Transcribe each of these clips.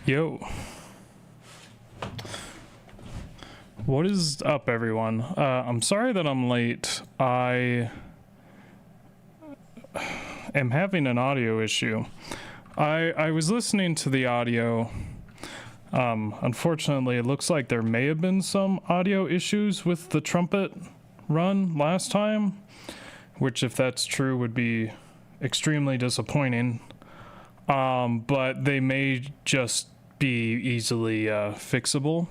Yo. What is up, everyone? I'm sorry that I'm late. I am having an audio issue. I was listening to the audio. Unfortunately, it looks like there may have been some audio issues with the trumpet run last time, which, if that's true, would be extremely disappointing. But they may just be easily fixable.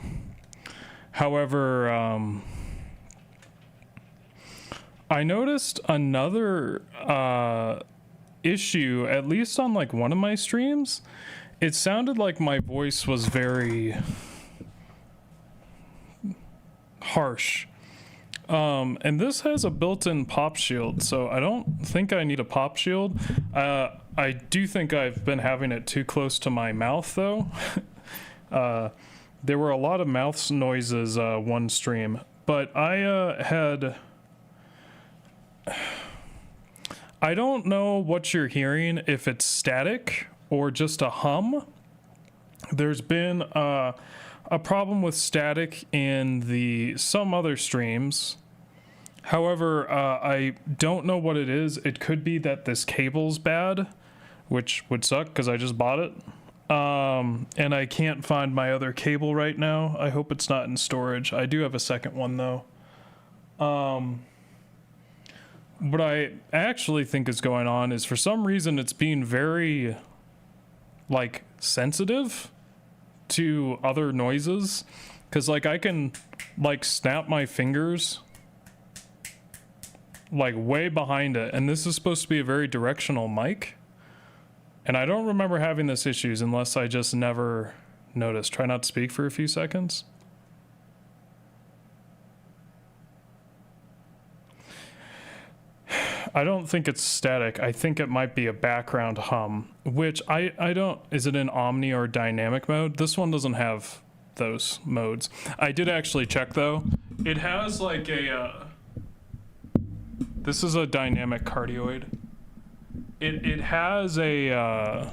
However, I noticed another issue, at least on like one of my streams. It sounded like my voice was very harsh. And this has a built-in pop shield, so I don't think I need a pop shield. I do think I've been having it too close to my mouth, though. There were a lot of mouth noises one stream, but I don't know what you're hearing, if it's static or just a hum. There's been a problem with static in some other streams. However, I don't know what it is. It could be that this cable's bad, which would suck because I just bought it. And I can't find my other cable right now. I hope it's not in storage. I do have a second one though. What I actually think is going on is, for some reason, it's being very like sensitive to other noises, because like I can like snap my fingers like way behind it, and this is supposed to be a very directional mic, and I don't remember having this issues unless I just never noticed. Try not to speak for a few seconds. I don't think it's static. I think it might be a background hum, which I don't, is it in Omni or dynamic mode? This one doesn't have those modes. I did actually check though. It has like this is a dynamic cardioid. It has a,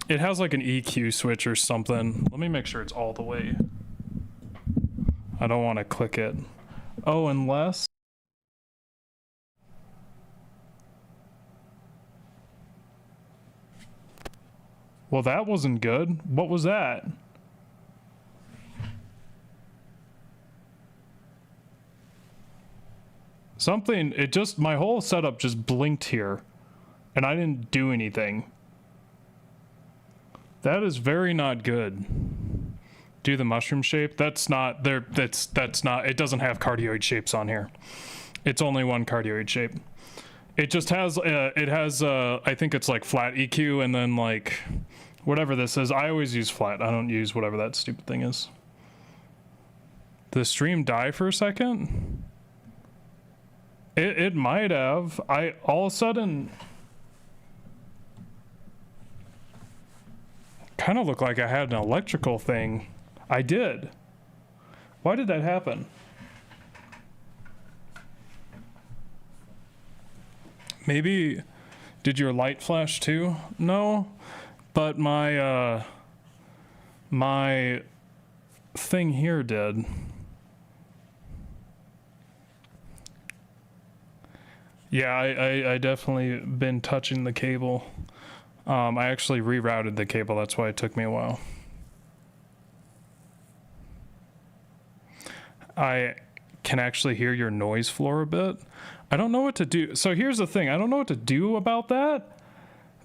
it has like an EQ switch or something. Let me make sure it's all the way. I don't want to click it. Oh, unless. Well, that wasn't good. What was that? Something, it just, my whole setup just blinked here, and I didn't do anything. That is very not good. Do the mushroom shape? That's not, that's not, it doesn't have cardioid shapes on here. It's only one cardioid shape. It just has, I think it's like flat EQ, and then like, whatever this is. I always use flat. I don't use whatever that stupid thing is. Did the stream die for a second? It might have. All of a sudden, kind of looked like I had an electrical thing. I did. Why did that happen? Maybe, did your light flash too? No, but my my thing here did. Yeah, I definitely been touching the cable. I actually rerouted the cable, that's why it took me a while. I can actually hear your noise floor a bit. I don't know what to do. So here's the thing, I don't know what to do about that.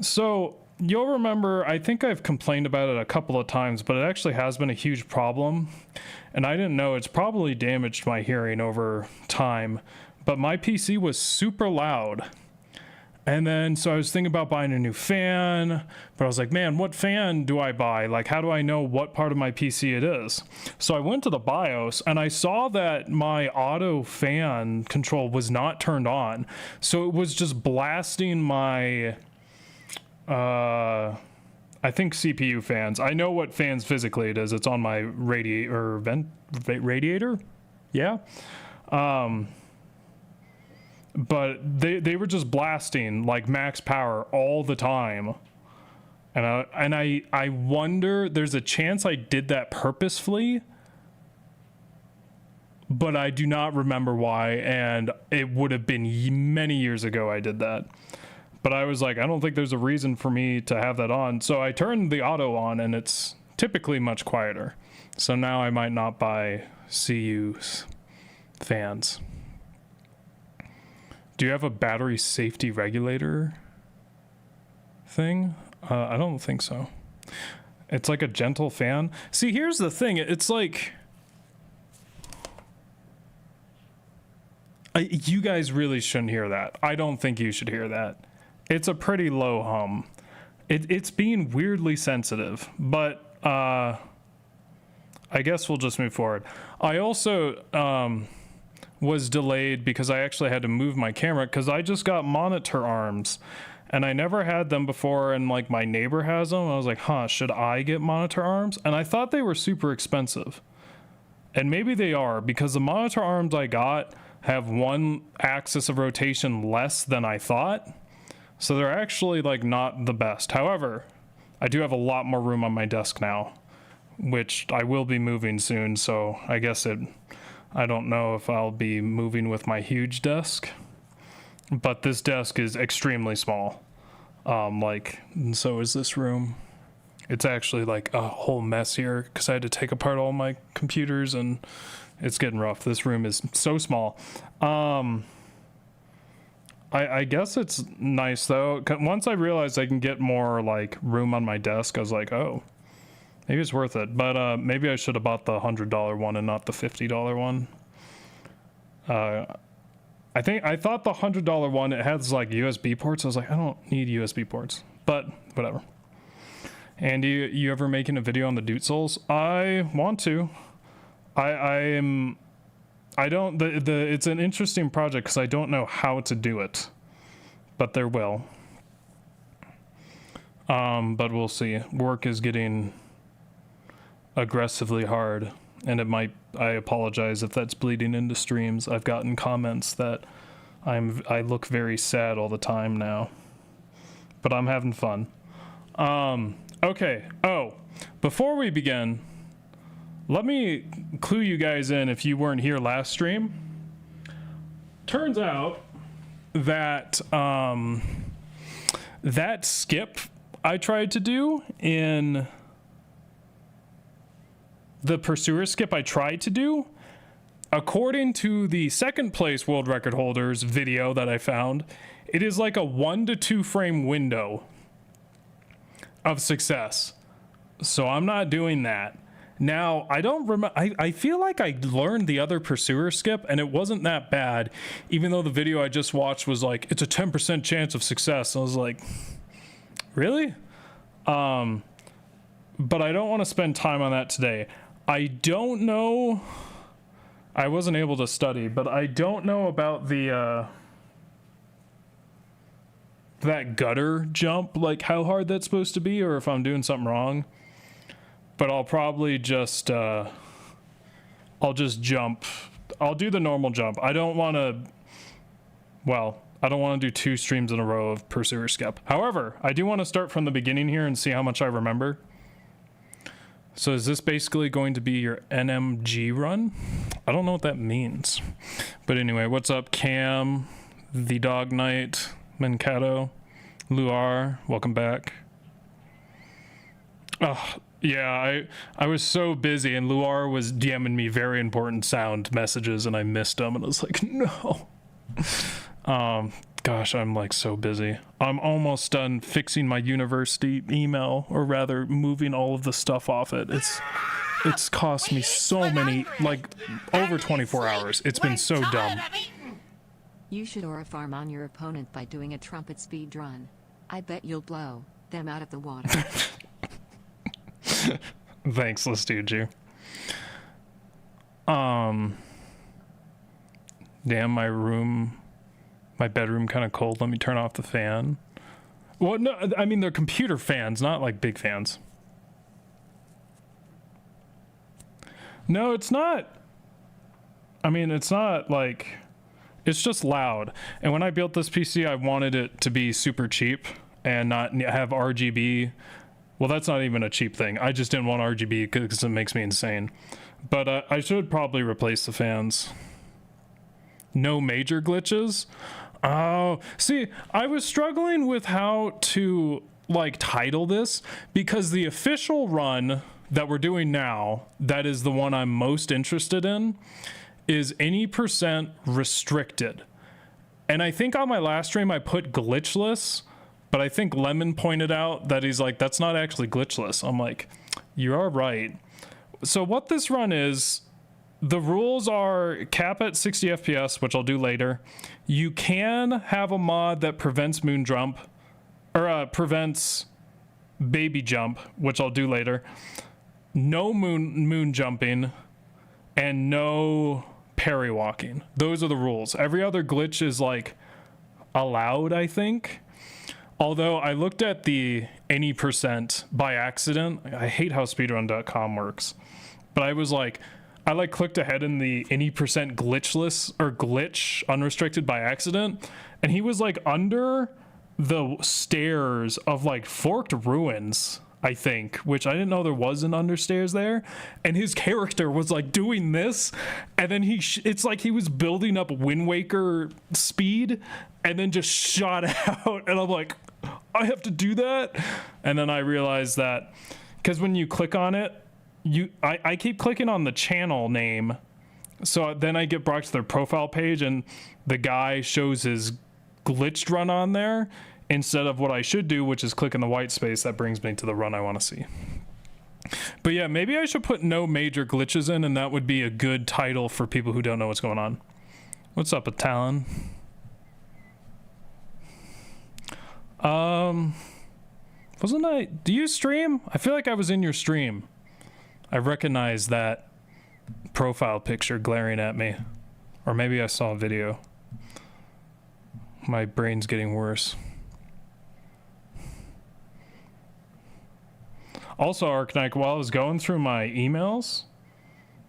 So you'll remember, I think I've complained about it a couple of times, but it actually has been a huge problem. And I didn't know, it's probably damaged my hearing over time. But my PC was super loud. And then, so I was thinking about buying a new fan, but I was like, man, what fan do I buy? Like, how do I know what part of my PC it is? So I went to the BIOS and I saw that my auto fan control was not turned on. So it was just blasting my, I think CPU fans. I know what fans physically it is. It's on my radiator. Yeah. But they were just blasting like max power all the time. And I wonder, there's a chance I did that purposefully, but I do not remember why, and it would have been many years ago I did that. But I was like, I don't think there's a reason for me to have that on. So I turned the auto on, and it's typically much quieter. So now I might not buy CU's fans. Do you have a battery safety regulator thing? I don't think so. It's like a gentle fan. See, here's the thing. It's like, you guys really shouldn't hear that. I don't think you should hear that. It's a pretty low hum. It's being weirdly sensitive, but I guess we'll just move forward. I also was delayed because I actually had to move my camera because I just got monitor arms. And I never had them before, and like my neighbor has them. I was like, huh, should I get monitor arms? And I thought they were super expensive. And maybe they are, because the monitor arms I got have one axis of rotation less than I thought. So they're actually like not the best. However, I do have a lot more room on my desk now, which I will be moving soon. So I guess I don't know if I'll be moving with my huge desk. But this desk is extremely small. And so is this room. It's actually like a whole mess here because I had to take apart all my computers and it's getting rough. This room is so small. I guess it's nice though. Once I realized I can get more like room on my desk, I was like, oh, maybe it's worth it. But maybe I should have bought the $100 one and not the $50 one. I thought the $100 one, it has like USB ports. I was like, I don't need USB ports, but whatever. And you ever making a video on the Doot Souls? I want to. It's an interesting project because I don't know how to do it, but there will. But we'll see. Work is getting aggressively hard. And I apologize if that's bleeding into streams. I've gotten comments that I look very sad all the time now, but I'm having fun. Okay. Oh, before we begin, let me clue you guys in if you weren't here last stream. Turns out that, that skip I tried to do in the pursuer skip I tried to do, according to the second place world record holder's video that I found, it is like a 1 to 2 frame window of success. So I'm not doing that. Now, I don't remember, I feel like I learned the other pursuer skip and it wasn't that bad, even though the video I just watched was like, it's a 10% chance of success. I was like, really? But I don't want to spend time on that today. I don't know, I wasn't able to study, but I don't know about the, that gutter jump, like how hard that's supposed to be, or if I'm doing something wrong. But I'll probably just, I'll just jump. I'll do the normal jump. I don't want to, well, I don't want to do 2 streams in a row of pursuer skip. However, I do want to start from the beginning here and see how much I remember. So is this basically going to be your NMG run? I don't know what that means. But anyway, what's up, Cam, The Dog Knight, Mencato, Luar, welcome back. Oh, yeah, I was so busy and Luar was DMing me very important sound messages and I missed them and I was like, no. Gosh, I'm like so busy. I'm almost done fixing my university email, or rather moving all of the stuff off it. It's cost me so many, like over 24 hours. It's been so dumb. You should aura farm on your opponent by doing a trumpet speed run. I bet you'll blow them out of the water. Thanks, let's do you. Damn, my bedroom kind of cold. Let me turn off the fan. Well, no, I mean, they're computer fans, not like big fans. No, it's not. I mean, it's not like, it's just loud. And when I built this PC, I wanted it to be super cheap and not have RGB Well, that's not even a cheap thing. I just didn't want RGB because it makes me insane. But I should probably replace the fans. No major glitches. Oh, see, I was struggling with how to like title this because the official run that we're doing now, that is the one I'm most interested in, is any % restricted. And I think on my last stream I put glitchless, but I think Lemon pointed out that he's like, that's not actually glitchless. I'm like, you are right. So what this run is, the rules are cap at 60 FPS, which I'll do later. You can have a mod that prevents moon jump, or prevents baby jump, which I'll do later. No moon jumping, and no parrywalking. Those are the rules. Every other glitch is like allowed, I think. Although I looked at the any % by accident. I hate how speedrun.com works. But I was like, I like clicked ahead in the any % glitchless or glitch unrestricted by accident. And he was like under the stairs of like Forked Ruins, I think, which I didn't know there was an understairs there. And his character was like doing this, and then it's like he was building up Wind Waker speed and then just shot out. And I'm like, I have to do that. And then I realized that because when you click on it, I keep clicking on the channel name, so then I get brought to their profile page and the guy shows his glitched run on there instead of what I should do, which is click in the white space that brings me to the run I want to see. But yeah, maybe I should put no major glitches in, and that would be a good title for people who don't know what's going on. What's up, Talon? Wasn't I, do you stream? I feel like I was in your stream. I recognize that profile picture glaring at me. Or maybe I saw a video. My brain's getting worse. Also, Arknight, while I was going through my emails,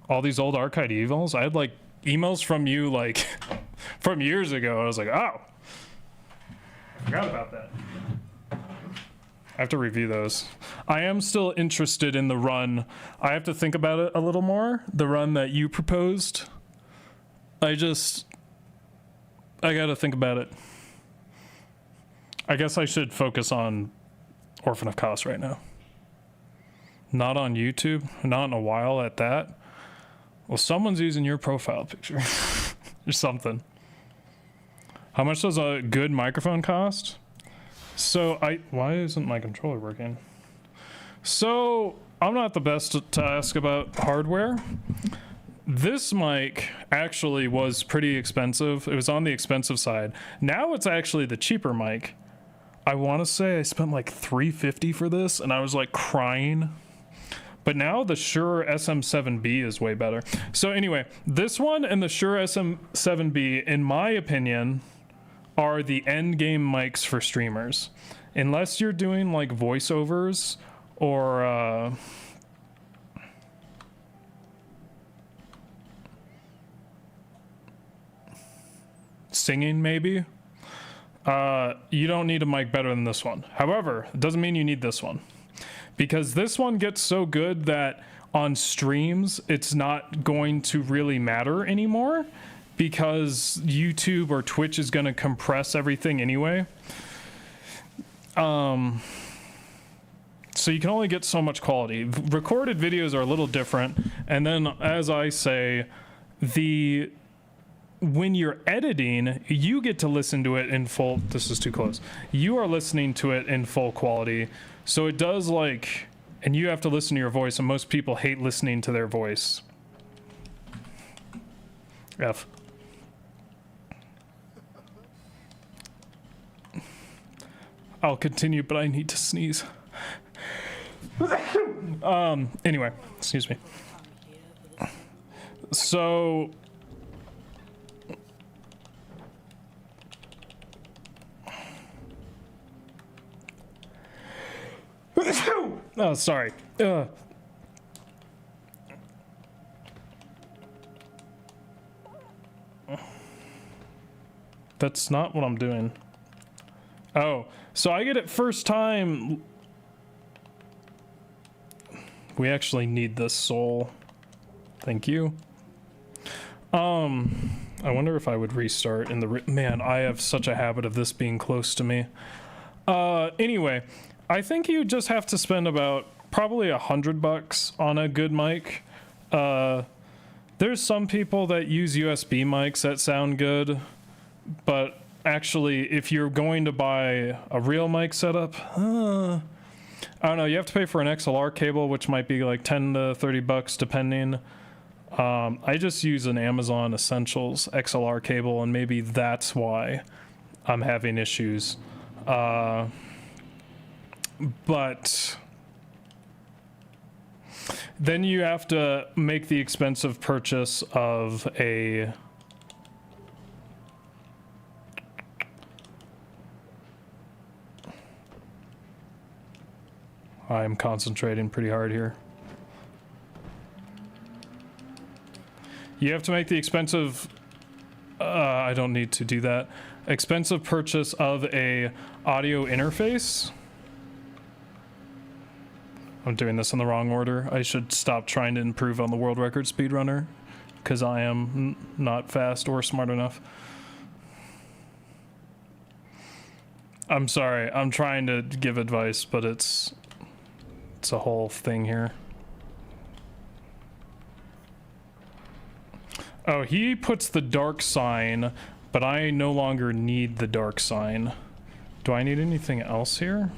all these old archived emails, I had like emails from you like from years ago. I was like, oh, I forgot about that. I have to review those. I am still interested in the run. I have to think about it a little more. The run that you proposed. I gotta think about it. I guess I should focus on Orphan of Chaos right now. Not on YouTube, not in a while at that. Well, someone's using your profile picture or something. How much does a good microphone cost? So why isn't my controller working? So I'm not the best to ask about hardware. This mic actually was pretty expensive. It was on the expensive side. Now it's actually the cheaper mic. I want to say I spent like $350 for this, and I was like crying. But now the Shure SM7B is way better. So anyway, this one and the Shure SM7B, in my opinion, are the end game mics for streamers. Unless you're doing like voiceovers or singing maybe, you don't need a mic better than this one. However, it doesn't mean you need this one, because this one gets so good that on streams it's not going to really matter anymore, because YouTube or Twitch is going to compress everything anyway. So you can only get so much quality. Recorded videos are a little different, and then as I say, when you're editing, you get to listen to it in full. This is too close. You are listening to it in full quality, so it does like, and you have to listen to your voice, and most people hate listening to their voice. F. I'll continue, but I need to sneeze. Anyway, excuse me. So oh, sorry. That's not what I'm doing. Oh, so I get it first time. We actually need this soul. Thank you. I wonder if I would restart in the man, I have such a habit of this being close to me. Anyway, I think you just have to spend about probably $100 on a good mic. There's some people that use USB mics that sound good, but actually if you're going to buy a real mic setup, I don't know, you have to pay for an XLR cable, which might be like 10 to $30 depending. I just use an Amazon Essentials XLR cable, and maybe that's why I'm having issues. But then you have to make the expensive purchase of a I'm concentrating pretty hard here. You have to make the expensive I don't need to do that. Expensive purchase of a audio interface. I'm doing this in the wrong order. I should stop trying to improve on the world record speedrunner, because I am not fast or smart enough. I'm sorry, I'm trying to give advice, but it's a whole thing here. Oh, he puts the dark sign, but I no longer need the dark sign. Do I need anything else here?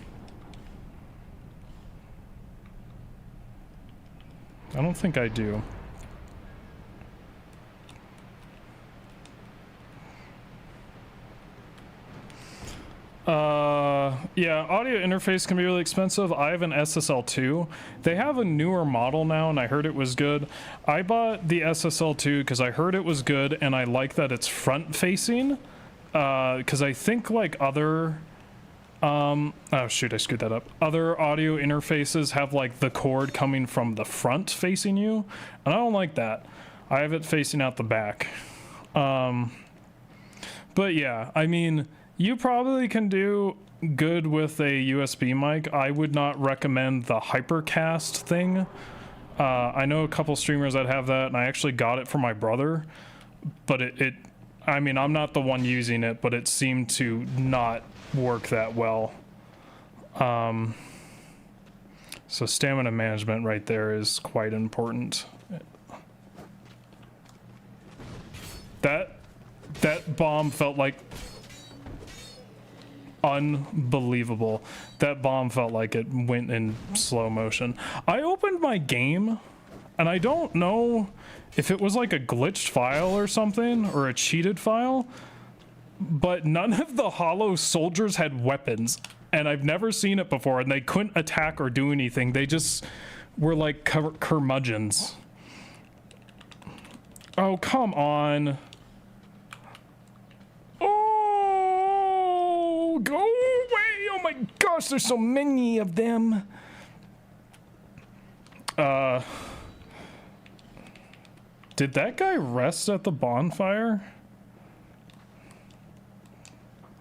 I don't think I do. Yeah, audio interface can be really expensive. I have an SSL2. They have a newer model now, and I heard it was good. I bought the SSL2 because I heard it was good, and I like that it's front-facing. Because I think like other... oh shoot, I screwed that up. Other audio interfaces have like the cord coming from the front facing you, and I don't like that. I have it facing out the back. But yeah, I mean, you probably can do good with a USB mic. I would not recommend the Hypercast thing. I know a couple streamers that have that, and I actually got it for my brother, but I mean, I'm not the one using it, but it seemed to not work that well. So stamina management right there is quite important. That bomb felt like unbelievable. That bomb felt like it went in slow motion. I opened my game, and I don't know if it was like a glitched file or something, or a cheated file, but none of the hollow soldiers had weapons, and I've never seen it before, and they couldn't attack or do anything. They just were like curmudgeons. Oh, come on. Oh, go away. Oh my gosh, there's so many of them. Did that guy rest at the bonfire?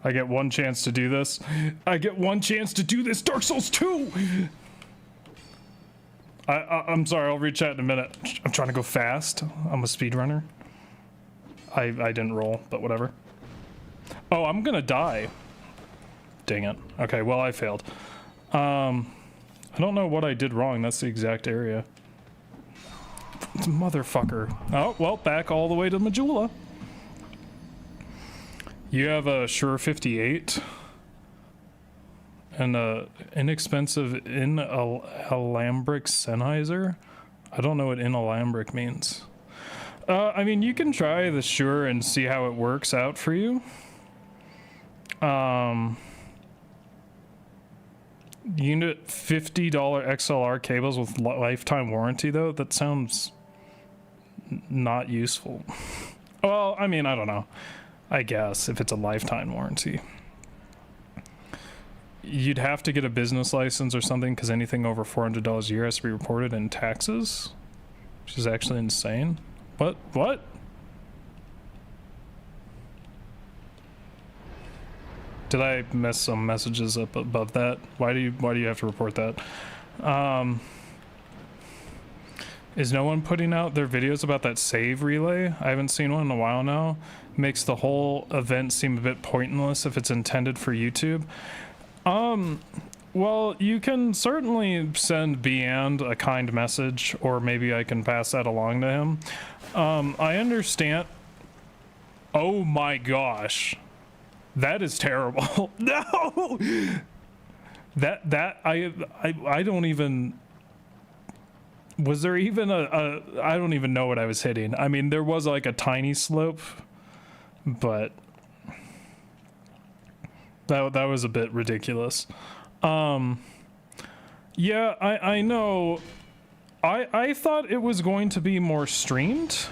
I get one chance to do this. I get one chance to do this. Dark Souls 2! I'm sorry, I'll reach out in a minute. I'm trying to go fast. I'm a speedrunner. I didn't roll, but whatever. Oh, I'm gonna die. Dang it. Okay, well, I failed. I don't know what I did wrong. That's the exact area. Motherfucker. Oh, well, back all the way to Majula. You have a Shure 58 and a inexpensive inalambric Sennheiser. I don't know what inalambric means. I mean, you can try the Shure and see how it works out for you. You can get $50 XLR cables with lifetime warranty, though. That sounds not useful. Well, I mean, I don't know. I guess if it's a lifetime warranty. You'd have to get a business license or something, because anything over $400 a year has to be reported in taxes, which is actually insane. What? Did I mess some messages up above that? Why do you have to report that? Is no one putting out their videos about that save relay? I haven't seen one in a while now. Makes the whole event seem a bit pointless if it's intended for YouTube. Well, you can certainly send Beand a kind message, or maybe I can pass that along to him. I understand. Oh my gosh. That is terrible. No! I don't even... Was there even I don't even know what I was hitting. I mean, there was like a tiny slope, but that was a bit ridiculous. Yeah, I know. I thought it was going to be more streamed.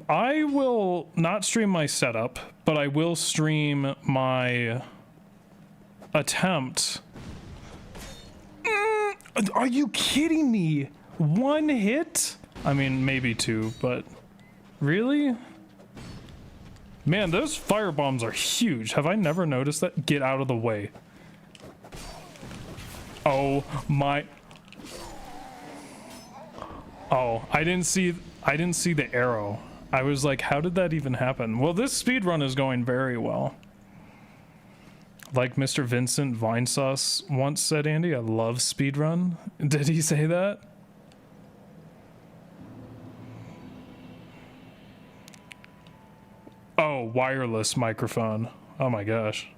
I will not stream my setup, but I will stream my attempt. Are you kidding me? One hit? I mean, maybe two, but really? Man, those fire bombs are huge. Have I never noticed that? Get out of the way. Oh my. Oh, I didn't see the arrow. I was like, how did that even happen? Well, this speedrun is going very well. Like Mr. Vincent Vinesauce once said, Andy, I love speedrun. Did he say that? Oh, wireless microphone. Oh my gosh.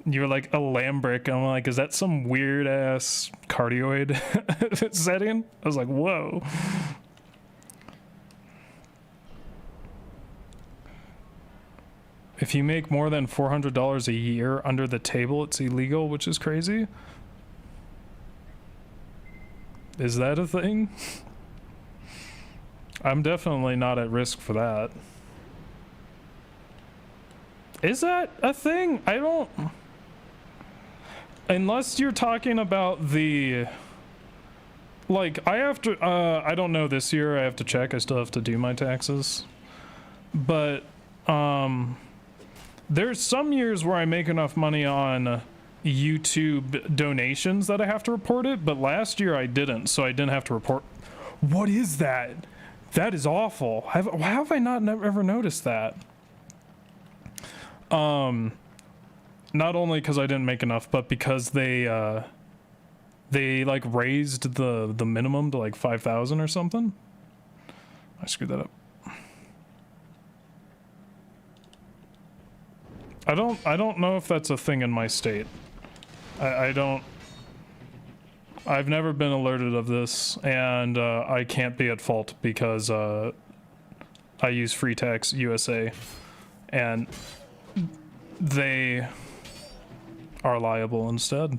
You were like alambric. I'm like, is that some weird ass cardioid setting? I was like, whoa. If you make more than $400 a year under the table, it's illegal, which is crazy. Is that a thing? I'm definitely not at risk for that. Is that a thing? I don't... Unless you're talking about the... Like, I have to... I don't know this year. I have to check. I still have to do my taxes. But, there's some years where I make enough money on YouTube donations that I have to report it, but last year I didn't, so I didn't have to report. What is that? That is awful. How have I not ever noticed that? Not only because I didn't make enough, but because they like raised the minimum to like 5,000 or something. I screwed that up. I don't know if that's a thing in my state. I've never been alerted of this, and I can't be at fault because I use Free Tax USA, and they are liable instead.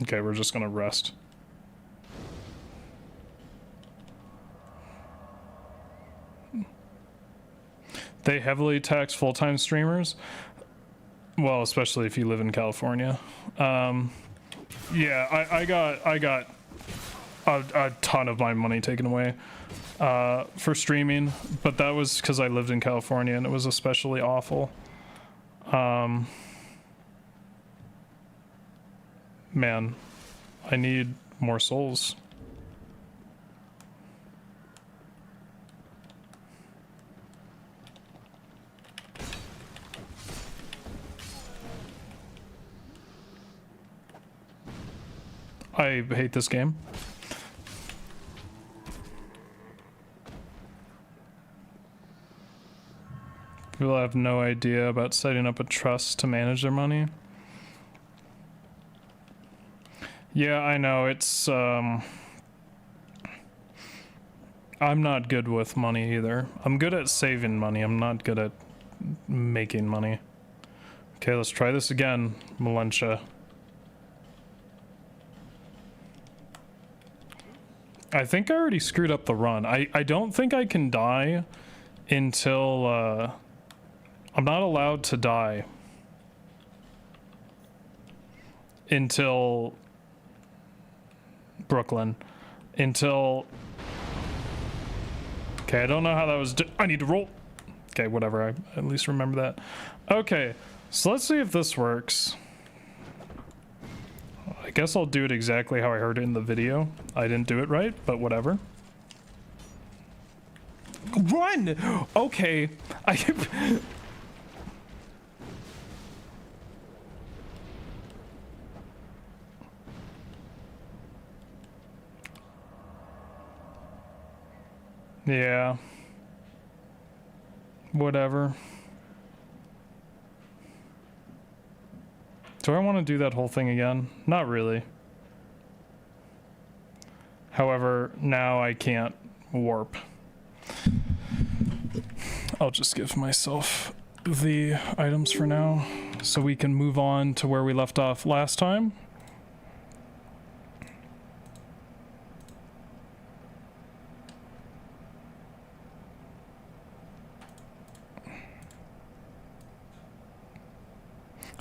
Okay, we're just gonna rest. They heavily tax full-time streamers. Well, especially if you live in California. Yeah, I got a ton of my money taken away for streaming, but that was because I lived in California and it was especially awful. Man, I need more souls. I hate this game. People have no idea about setting up a trust to manage their money. Yeah, I know, it's, I'm not good with money either. I'm good at saving money, I'm not good at making money. Okay, let's try this again, Malentia. I think I already screwed up the run. I don't think I can die until, I'm not allowed to die until Brooklyn. Until... Okay, I don't know how that was... I need to roll. Okay, whatever. I at least remember that. Okay, so let's see if this works. guess I'll do it exactly how I heard it in the video. I didn't do it right, but whatever. Run! Okay. Yeah. Whatever. Do I want to do that whole thing again? Not really. However, now I can't warp. I'll just give myself the items for now so we can move on to where we left off last time.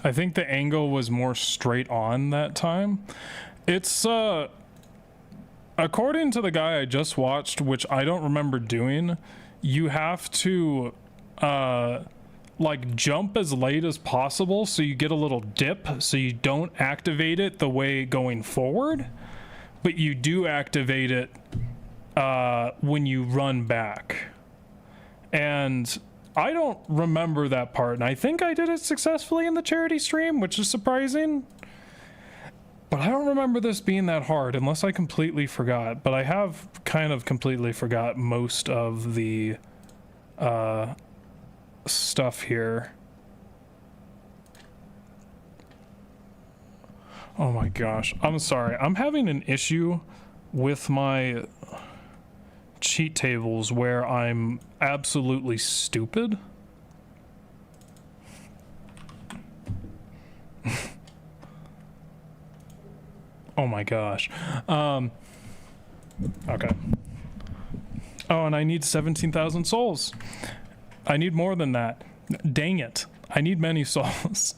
I think the angle was more straight on that time. It's, according to the guy I just watched, which I don't remember doing, you have to, like, jump as late as possible so you get a little dip, so you don't activate it the way going forward, but you do activate it, when you run back. And I don't remember that part, and I think I did it successfully in the charity stream, which is surprising. But I don't remember this being that hard, unless I completely forgot. But I have kind of completely forgot most of the stuff here. Oh my gosh, I'm sorry. I'm having an issue with my cheat tables where I'm absolutely stupid. Oh my gosh. Okay. Oh, and I need 17,000 souls. I need more than that. Dang it. I need many souls.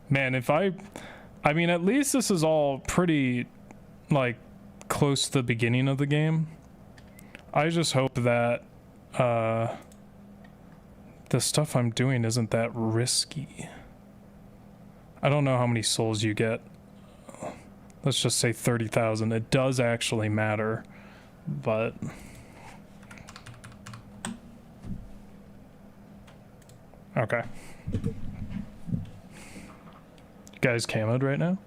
Man, if I mean, at least this is all pretty, like, close to the beginning of the game. I just hope that the stuff I'm doing isn't that risky. I don't know how many souls you get. Let's just say 30,000. It does actually matter, but okay. You guys camoed right now?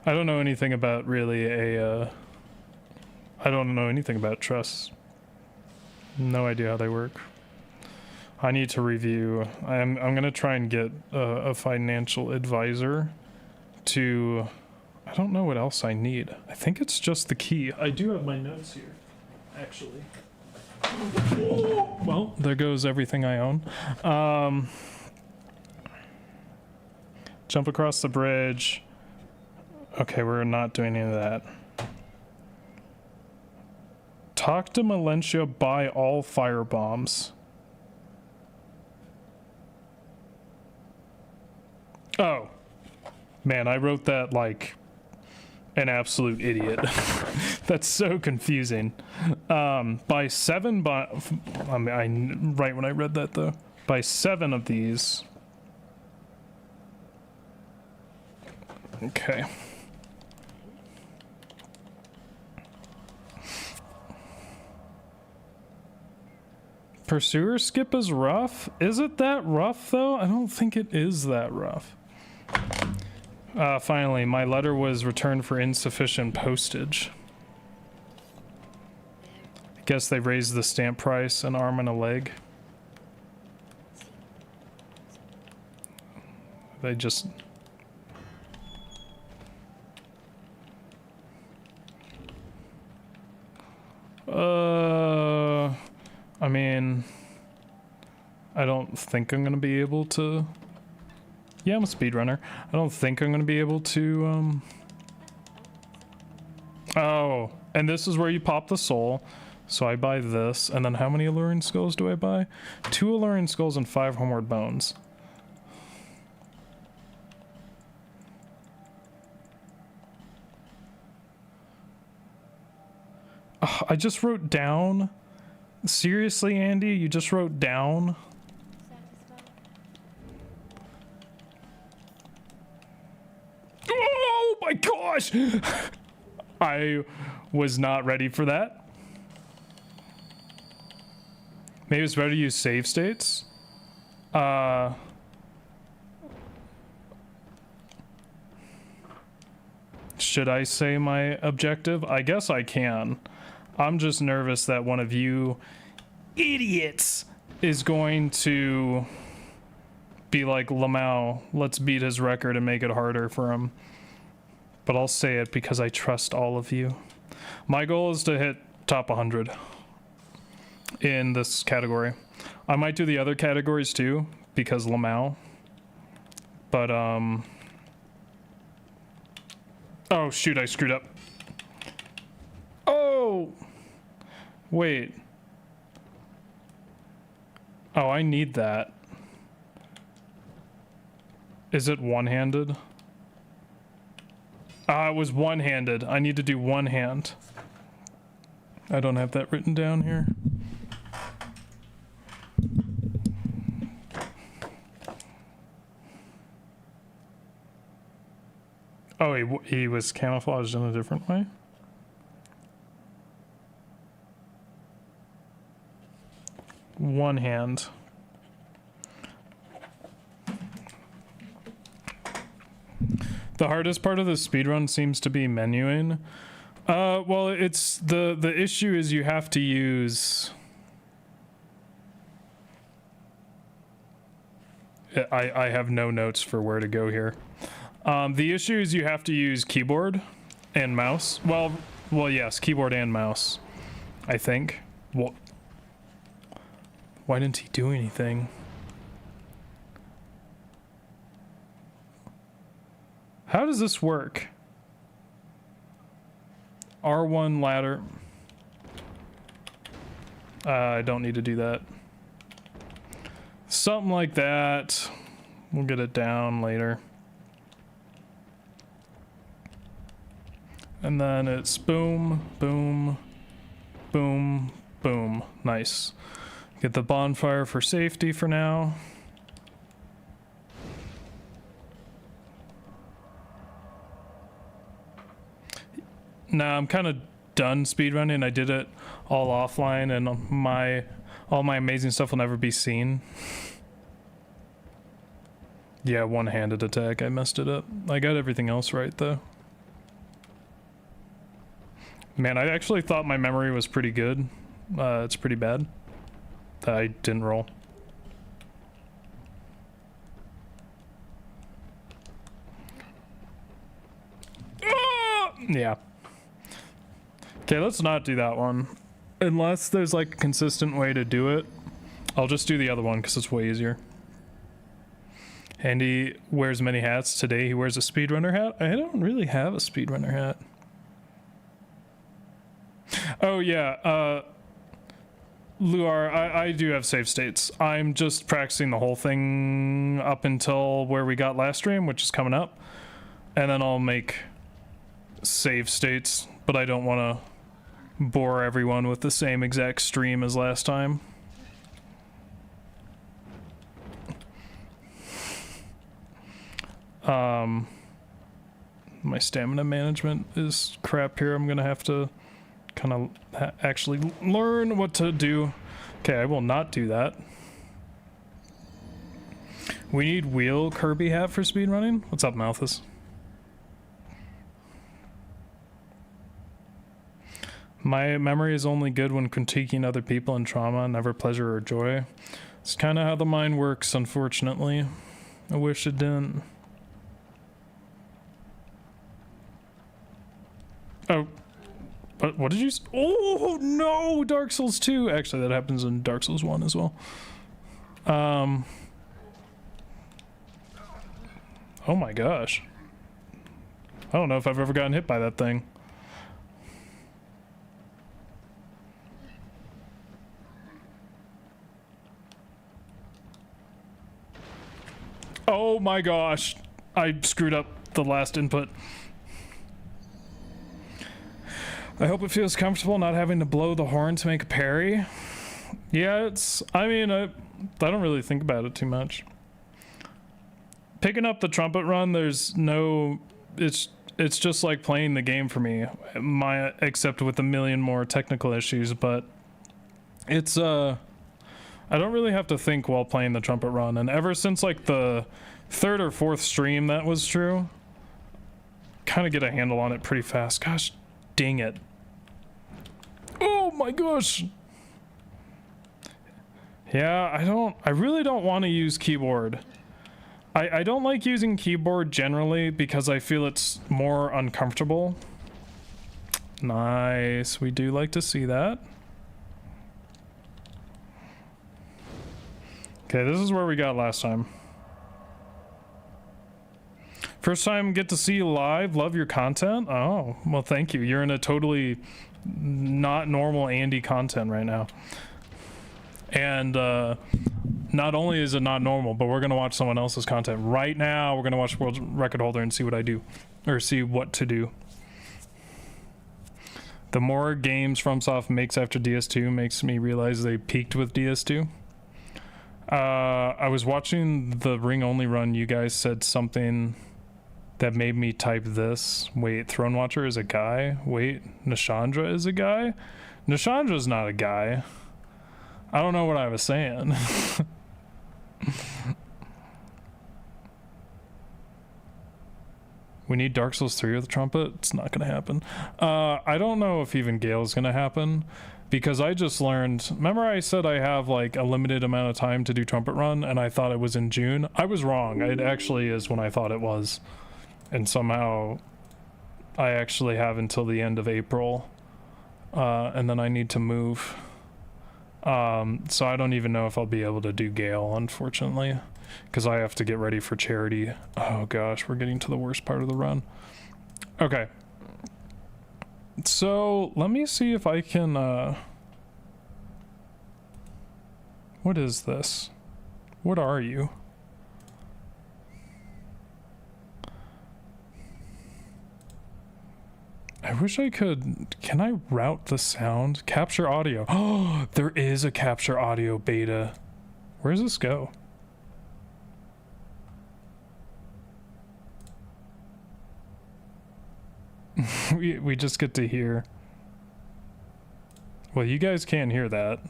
I don't know anything about really I don't know anything about trusts. No idea how they work. I need to review. I'm gonna try and get a financial advisor to, I don't know what else I need. I think it's just the key. I do have my notes here, actually. Well, there goes everything I own. Jump across the bridge. Okay, we're not doing any of that. Talk to Melentia, buy all firebombs. Oh. Man, I wrote that like an absolute idiot. That's so confusing. Buy 7 I mean, right when I read that though. Buy 7 of these. Okay. Pursuer skip is rough? Is it that rough though? I don't think it is that rough. Finally, my letter was returned for insufficient postage. I guess they raised the stamp price an arm and a leg. They just... I mean, I don't think I'm gonna be able to... Yeah, I'm a speedrunner. I don't think I'm gonna be able to, Oh, and this is where you pop the soul. So I buy this, and then how many alluring skulls do I buy? 2 alluring skulls and 5 homeward bones. Ugh, I just wrote down. Seriously, Andy, you just wrote down? my gosh! I was not ready for that. Maybe it's better to use save states. Should I say my objective? I guess I can. I'm just nervous that one of you idiots is going to be like, Lamau, let's beat his record and make it harder for him. But I'll say it because I trust all of you. My goal is to hit top 100 in this category. I might do the other categories too because Lamau. But oh shoot, I screwed up. Oh wait. Oh, I need that. Is it one-handed? It was one-handed. I need to do one hand. I don't have that written down here. Oh, he was camouflaged in a different way? One hand. The hardest part of the speedrun seems to be menuing. Well, it's the issue is you have to use. I have no notes for where to go here. The issue is you have to use keyboard and mouse. Well, yes, keyboard and mouse. I think. Well, why didn't he do anything? How does this work? R1 ladder. I don't need to do that. Something like that. We'll get it down later. And then it's boom, boom, boom, boom. Nice. Get the bonfire for safety for now. Nah, I'm kind of done speedrunning. I did it all offline, and all my amazing stuff will never be seen. Yeah, one-handed attack. I messed it up. I got everything else right, though. Man, I actually thought my memory was pretty good. It's pretty bad that I didn't roll. Yeah. Okay, let's not do that one. Unless there's like a consistent way to do it. I'll just do the other one because it's way easier. Andy wears many hats. Today he wears a speedrunner hat. I don't really have a speedrunner hat. Oh yeah, Luar, I do have save states. I'm just practicing the whole thing up until where we got last stream, which is coming up. And then I'll make save states, but I don't want to bore everyone with the same exact stream as last time. My stamina management is crap here. I'm gonna have to kind of actually learn what to do. Okay, I will not do that. We need wheel Kirby hat for speedrunning. What's up, Malthus? My memory is only good when critiquing other people in trauma, never pleasure or joy. It's kind of how the mind works, unfortunately. I wish it didn't. Oh. What did you... Oh, no! Dark Souls 2! Actually, that happens in Dark Souls 1 as well. Oh my gosh. I don't know if I've ever gotten hit by that thing. Oh my gosh. I screwed up the last input. I hope it feels comfortable not having to blow the horn to make a parry. Yeah, I mean, I don't really think about it too much. Picking up the trumpet run, it's it's just like playing the game for me, except with a million more technical issues. But it's I don't really have to think while playing the trumpet run, and ever since like the third or fourth stream that was true, kind of get a handle on it pretty fast. Gosh dang it. Oh my gosh. Yeah, I really don't want to use keyboard. I don't like using keyboard generally because I feel it's more uncomfortable. Nice, we do like to see that. Okay, this is where we got last time. First time get to see you live, love your content. Oh, well thank you. You're in a totally not normal Andy content right now. And not only is it not normal, but we're gonna watch someone else's content right now. We're gonna watch World Record Holder and see what I do, or see what to do. The more games FromSoft makes after DS2 makes me realize they peaked with DS2. I was watching the Ring Only run. You guys said something that made me type this. Wait, Throne Watcher is a guy? Wait, Nishandra is a guy? Nishandra's not a guy. I don't know what I was saying. We need Dark Souls 3 with the trumpet. It's not gonna happen. I don't know if even Gale's gonna happen, because I just learned, remember I said I have like a limited amount of time to do trumpet run and I thought it was in June? I was wrong. It actually is when I thought it was. And somehow I actually have until the end of April. And then I need to move. So I don't even know if I'll be able to do Gale, unfortunately, because I have to get ready for charity. Oh gosh, we're getting to the worst part of the run. Okay. So let me see if I can, what is this? What are you? I wish I could, can I route the sound? Capture audio. Oh, there is a capture audio beta. Where does this go? we just get to hear. Well, you guys can't hear that.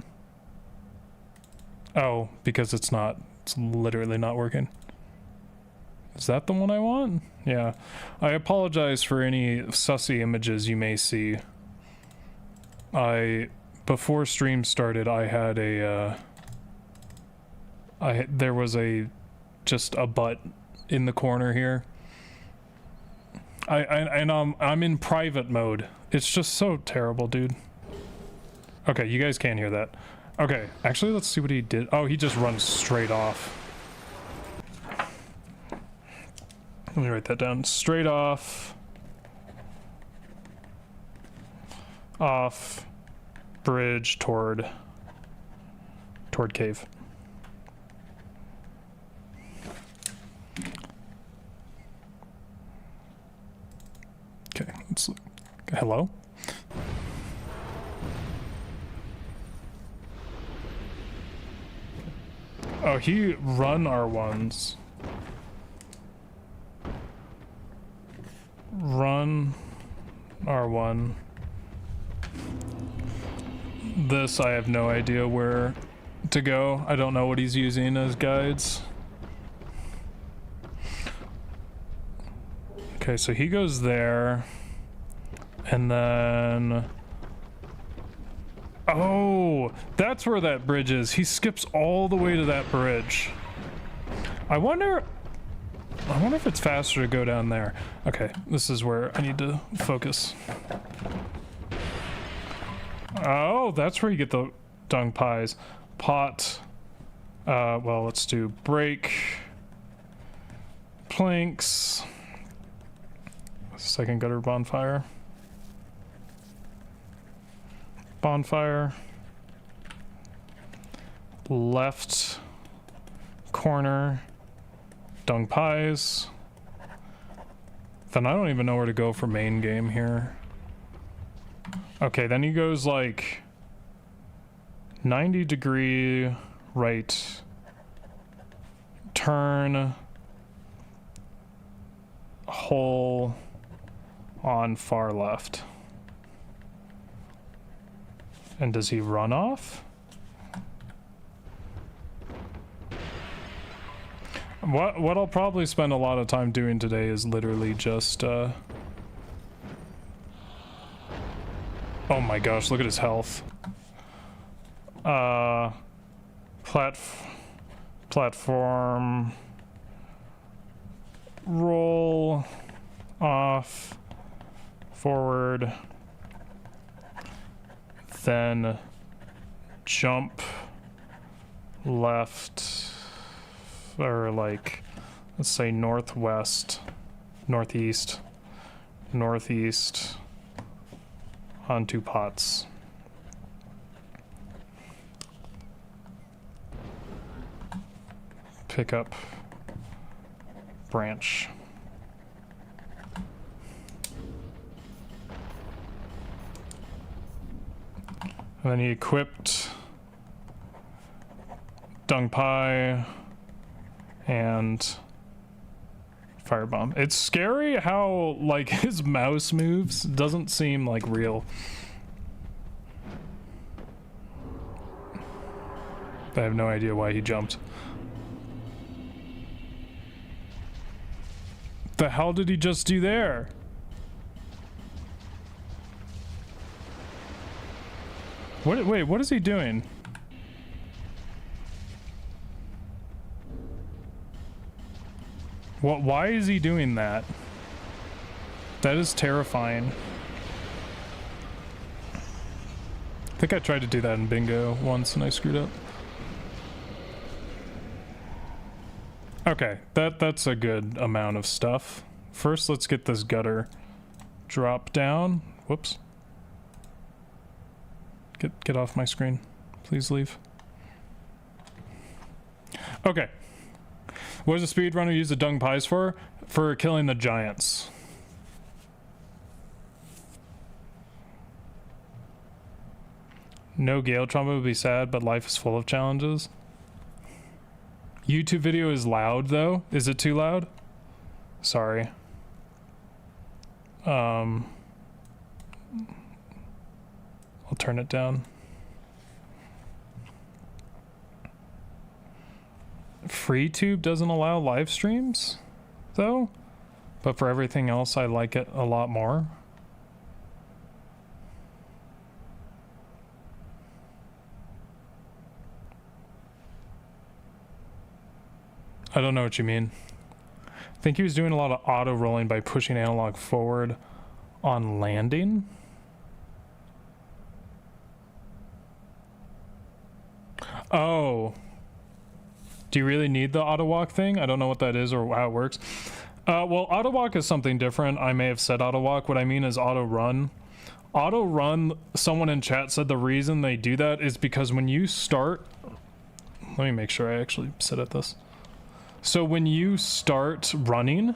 Oh, because it's literally not working. Is that the one I want? Yeah. I apologize for any sussy images you may see. Before stream started, I had there was just a butt in the corner here. I'm in private mode. It's just so terrible, dude. Okay, you guys can't hear that. Okay, actually, let's see what he did. Oh, he just runs straight off. Let me write that down. Straight off. Off. Bridge toward cave. Okay, let's look. Hello? Oh, he run R1s. Run R1. This, I have no idea where to go. I don't know what he's using as guides. Okay, so he goes there. And then... Oh, that's where that bridge is. He skips all the way to that bridge. I wonder if it's faster to go down there. Okay, this is where I need to focus. Oh, that's where you get the dung pies. Pot. Well, let's do break. Planks. Second gutter bonfire. Bonfire. Left corner. Dung pies. Then I don't even know where to go for main game here. Okay, then he goes like 90-degree right turn, hole, on far left. And does he run off? What I'll probably spend a lot of time doing today is literally just oh my gosh, look at his health. Platform roll off forward, then jump left, or like, let's say northwest, northeast onto pots. Pick up branch. And then he equipped dung pie and firebomb. It's scary how like his mouse moves doesn't seem like real. I have no idea why he jumped. The hell did he just do there? Wait, what is he doing? Why is he doing that? That is terrifying. I think I tried to do that in bingo once and I screwed up. Okay, that's a good amount of stuff. First, let's get this gutter drop down. Whoops. Get off my screen. Please leave. Okay. What does a speedrunner use the dung pies for? For killing the giants. No Gale trumpet would be sad, but life is full of challenges. YouTube video is loud though. Is it too loud? Sorry. I'll turn it down. FreeTube doesn't allow live streams though, but for everything else I like it a lot more. I don't know what you mean. I think he was doing a lot of auto rolling by pushing analog forward on landing. Oh. Do you really need the auto walk thing? I don't know what that is or how it works. Well, auto walk is something different. I may have said auto walk. What I mean is auto run. Auto run, someone in chat said the reason they do that is because when you start... Let me make sure I actually set it this. So when you start running...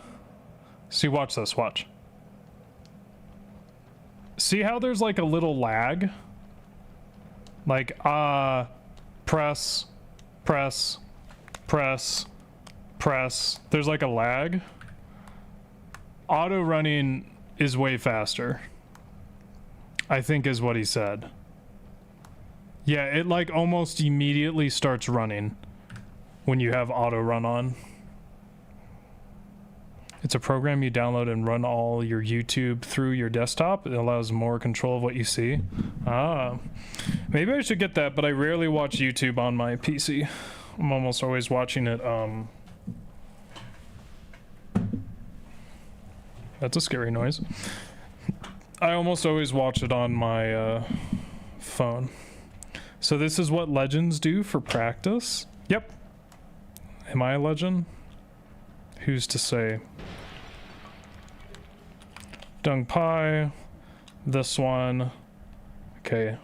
See, watch this, watch. See how there's like a little lag? Like, press, press, press, press. There's like a lag. Auto running is way faster, I think is what he said. Yeah, it like almost immediately starts running when you have auto run on. It's a program you download and run all your YouTube through your desktop. It allows more control of what you see. Ah, maybe I should get that, but I rarely watch YouTube on my PC. I'm almost always watching it, that's a scary noise. I almost always watch it on my phone. So this is what legends do for practice. Yep. Am I a legend? Who's to say? Dung pie. This one. Okay.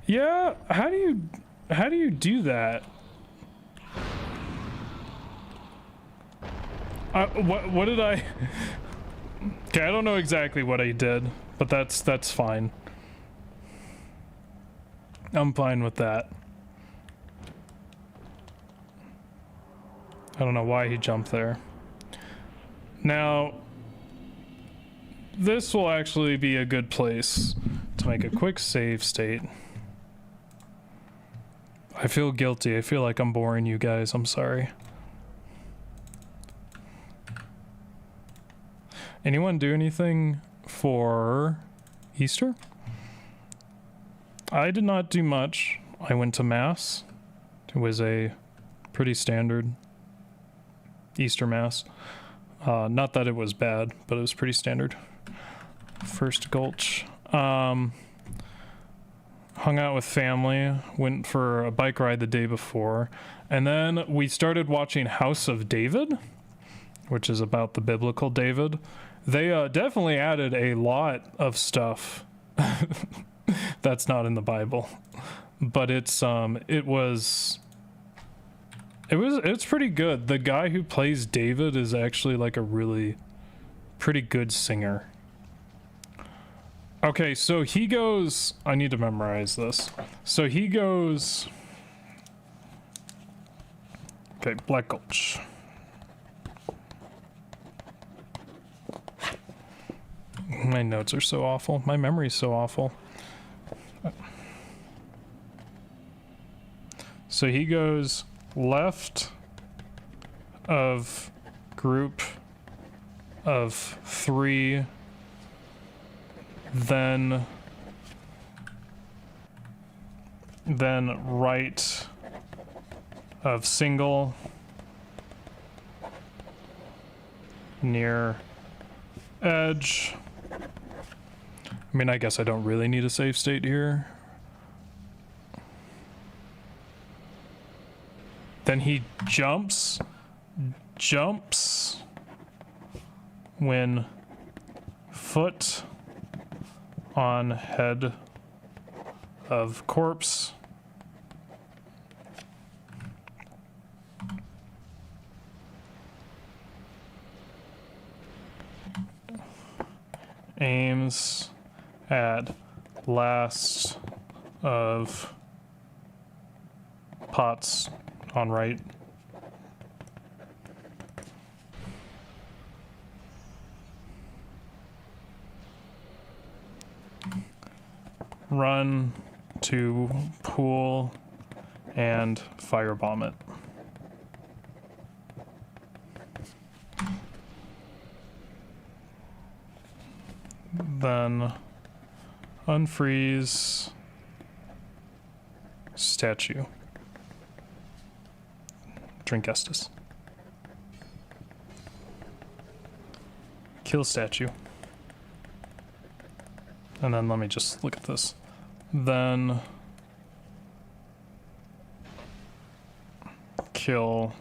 Yeah, how do you do that? What did I... Okay, I don't know exactly what I did, but that's fine. I'm fine with that. I don't know why he jumped there. Now, this will actually be a good place to make a quick save state. I feel guilty. I feel like I'm boring you guys. I'm sorry. Anyone do anything for Easter? I did not do much. I went to Mass. It was a pretty standard Easter Mass. Not that it was bad, but it was pretty standard. First Gulch. Hung out with family, went for a bike ride the day before, and then we started watching House of David, which is about the biblical David. They definitely added a lot of stuff that's not in the Bible, but it's pretty good. The guy who plays David is actually like a really pretty good singer. Okay, so he goes, I need to memorize this. So he goes, okay, Black Gulch. My notes are so awful. My memory's so awful. So he goes left of group of 3, then right of single near edge. I mean, I guess I don't really need a save state here. Then he jumps when foot on head of corpse. Aims at last of pots on right. Run to pool and firebomb it. Then unfreeze statue. Drink Estus. Kill statue. And then let me just look at this. Then kill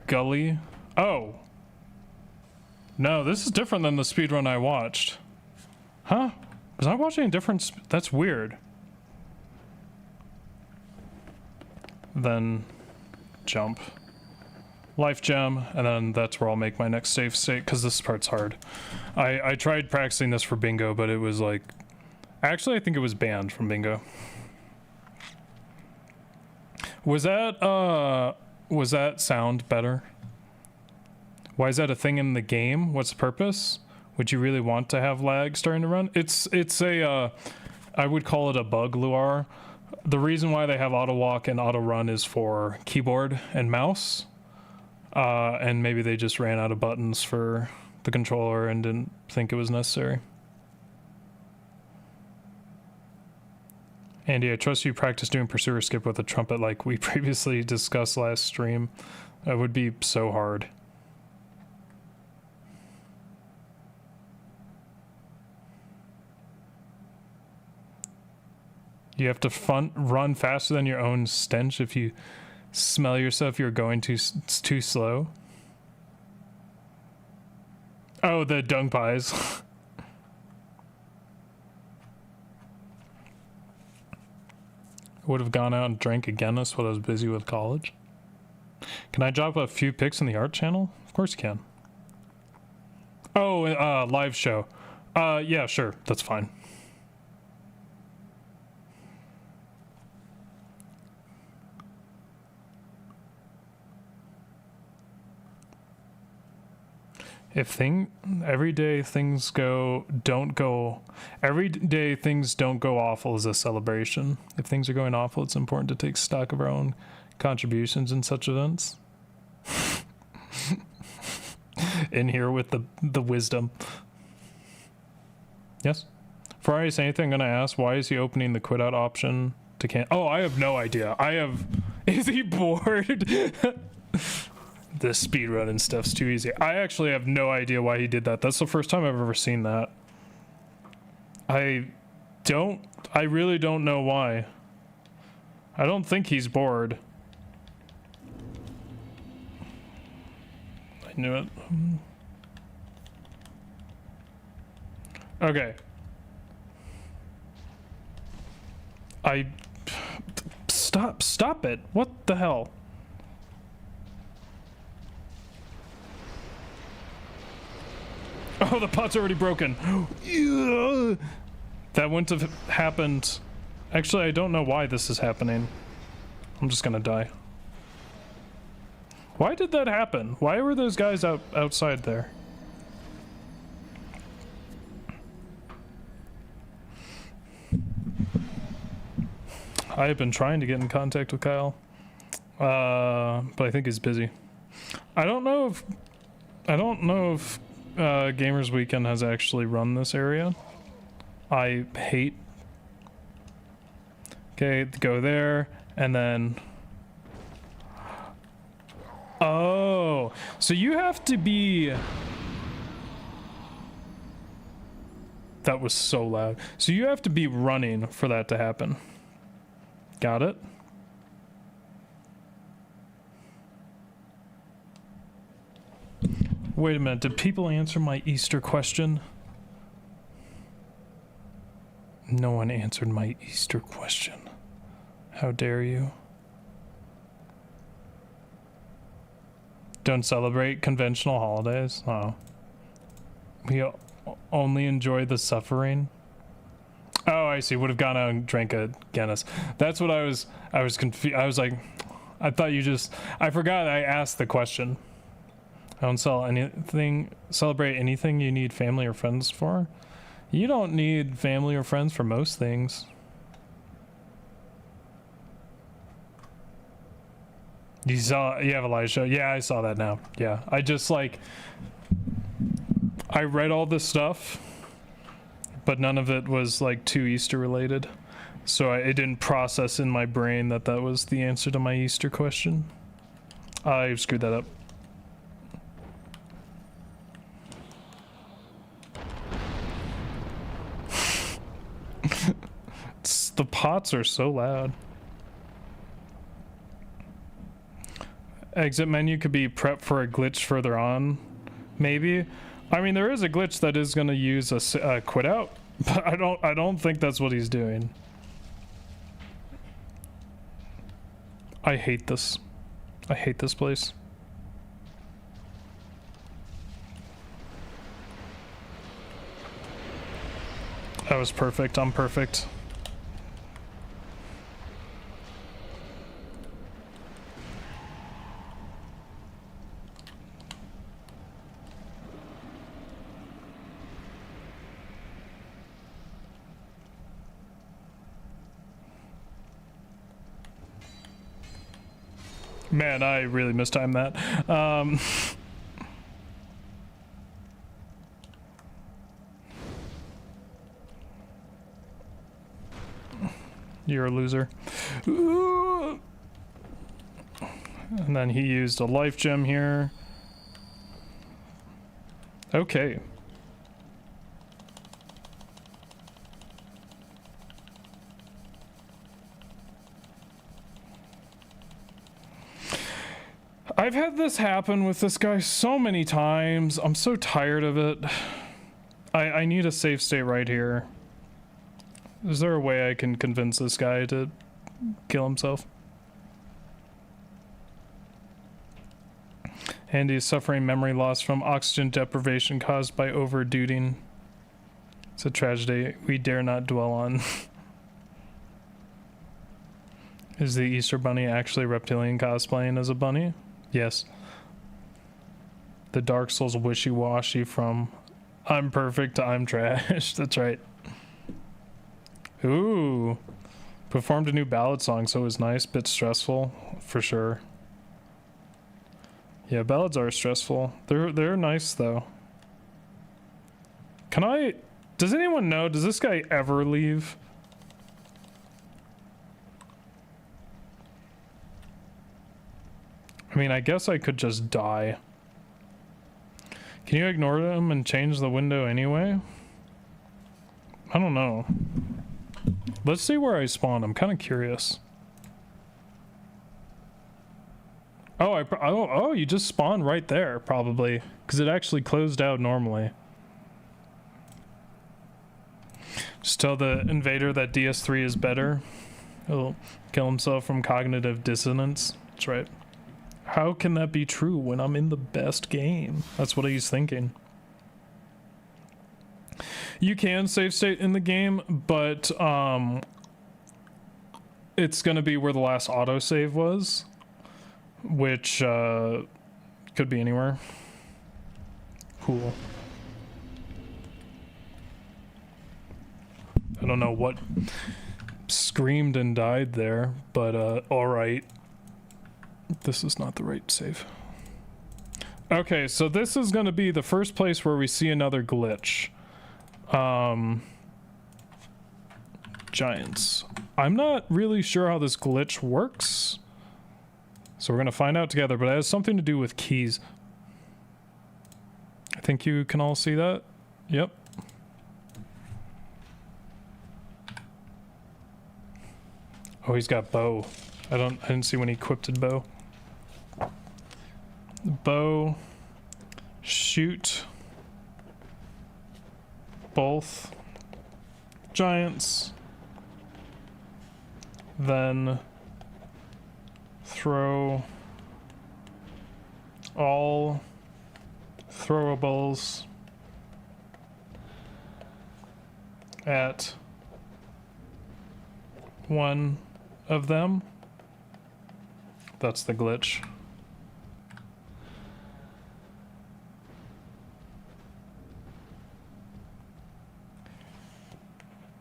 Gully. Oh! No, this is different than the speedrun I watched. Huh? Was I watching a different that's weird. Then jump. Life gem, and then that's where I'll make my next save state, because this part's hard. I tried practicing this for bingo, but it was like... Actually, I think it was banned from bingo. Was that sound better? Why is that a thing in the game? What's the purpose? Would you really want to have lag starting to run? It's a, I would call it a bug, Luar. The reason why they have auto walk and auto run is for keyboard and mouse. And maybe they just ran out of buttons for the controller and didn't think it was necessary. Andy, I trust you practice doing pursuer skip with a trumpet like we previously discussed last stream. That would be so hard. You have to run faster than your own stench if you smell yourself you're going too slow. Oh, the dung pies. Would have gone out and drank again. That's what I was busy with college. Can I drop a few pics in the art channel? Of course you can. Oh, live show. Yeah, sure. That's fine. Every day things don't go awful is a celebration. If things are going awful, it's important to take stock of our own contributions in such events. In here with the wisdom. Yes? Before I say anything, I'm gonna ask, why is he opening the quit out option to Oh, I have no idea. Is he bored? The speedrun and stuff's too easy. I actually have no idea why he did that. That's the first time I've ever seen that. I really don't know why. I don't think he's bored. I knew it. Okay. Stop it. What the hell? Oh, the pot's already broken. That wouldn't have happened. Actually, I don't know why this is happening. I'm just gonna die. Why did that happen? Why were those guys outside there? I have been trying to get in contact with Kyle, but I think he's busy. I don't know if Gamers Weekend has actually run this area. I hate. Okay, go there, and then. Oh, so you have to be. That was so loud. So you have to be running for that to happen. Got it? Wait a minute, did people answer my Easter question? No one answered my Easter question. How dare you? Don't celebrate conventional holidays? Oh. We only enjoy the suffering? Oh, I see. Would have gone out and drank a Guinness. That's what I was confused. I was like, I thought you just, I forgot I asked the question. I don't celebrate anything you need family or friends for. You don't need family or friends for most things. You have a live show? Yeah, I saw that now. Yeah, I just like, I read all this stuff, but none of it was like too Easter related. So it didn't process in my brain that was the answer to my Easter question. I screwed that up. The pots are so loud. Exit menu could be prep for a glitch further on, maybe. I mean, there is a glitch that is going to use a quit out, but I don't think that's what he's doing. I hate this. I hate this place. That was perfect. I'm perfect. Man, I really mistimed that. You're a loser. And then he used a life gem here. Okay. I've had this happen with this guy so many times. I'm so tired of it. I need a safe state right here. Is there a way I can convince this guy to kill himself? Andy is suffering memory loss from oxygen deprivation caused by overduding. It's a tragedy we dare not dwell on. Is the Easter Bunny actually reptilian cosplaying as a bunny? Yes. The Dark Souls wishy-washy from I'm perfect to I'm trash. That's right. Ooh. Performed a new ballad song, so it was nice. Bit stressful, for sure. Yeah, ballads are stressful. They're nice though. Can I... Does anyone know? Does this guy ever leave? I mean, I guess I could just die. Can you ignore them and change the window anyway? I don't know. Let's see where I spawn. I'm kind of curious. Oh, oh, you just spawned right there, probably, because it actually closed out normally. Just tell the invader that DS3 is better. He'll kill himself from cognitive dissonance. That's right. How can that be true when I'm in the best game? That's what he's thinking. You can save state in the game, but it's gonna be where the last autosave was, which could be anywhere. Cool. I don't know what screamed and died there, but alright. This is not the right save. Okay, so this is gonna be the first place where we see another glitch. Giants. I'm not really sure how this glitch works, so we're gonna find out together, but it has something to do with keys. I think you can all see that. Yep. Oh, he's got bow. I didn't see when he equipped bow. Bow, shoot both giants, then throw all throwables at one of them. That's the glitch.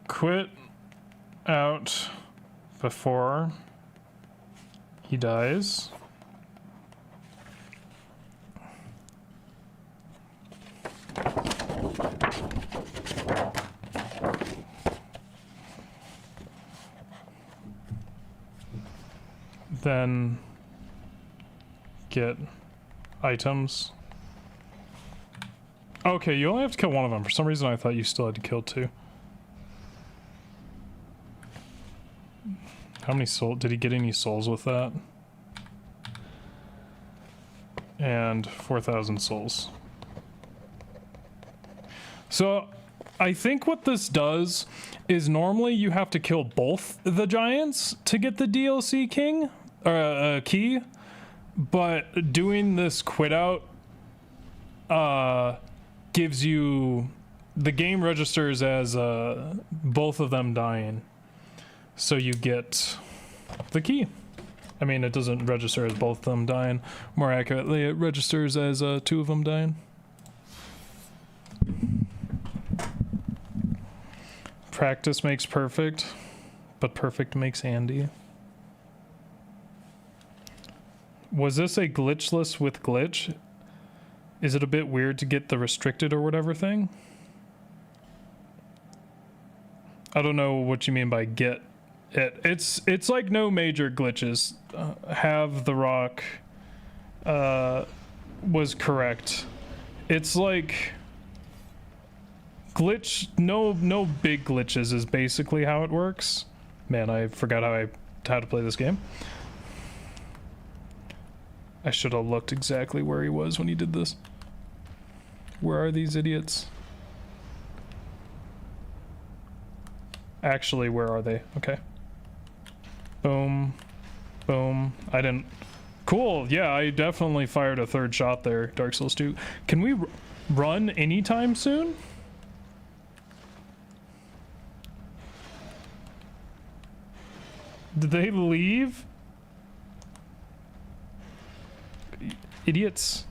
Quit out before he dies. Then get items. Okay, you only have to kill one of them. For some reason I thought you still had to kill two. How many souls? Did he get any souls with that? And 4,000 souls. So I think what this does is normally you have to kill both the giants to get the DLC king or key, but doing this quit out gives you, the game registers as both of them dying, so you get the key. I mean, it doesn't register as both of them dying. More accurately, it registers as two of them dying. Practice makes perfect, but perfect makes Andy. Was this a glitchless with glitch? Is it a bit weird to get the restricted or whatever thing? I don't know what you mean by get it. It's like no major glitches. Have the rock was correct. It's like glitch, no big glitches is basically how it works. Man, I forgot how to play this game. I should have looked exactly where he was when he did this. Where are these idiots? Actually, where are they? Okay. Boom. Boom. I didn't... Cool. Yeah, I definitely fired a third shot there, Dark Souls 2. Can we run anytime soon? Did they leave? Idiots.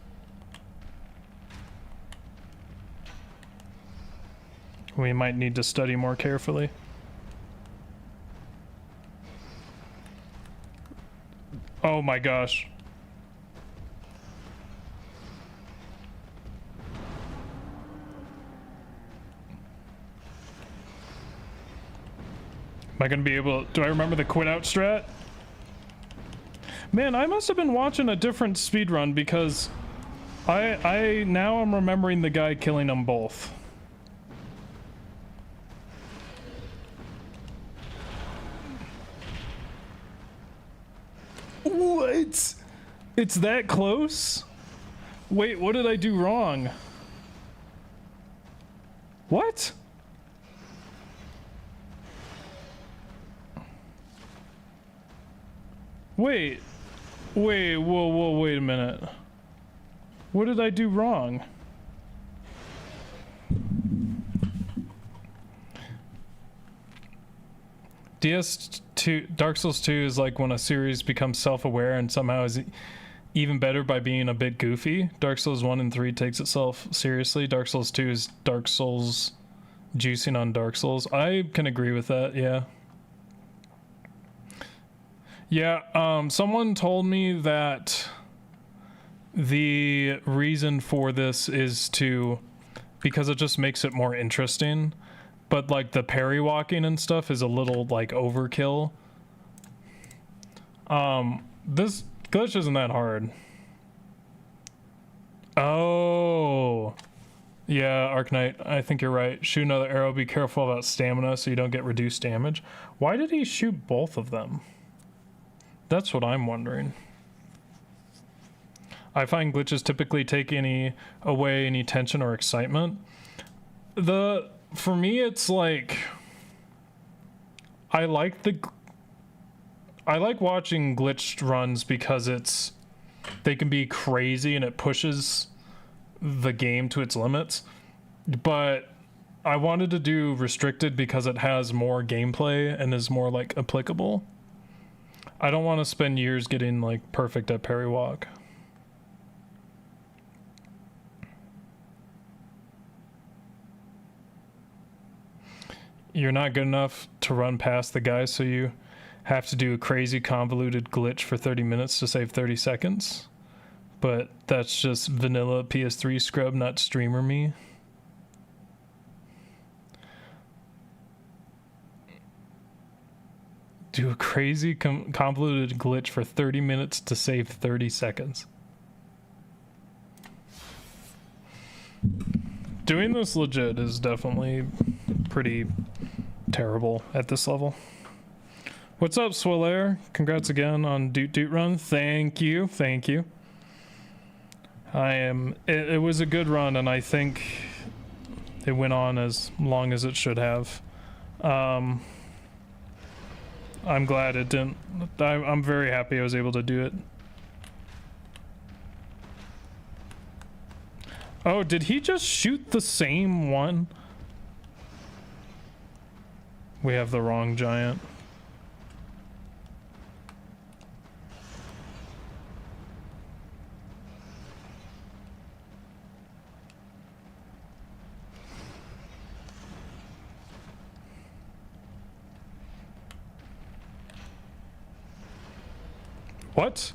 We might need to study more carefully. Oh my gosh. Am I gonna be able to, do I remember the quit out strat? Man, I must have been watching a different speedrun because now I'm remembering the guy killing them both. What? It's that close? Wait, what did I do wrong? What? Wait, whoa, wait a minute. What did I do wrong? DS2, Dark Souls 2 is like when a series becomes self-aware and somehow is even better by being a bit goofy. Dark Souls 1 and 3 takes itself seriously. Dark Souls 2 is Dark Souls juicing on Dark Souls. I can agree with that, yeah. Yeah, someone told me that the reason for this is because it just makes it more interesting, but like the parrywalking and stuff is a little like overkill. This glitch isn't that hard. Oh, yeah, Arknight, I think you're right. Shoot another arrow, be careful about stamina so you don't get reduced damage. Why did he shoot both of them? That's what I'm wondering. I find glitches typically take away any tension or excitement. For me, it's like I like watching glitched runs because they can be crazy and it pushes the game to its limits. But I wanted to do restricted because it has more gameplay and is more like applicable. I don't want to spend years getting like perfect at Parrywalk. You're not good enough to run past the guy, so you have to do a crazy convoluted glitch for 30 minutes to save 30 seconds. But that's just vanilla PS3 scrub, not streamer me. Do a crazy convoluted glitch for 30 minutes to save 30 seconds. Doing this legit is definitely pretty terrible at this level. What's up, Swillair? Congrats again on Doot Doot Run. Thank you, thank you. It was a good run, and I think it went on as long as it should have. I'm glad it didn't. I'm very happy I was able to do it. Oh, did he just shoot the same one? We have the wrong giant. What?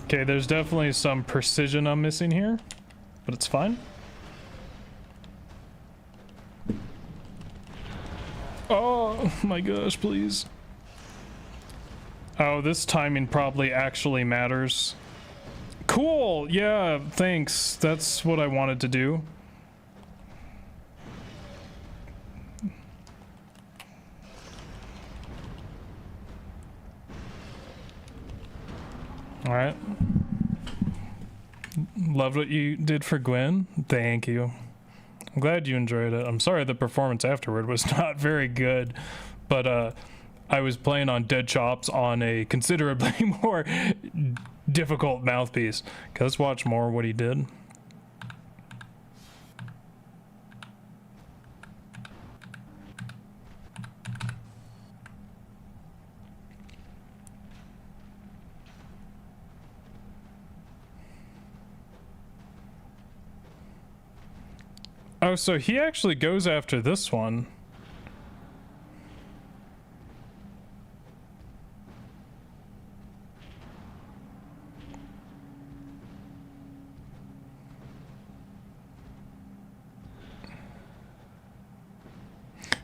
Okay, there's definitely some precision I'm missing here, but it's fine. Oh my gosh, please. Oh, this timing probably actually matters. Cool, yeah, thanks. That's what I wanted to do. All right. Loved what you did for Gwen. Thank you. I'm glad you enjoyed it. I'm sorry the performance afterward was not very good, but I was playing on dead chops on a considerably more difficult mouthpiece. Okay, let's watch more what he did. Oh, so he actually goes after this one.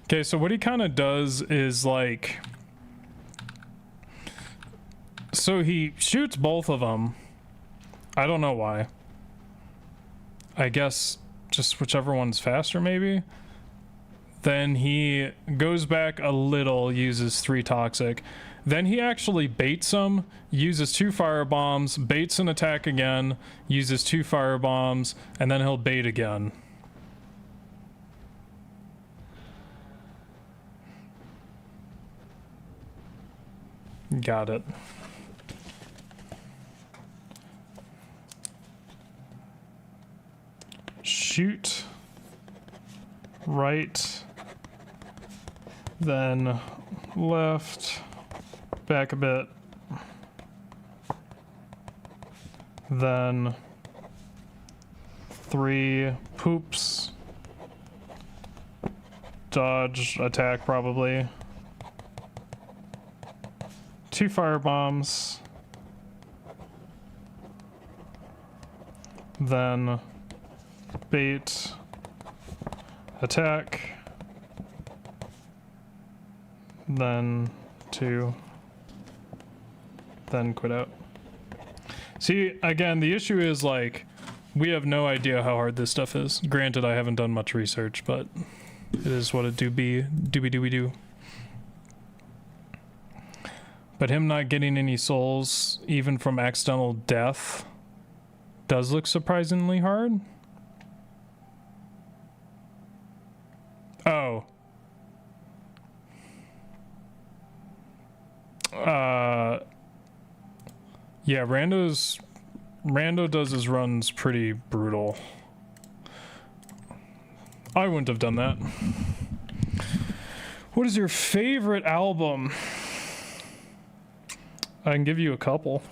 Okay, so what he kind of does is like, so he shoots both of them. I don't know why. I guess just whichever one's faster, maybe. Then he goes back a little, uses 3 toxic. Then he actually baits them, uses 2 fire bombs, baits an attack again, uses 2 fire bombs, and then he'll bait again. Got it. Shoot. Right. Then left. Back a bit. Then 3 poops. Dodge, attack probably. 2 fire bombs. Then bait, attack. Then 2. Then quit out. See, again, the issue is like, we have no idea how hard this stuff is. Granted, I haven't done much research, but it is what it do be, doobie do. But him not getting any souls, even from accidental death, does look surprisingly hard. Oh. Yeah, Rando does his runs pretty brutal. I wouldn't have done that. What is your favorite album? I can give you a couple.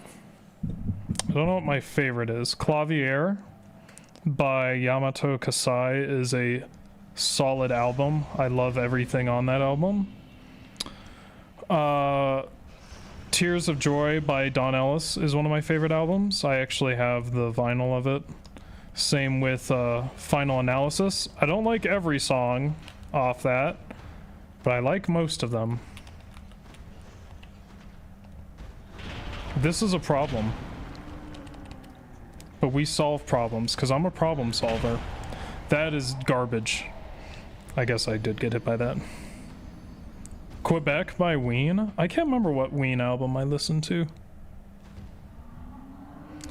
I don't know what my favorite is. Clavier by Yamato Kasai is a solid album. I love everything on that album. Tears of Joy by Don Ellis is one of my favorite albums. I actually have the vinyl of it. Same with Final Analysis. I don't like every song off that, but I like most of them. This is a problem. But we solve problems, because I'm a problem solver. That is garbage. I guess I did get hit by that. Quebec by Ween? I can't remember what Ween album I listened to.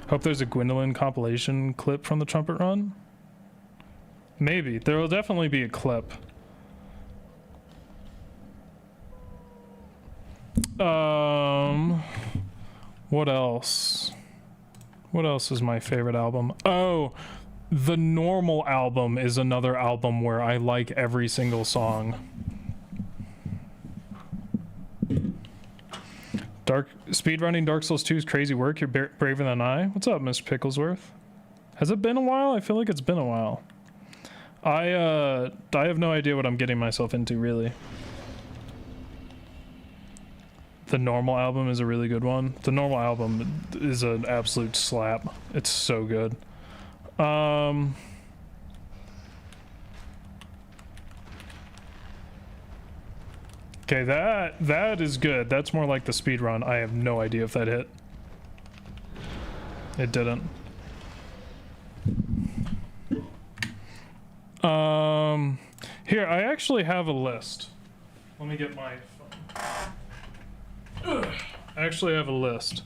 Hope there's a Gwendolyn compilation clip from the Trumpet Run. Maybe. There will definitely be a clip. What else? What else is my favorite album? Oh, the Normal album is another album where I like every single song. Speedrunning Dark Souls 2 is crazy work. You're braver than I. What's up, Mr. Picklesworth? Has it been a while? I feel like it's been a while. I have no idea what I'm getting myself into, really. The Normal album is a really good one. The Normal album is an absolute slap. It's so good. Okay, that is good. That's more like the speed run. I have no idea if that hit. It didn't. Here, I actually have a list. Let me get my phone. Ugh. I actually have a list.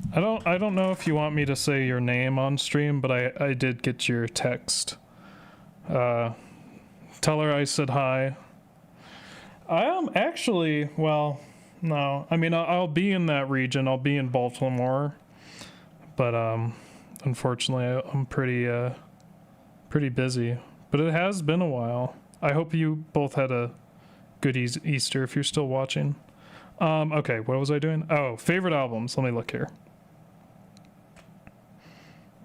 I don't know if you want me to say your name on stream, but I did get your text. Tell her I said hi. I am actually, well, no. I mean, I'll be in that region. I'll be in Baltimore. But unfortunately, I'm pretty busy. But it has been a while. I hope you both had a good Easter if you're still watching. Okay, what was I doing? Oh, favorite albums. Let me look here.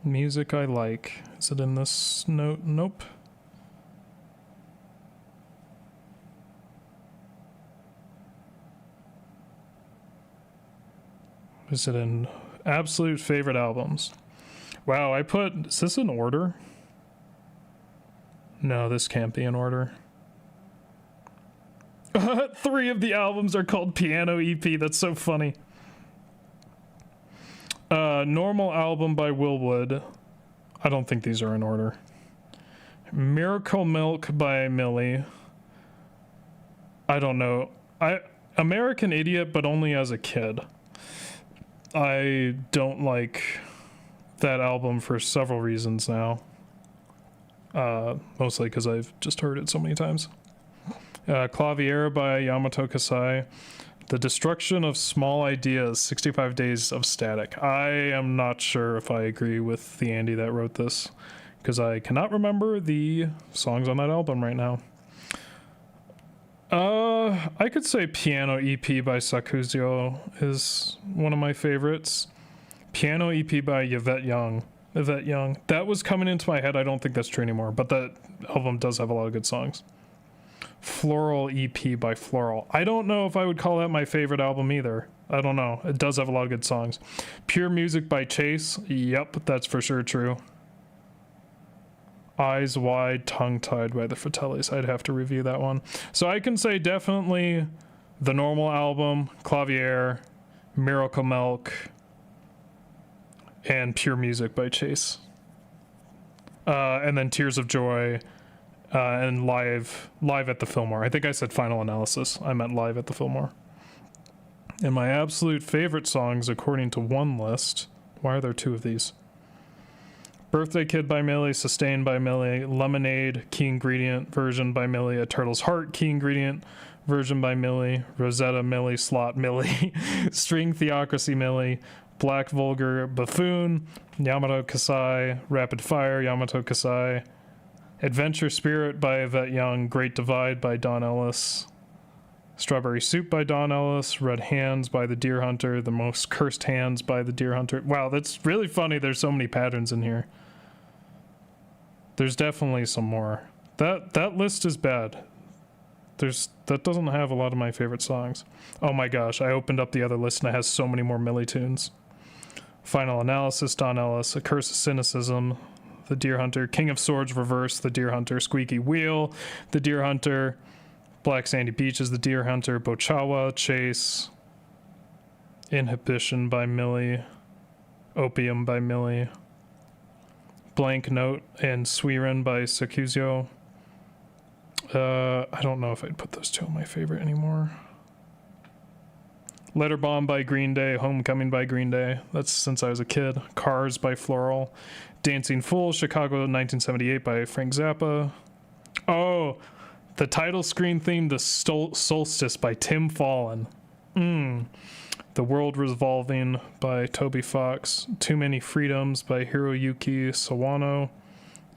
Music I like. Is it in this note? Nope. Is it in absolute favorite albums? Wow, is this in order? No, this can't be in order. 3 of the albums are called Piano EP. That's so funny. Normal album by Willwood. I don't think these are in order. Miracle Milk by Millie. I don't know. American Idiot, but only as a kid. I don't like that album for several reasons now. Mostly because I've just heard it so many times. Clavier by Yamato Kasai. The Destruction of Small Ideas, 65 Days of Static. I am not sure if I agree with the Andy that wrote this, because I cannot remember the songs on that album right now. I could say Piano EP by Sakuzio is one of my favorites. Piano EP by Yvette Young. That was coming into my head. I don't think that's true anymore, but that album does have a lot of good songs. Floral EP by Floral. I don't know if I would call that my favorite album either. I don't know. It does have a lot of good songs. Pure Music by Chase. Yep, that's for sure true. Eyes Wide, Tongue Tied by the Fratellis. I'd have to review that one. So I can say definitely the normal album, Clavier, Miracle Milk, and Pure Music by Chase. And then Tears of Joy, and live at the Fillmore. I think I said Final Analysis. I meant Live at the Fillmore. And my absolute favorite songs, according to one list. Why are there 2 of these? Birthday Kid by Millie, Sustained by Millie, Lemonade, Key Ingredient version by Millie, A Turtle's Heart, Key Ingredient version by Millie, Rosetta Millie, Slot Millie, String Theocracy Millie, Black Vulgar Buffoon, Yamato Kasai, Rapid Fire, Yamato Kasai, Adventure Spirit by Yvette Young, Great Divide by Don Ellis, Strawberry Soup by Don Ellis, Red Hands by The Deer Hunter, The Most Cursed Hands by The Deer Hunter. Wow, that's really funny. There's so many patterns in here. There's definitely some more. That list is bad. That doesn't have a lot of my favorite songs. Oh my gosh, I opened up the other list and it has so many more Millie tunes. Final Analysis, Don Ellis, A Curse of Cynicism, The Deer Hunter, King of Swords Reverse, The Deer Hunter, Squeaky Wheel, The Deer Hunter, Black Sandy Beaches, The Deer Hunter, Bochawa, Chase, Inhibition by Millie, Opium by Millie, Blank Note and Sweerin by Sakuzio. I don't know if I'd put those 2 on my favorite anymore. Letter Bomb by Green Day, Homecoming by Green Day. That's since I was a kid. Cars by Floral. Dancing Fool, Chicago 1978 by Frank Zappa. Oh, the title screen theme, The Solstice by Tim Fallon. The World Revolving by Toby Fox. Too Many Freedoms by Hiroyuki Sawano.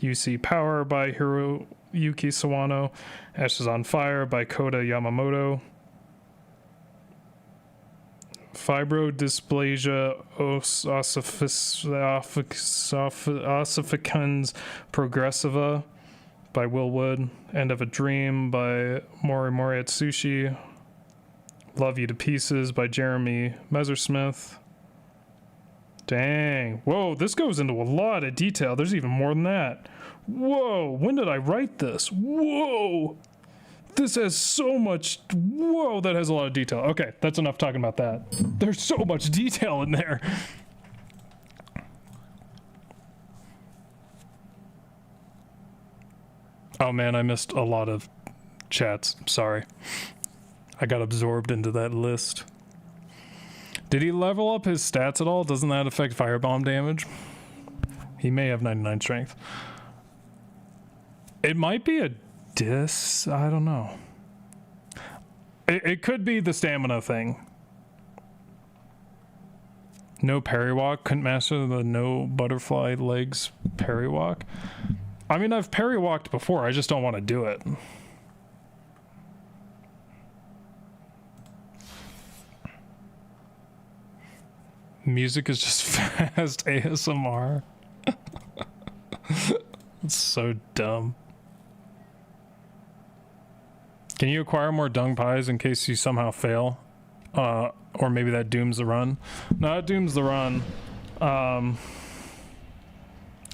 UC Power by Hiroyuki Sawano. Ashes on Fire by Kota Yamamoto. Fibrodysplasia ossificans progressiva by Will Wood. End of a Dream by Mori Atsushi. Love You to Pieces by Jeremy Messersmith. Dang. Whoa, this goes into a lot of detail. There's even more than that. Whoa, when did I write this? Whoa. This has so much. Whoa, that has a lot of detail. Okay, that's enough talking about that. There's so much detail in there. Oh man, I missed a lot of chats. Sorry. I got absorbed into that list. Did he level up his stats at all? Doesn't that affect firebomb damage? He may have 99 strength. It might be a dis. I don't know. It could be the stamina thing. No Parrywalk. Couldn't master the no butterfly legs Parrywalk. I mean, I've Parrywalked before. I just don't want to do it. Music is just fast ASMR. It's so dumb. Can you acquire more dung pies in case you somehow fail? Or maybe that dooms the run. No, it dooms the run.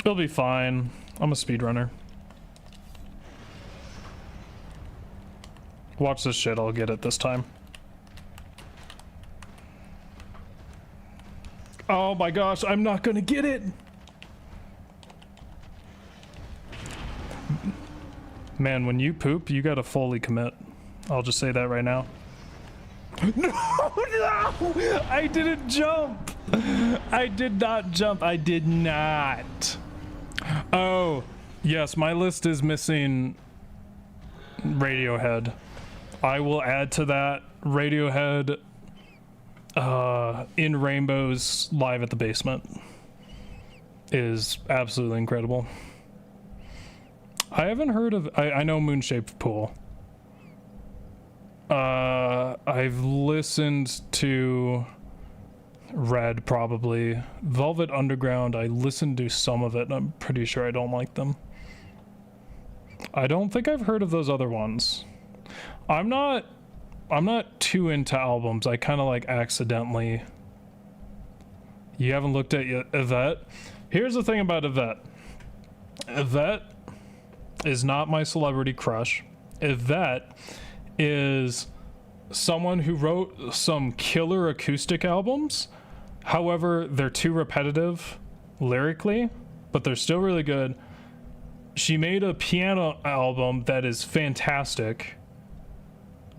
It'll be fine. I'm a speedrunner. Watch this shit, I'll get it this time. Oh my gosh, I'm not gonna get it! Man, when you poop, you gotta fully commit. I'll just say that right now. No, no! I didn't jump! I did not jump, I did not. Oh, yes, my list is missing Radiohead. I will add to that Radiohead in Rainbows live at the basement. Is absolutely incredible. I haven't heard of, I know Moonshaped Pool. I've listened to Red probably. Velvet Underground, I listened to some of it and I'm pretty sure I don't like them. I don't think I've heard of those other ones. I'm not too into albums. I kind of like accidentally. You haven't looked at Yvette? Here's the thing about Yvette. Yvette is not my celebrity crush. Yvette is someone who wrote some killer acoustic albums. However, they're too repetitive lyrically, but they're still really good. She made a piano album that is fantastic,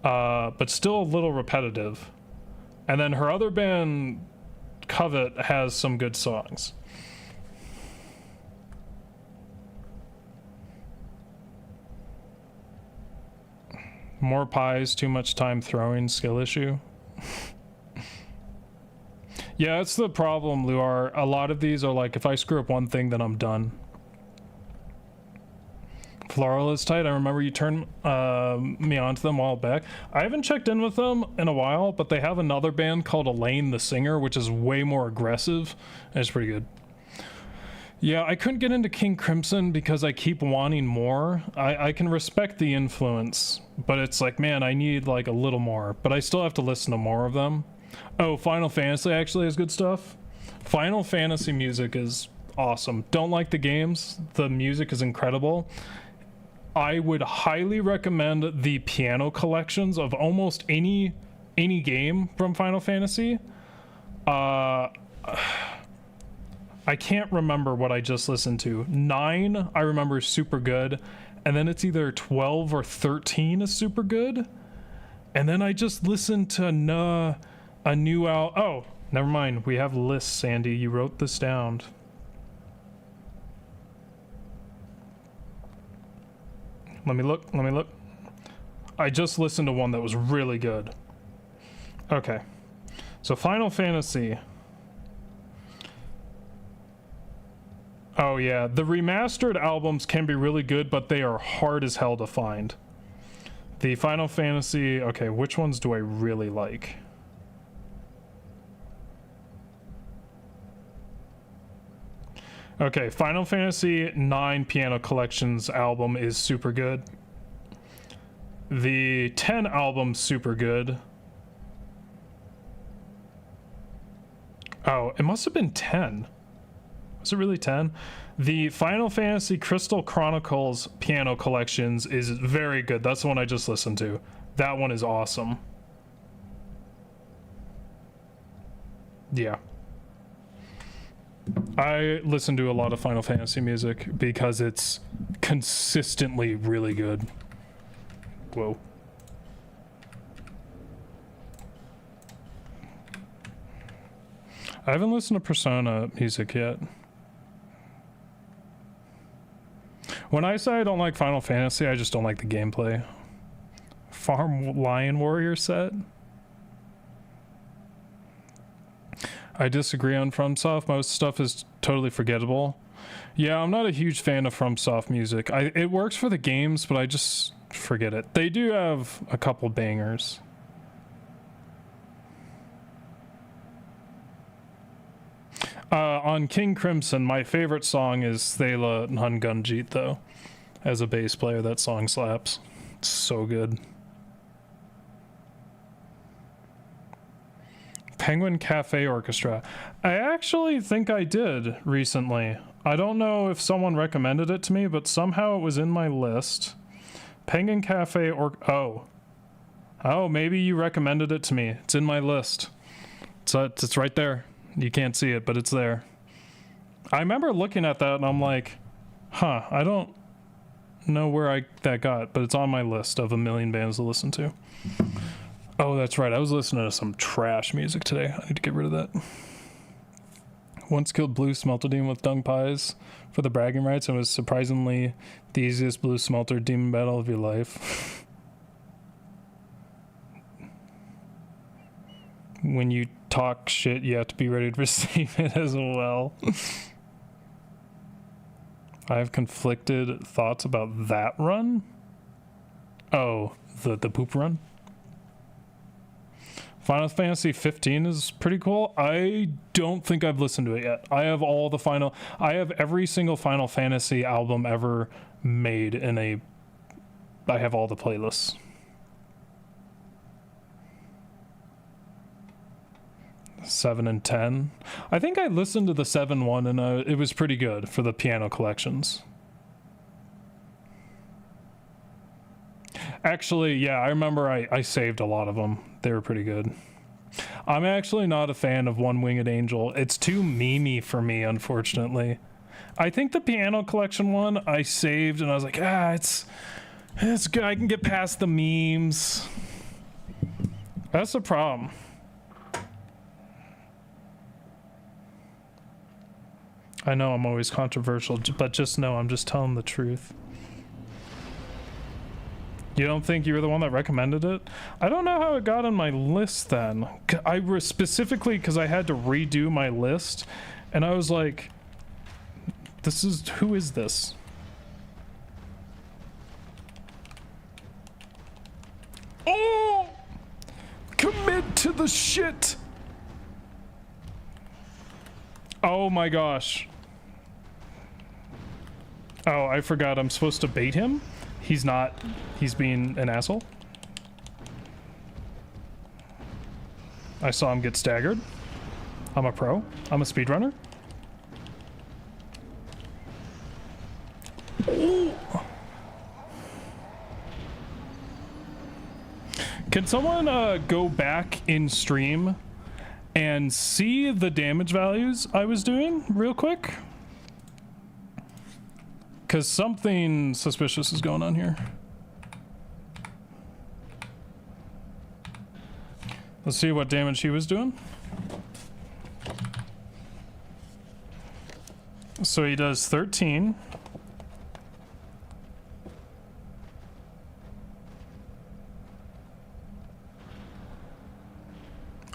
but still a little repetitive. And then her other band, Covet, has some good songs. More pies, too much time throwing, skill issue. Yeah, that's the problem, Luar. A lot of these are like, if I screw up one thing, then I'm done. Floral is tight. I remember you turned me on to them a while back. I haven't checked in with them in a while, but they have another band called Elaine the Singer, which is way more aggressive, and it's pretty good. Yeah, I couldn't get into King Crimson because I keep wanting more. I can respect the influence, but it's like, man, I need like a little more, but I still have to listen to more of them. Oh, Final Fantasy actually has good stuff. Final Fantasy music is awesome. Don't like the games. The music is incredible. I would highly recommend the piano collections of almost any game from Final Fantasy. I can't remember what I just listened to. 9, I remember, is super good. And then it's either 12 or 13 is super good. And then I just listened to a new album. Oh, never mind. We have lists, Sandy. You wrote this down. Let me look. I just listened to one that was really good. Okay. So Final Fantasy. Oh yeah, the remastered albums can be really good, but they are hard as hell to find. The Final Fantasy, okay, which ones do I really like? Okay, Final Fantasy 9 Piano Collections album is super good. The 10 album's super good. Oh, it must have been 10. Was it really 10? The Final Fantasy Crystal Chronicles Piano Collections is very good. That's the one I just listened to. That one is awesome. Yeah. I listen to a lot of Final Fantasy music because it's consistently really good. Whoa. I haven't listened to Persona music yet. When I say I don't like Final Fantasy, I just don't like the gameplay. Farm Lion Warrior set? I disagree on FromSoft. Most stuff is totally forgettable. Yeah, I'm not a huge fan of FromSoft music. It works for the games, but I just forget it. They do have a couple bangers. On King Crimson, my favorite song is Thela Nungunjit, though. As a bass player, that song slaps. It's so good. Penguin Cafe Orchestra. I actually think I did recently. I don't know if someone recommended it to me, but somehow it was in my list. Penguin Cafe Oh, maybe you recommended it to me. It's in my list. It's right there. You can't see it, but it's there. I remember looking at that and I'm like, huh, I don't know where that got, but it's on my list of a million bands to listen to. Oh, that's right. I was listening to some trash music today. I need to get rid of that. Once killed Blue Smelter Demon with dung pies for the bragging rights and was surprisingly the easiest Blue Smelter Demon battle of your life. When you talk shit, you have to be ready to receive it as well. I have conflicted thoughts about that run. Oh, the poop run. Final Fantasy 15 is pretty cool. I don't think I've listened to it yet. I have every single Final Fantasy album ever made I have all the playlists. Seven and 10. I think I listened to the 7 one and it was pretty good for the piano collections. Actually, yeah, I remember I saved a lot of them. They were pretty good. I'm actually not a fan of One Winged Angel. It's too memey for me, unfortunately. I think the piano collection one I saved and I was like, it's good. I can get past the memes. That's the problem. I know I'm always controversial, but just know I'm just telling the truth. You don't think you were the one that recommended it? I don't know how it got on my list then. I was specifically because I had to redo my list, and I was like, who is this? Oh! Commit to the shit! Oh my gosh. Oh, I forgot I'm supposed to bait him. He's not. He's being an asshole. I saw him get staggered. I'm a pro. I'm a speedrunner. Ooh. Can someone go back in stream and see the damage values I was doing real quick? Because something suspicious is going on here. Let's see what damage he was doing. So he does 13.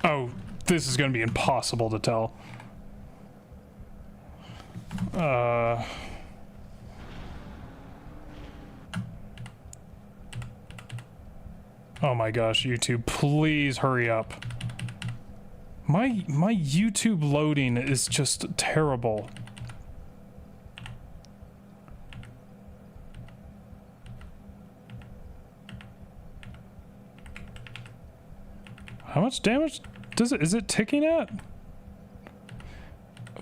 Oh, this is going to be impossible to tell. Oh my gosh, YouTube, please hurry up. My YouTube loading is just terrible. How much damage is it ticking at?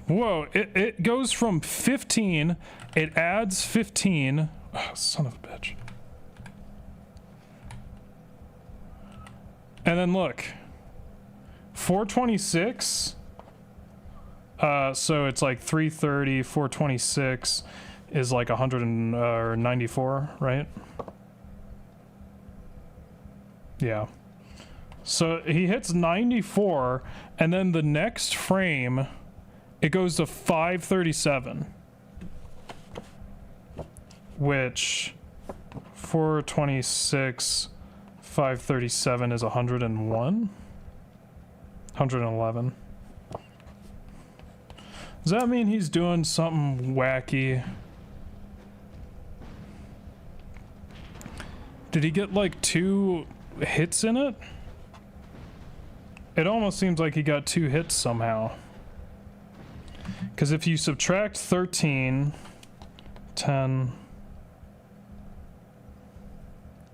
Whoa, it goes from 15, it adds 15. Oh, son of a bitch. And then look, 426, so it's like 330, 426 is like 194, right? Yeah. So he hits 94, and then the next frame, it goes to 537, which 426... 537 is 101? 111. Does that mean he's doing something wacky? Did he get like 2 hits in it? It almost seems like he got 2 hits somehow. Because if you subtract 13, 10...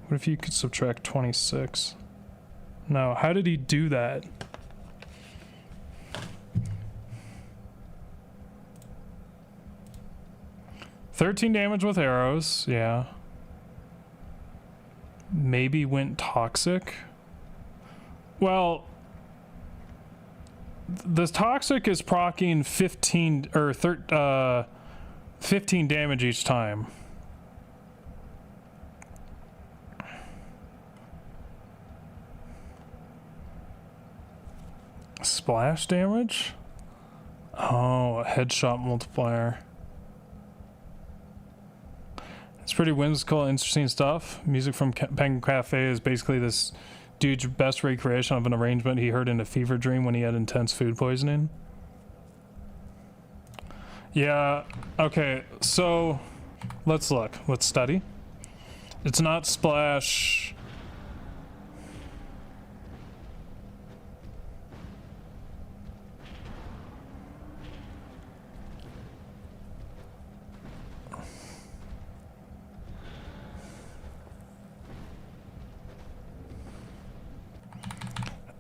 What if you could subtract 26? No, how did he do that? $13 damage with arrows, yeah. Maybe went toxic. Well, the toxic is proccing 15 or 15 damage each time. Splash damage? Oh, a headshot multiplier. It's pretty whimsical, interesting stuff. Music from Penguin Cafe is basically this dude's best recreation of an arrangement he heard in a fever dream when he had intense food poisoning. Yeah, okay, so let's look. Let's study. It's not splash.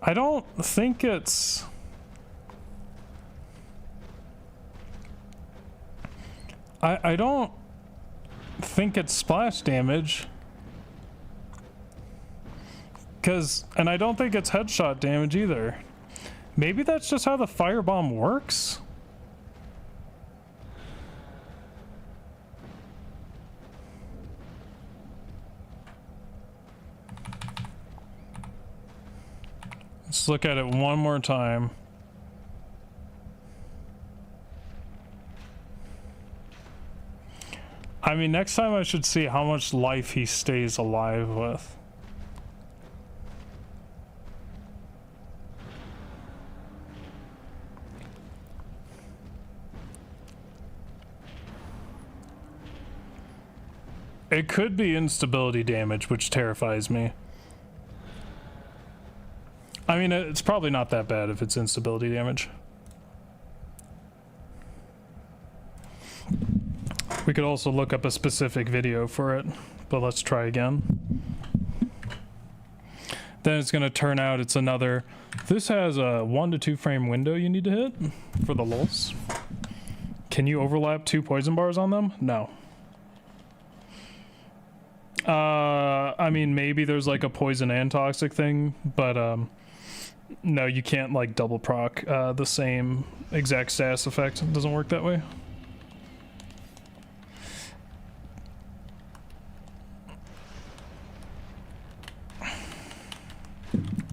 I don't think it's... I don't think it's splash damage. And I don't think it's headshot damage either. Maybe that's just how the firebomb works? Let's look at it one more time. I mean, next time I should see how much life he stays alive with. It could be instability damage, which terrifies me. I mean, it's probably not that bad if it's instability damage. We could also look up a specific video for it, but let's try again. Then it's going to turn out it's another... This has a 1 to 2 frame window you need to hit for the lulz. Can you overlap 2 poison bars on them? No. I mean, maybe there's like a poison and toxic thing, but no, you can't like double proc the same exact status effect. It doesn't work that way.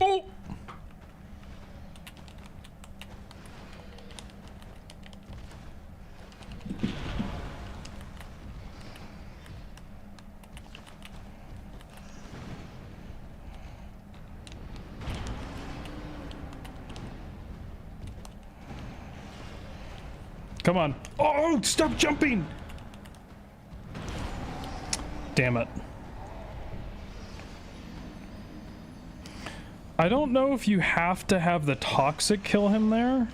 Oh! Come on. Oh, stop jumping! Damn it. I don't know if you have to have the toxic kill him there.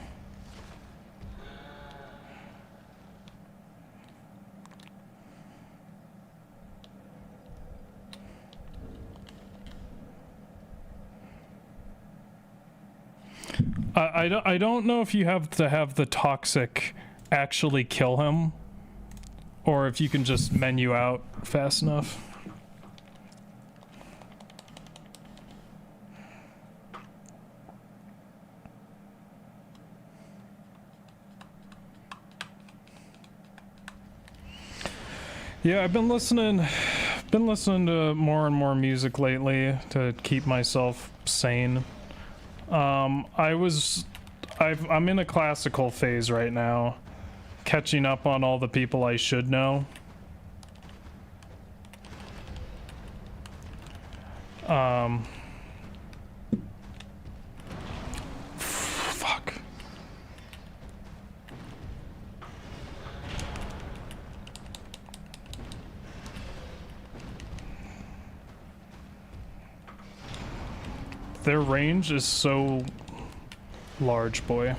I don't know if you have to have the toxic actually kill him, or if you can just menu out fast enough. Yeah, I've been listening to more and more music lately to keep myself sane. I'm in a classical phase right now, catching up on all the people I should know. Fuck. Their range is so large, boy.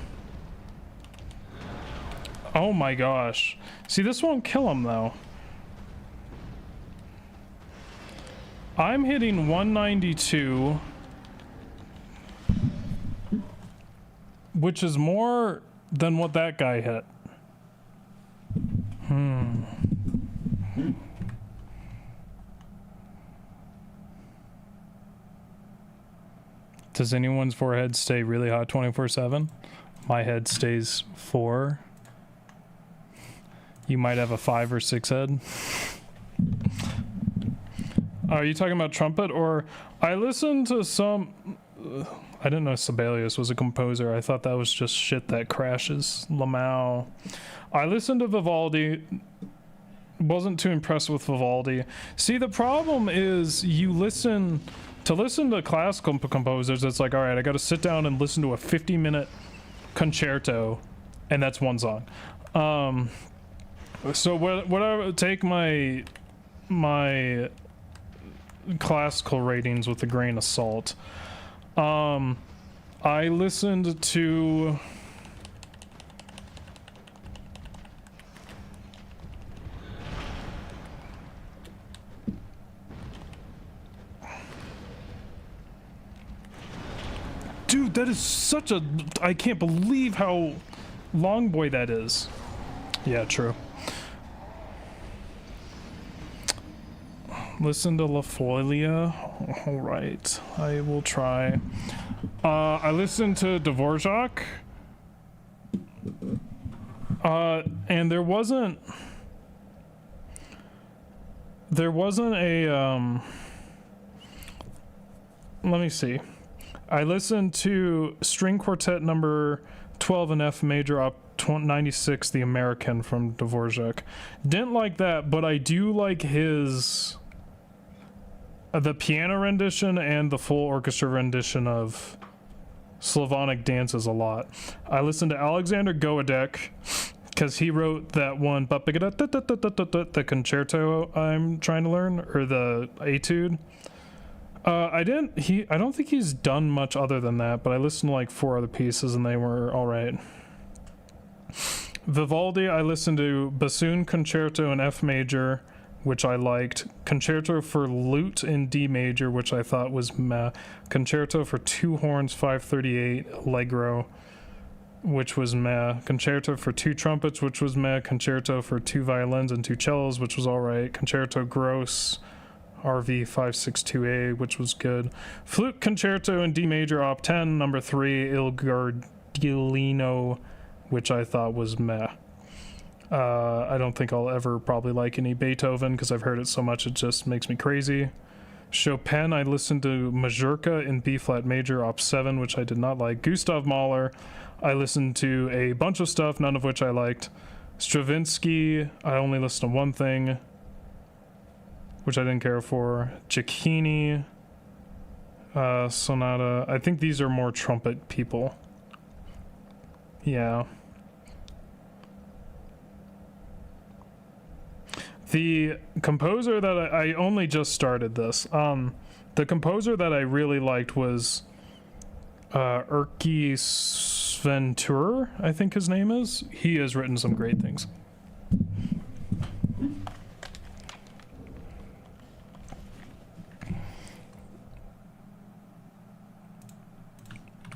Oh my gosh. See, this won't kill him though. I'm hitting 192, which is more than what that guy hit. Does anyone's forehead stay really hot 24/7? My head stays 4. You might have a 5 or 6 head. Are you talking about trumpet? Or I listened to some... I didn't know Sibelius was a composer. I thought that was just shit that crashes. Lamau. I listened to Vivaldi. Wasn't too impressed with Vivaldi. See, the problem is you listen to classical composers. It's like, all right, I got to sit down and listen to a 50-minute concerto, and that's one song. So what I would take my classical ratings with a grain of salt. I listened to dude, that is such a... I can't believe how long boy that is. Yeah, true. Listen to La Folia. All right, I will try. I listened to Dvorak. And there wasn't a... let me see. I listened to String Quartet number 12 in F major op 96, The American from Dvorak. Didn't like that, but I do like his... the piano rendition and the full orchestra rendition of Slavonic Dances a lot. I listened to Alexander Goedek because he wrote that one, the concerto I'm trying to learn, or the etude. I don't think he's done much other than that, but I listened to like 4 other pieces and they were all right. Vivaldi, I listened to Bassoon Concerto in F major, which I liked. Concerto for Lute in D major, which I thought was meh. Concerto for 2 horns, 538, Allegro, which was meh. Concerto for 2 trumpets, which was meh. Concerto for 2 violins and 2 cellos, which was alright. Concerto Gross, RV 562A, which was good. Flute Concerto in D major, op 10, number 3, Il Gardellino, which I thought was meh. I don't think I'll ever probably like any Beethoven because I've heard it so much it just makes me crazy. Chopin, I listened to Mazurka in B flat major, op 7, which I did not like. Gustav Mahler, I listened to a bunch of stuff, none of which I liked. Stravinsky, I only listened to one thing, which I didn't care for. Cecchini, Sonata. I think these are more trumpet people. Yeah. The composer that I only just started this. The composer that I really liked was Erkki Sventur, I think his name is. He has written some great things.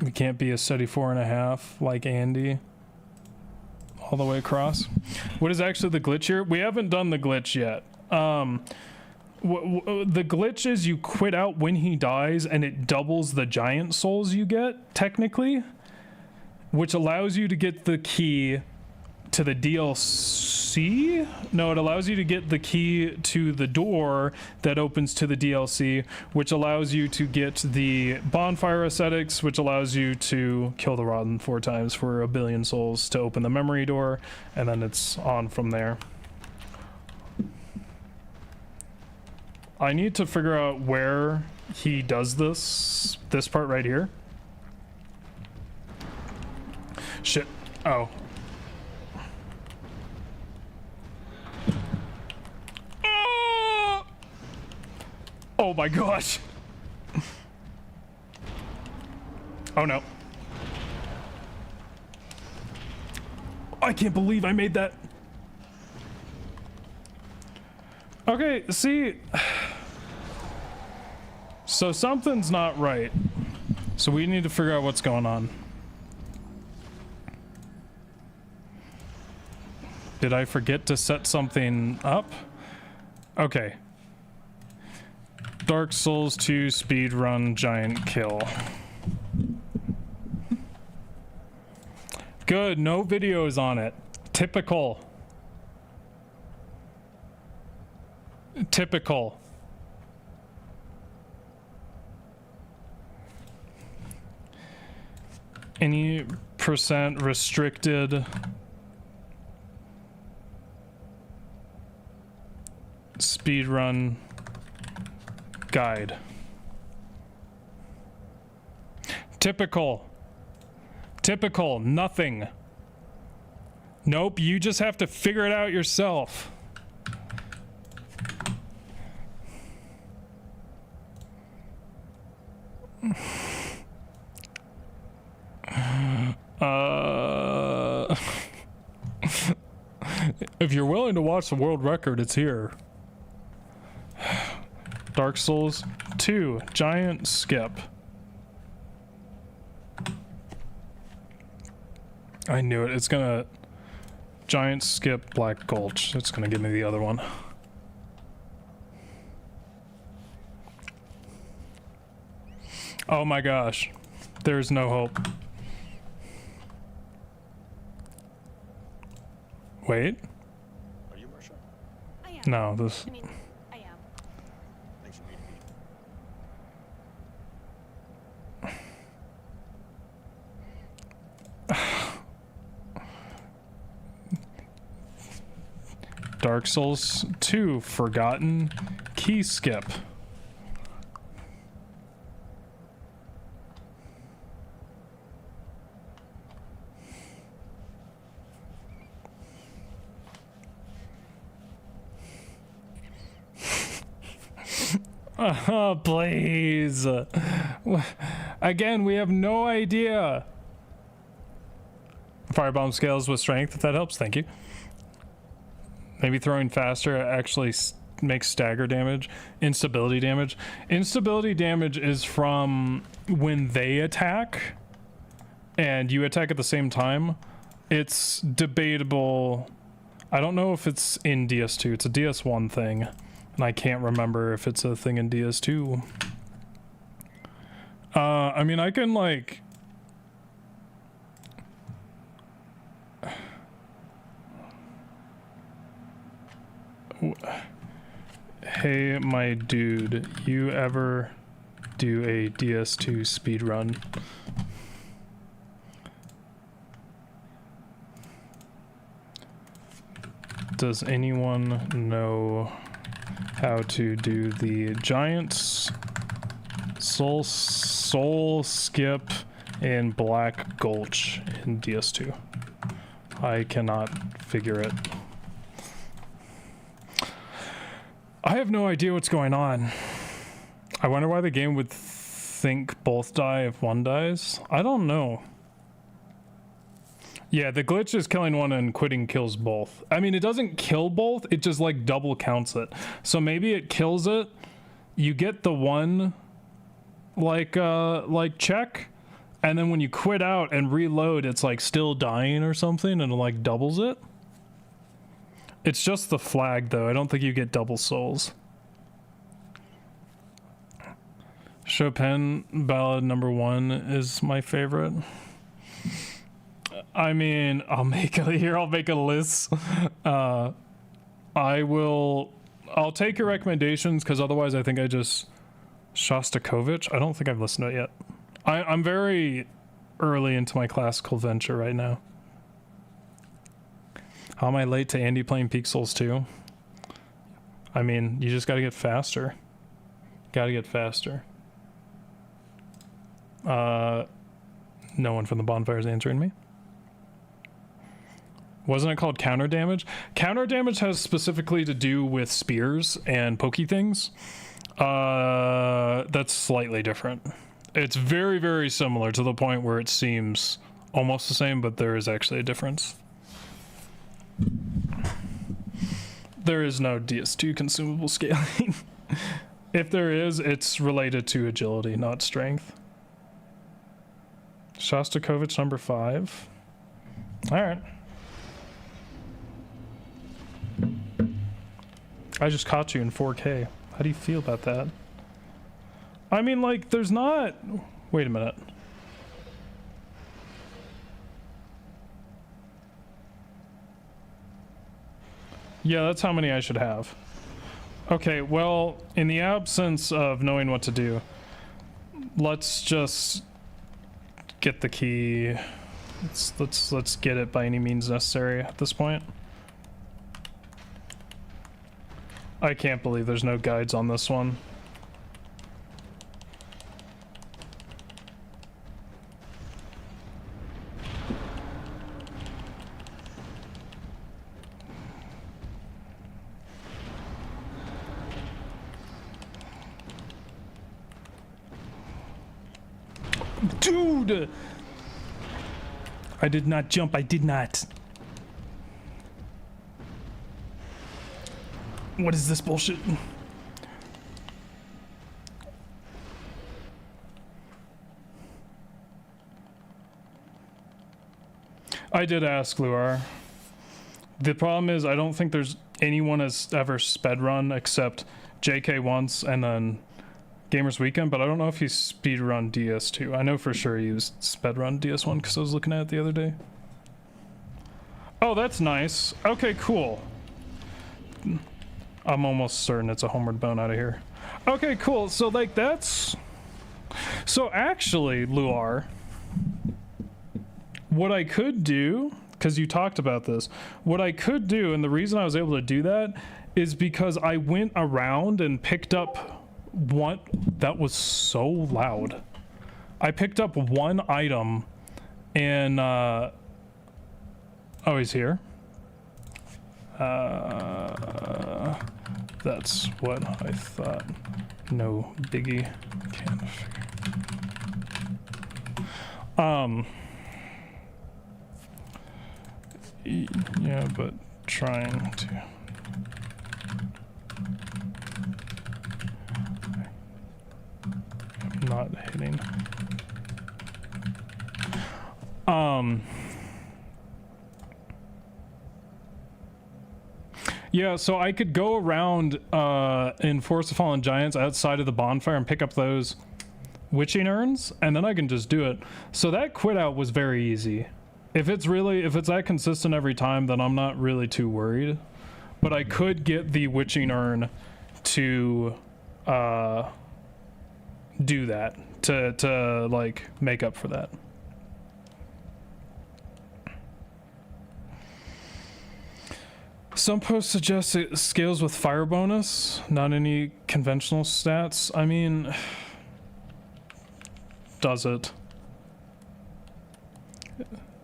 We can't be a steady 4.5 like Andy all the way across. What is actually the glitch here? We haven't done the glitch yet. The glitch is you quit out when he dies and it doubles the giant souls you get, technically, which allows you to get the key to the DLC? No, it allows you to get the key to the door that opens to the DLC, which allows you to get the bonfire ascetics, which allows you to kill the rotten 4 times for 1 billion souls to open the memory door, and then it's on from there. I need to figure out where he does this part right here. Shit. Oh. Oh my gosh. Oh no. I can't believe I made that. Okay, see. So something's not right. So we need to figure out what's going on. Did I forget to set something up? Okay. Dark Souls 2 speedrun giant kill. Good, no videos on it. Typical. Typical. Any percent restricted speedrun guide. Typical. Typical. Nothing. Nope, you just have to figure it out yourself. If you're willing to watch the world record, it's here. Dark Souls 2 giant skip. I knew it. It's gonna giant skip Black Gulch. It's gonna give me the other one. Oh my gosh. There's no hope. Wait. Are you Marsha? I am. No, this. I mean, I am. Thanks for meeting me. Dark Souls 2 Forgotten Key Skip. Please. Again, we have no idea. Firebomb scales with strength, if that helps. Thank you. Maybe throwing faster actually makes stagger damage. Instability damage. Instability damage is from when they attack and you attack at the same time. It's debatable. I don't know if it's in DS2. It's a DS1 thing. And I can't remember if it's a thing in DS2. I mean, I can like... Hey, my dude, you ever do a DS2 speedrun? Does anyone know how to do the giant soul skip in Black Gulch in DS2? I cannot figure it. I have no idea what's going on. I wonder why the game would think both die if one dies. I don't know. Yeah, the glitch is killing one and quitting kills both. I mean, it doesn't kill both, it just like double counts it. So maybe it kills it, you get the one like check, and then when you quit out and reload, it's like still dying or something, and it like doubles it. It's just the flag though, I don't think you get double souls. Chopin Ballad #1 is my favorite. I mean, I'll make a list. I'll take your recommendations because otherwise I think I just Shostakovich. I don't think I've listened to it yet. I'm very early into my classical venture right now. How am I late to Andy playing Peak Souls 2? I mean, you just gotta get faster. Gotta get faster. No one from the bonfire is answering me. Wasn't it called counter damage? Counter damage has specifically to do with spears and pokey things. That's slightly different. It's very, very similar to the point where it seems almost the same, but there is actually a difference. There is no DS2 consumable scaling. If there is, it's related to agility, not strength. Shostakovich number 5. All right. I just caught you in 4K. How do you feel about that? I mean, like, there's not... Wait a minute. Yeah, that's how many I should have. Okay, well, in the absence of knowing what to do, let's just get the key. Let's get it by any means necessary at this point. I can't believe there's no guides on this one. Dude! I did not jump, I did not. What is this bullshit? I did ask Luar. The problem is I don't think there's anyone has ever sped run except JK once and then Gamers Weekend, but I don't know if he's speedrun DS2. I know for sure he used speedrun DS1 because I was looking at it the other day. Oh, that's nice. Okay, cool. I'm almost certain it's a homeward bound out of here. Okay, cool. So, like, that's... So, actually, Luar, what I could do, because you talked about this, what I could do, and the reason I was able to do that, is because I went around and picked up one... That was so loud. I picked up one item and... Oh, he's here. That's what I thought. No biggie. Can't figure. Yeah, but trying to. I'm not hitting. Yeah, so I could go around in Force of Fallen Giants outside of the bonfire and pick up those witching urns, and then I can just do it. So that quit out was very easy. If it's that consistent every time, then I'm not really too worried. But I could get the witching urn to do that, to like make up for that. Some posts suggest it scales with fire bonus, not any conventional stats. I mean, does it?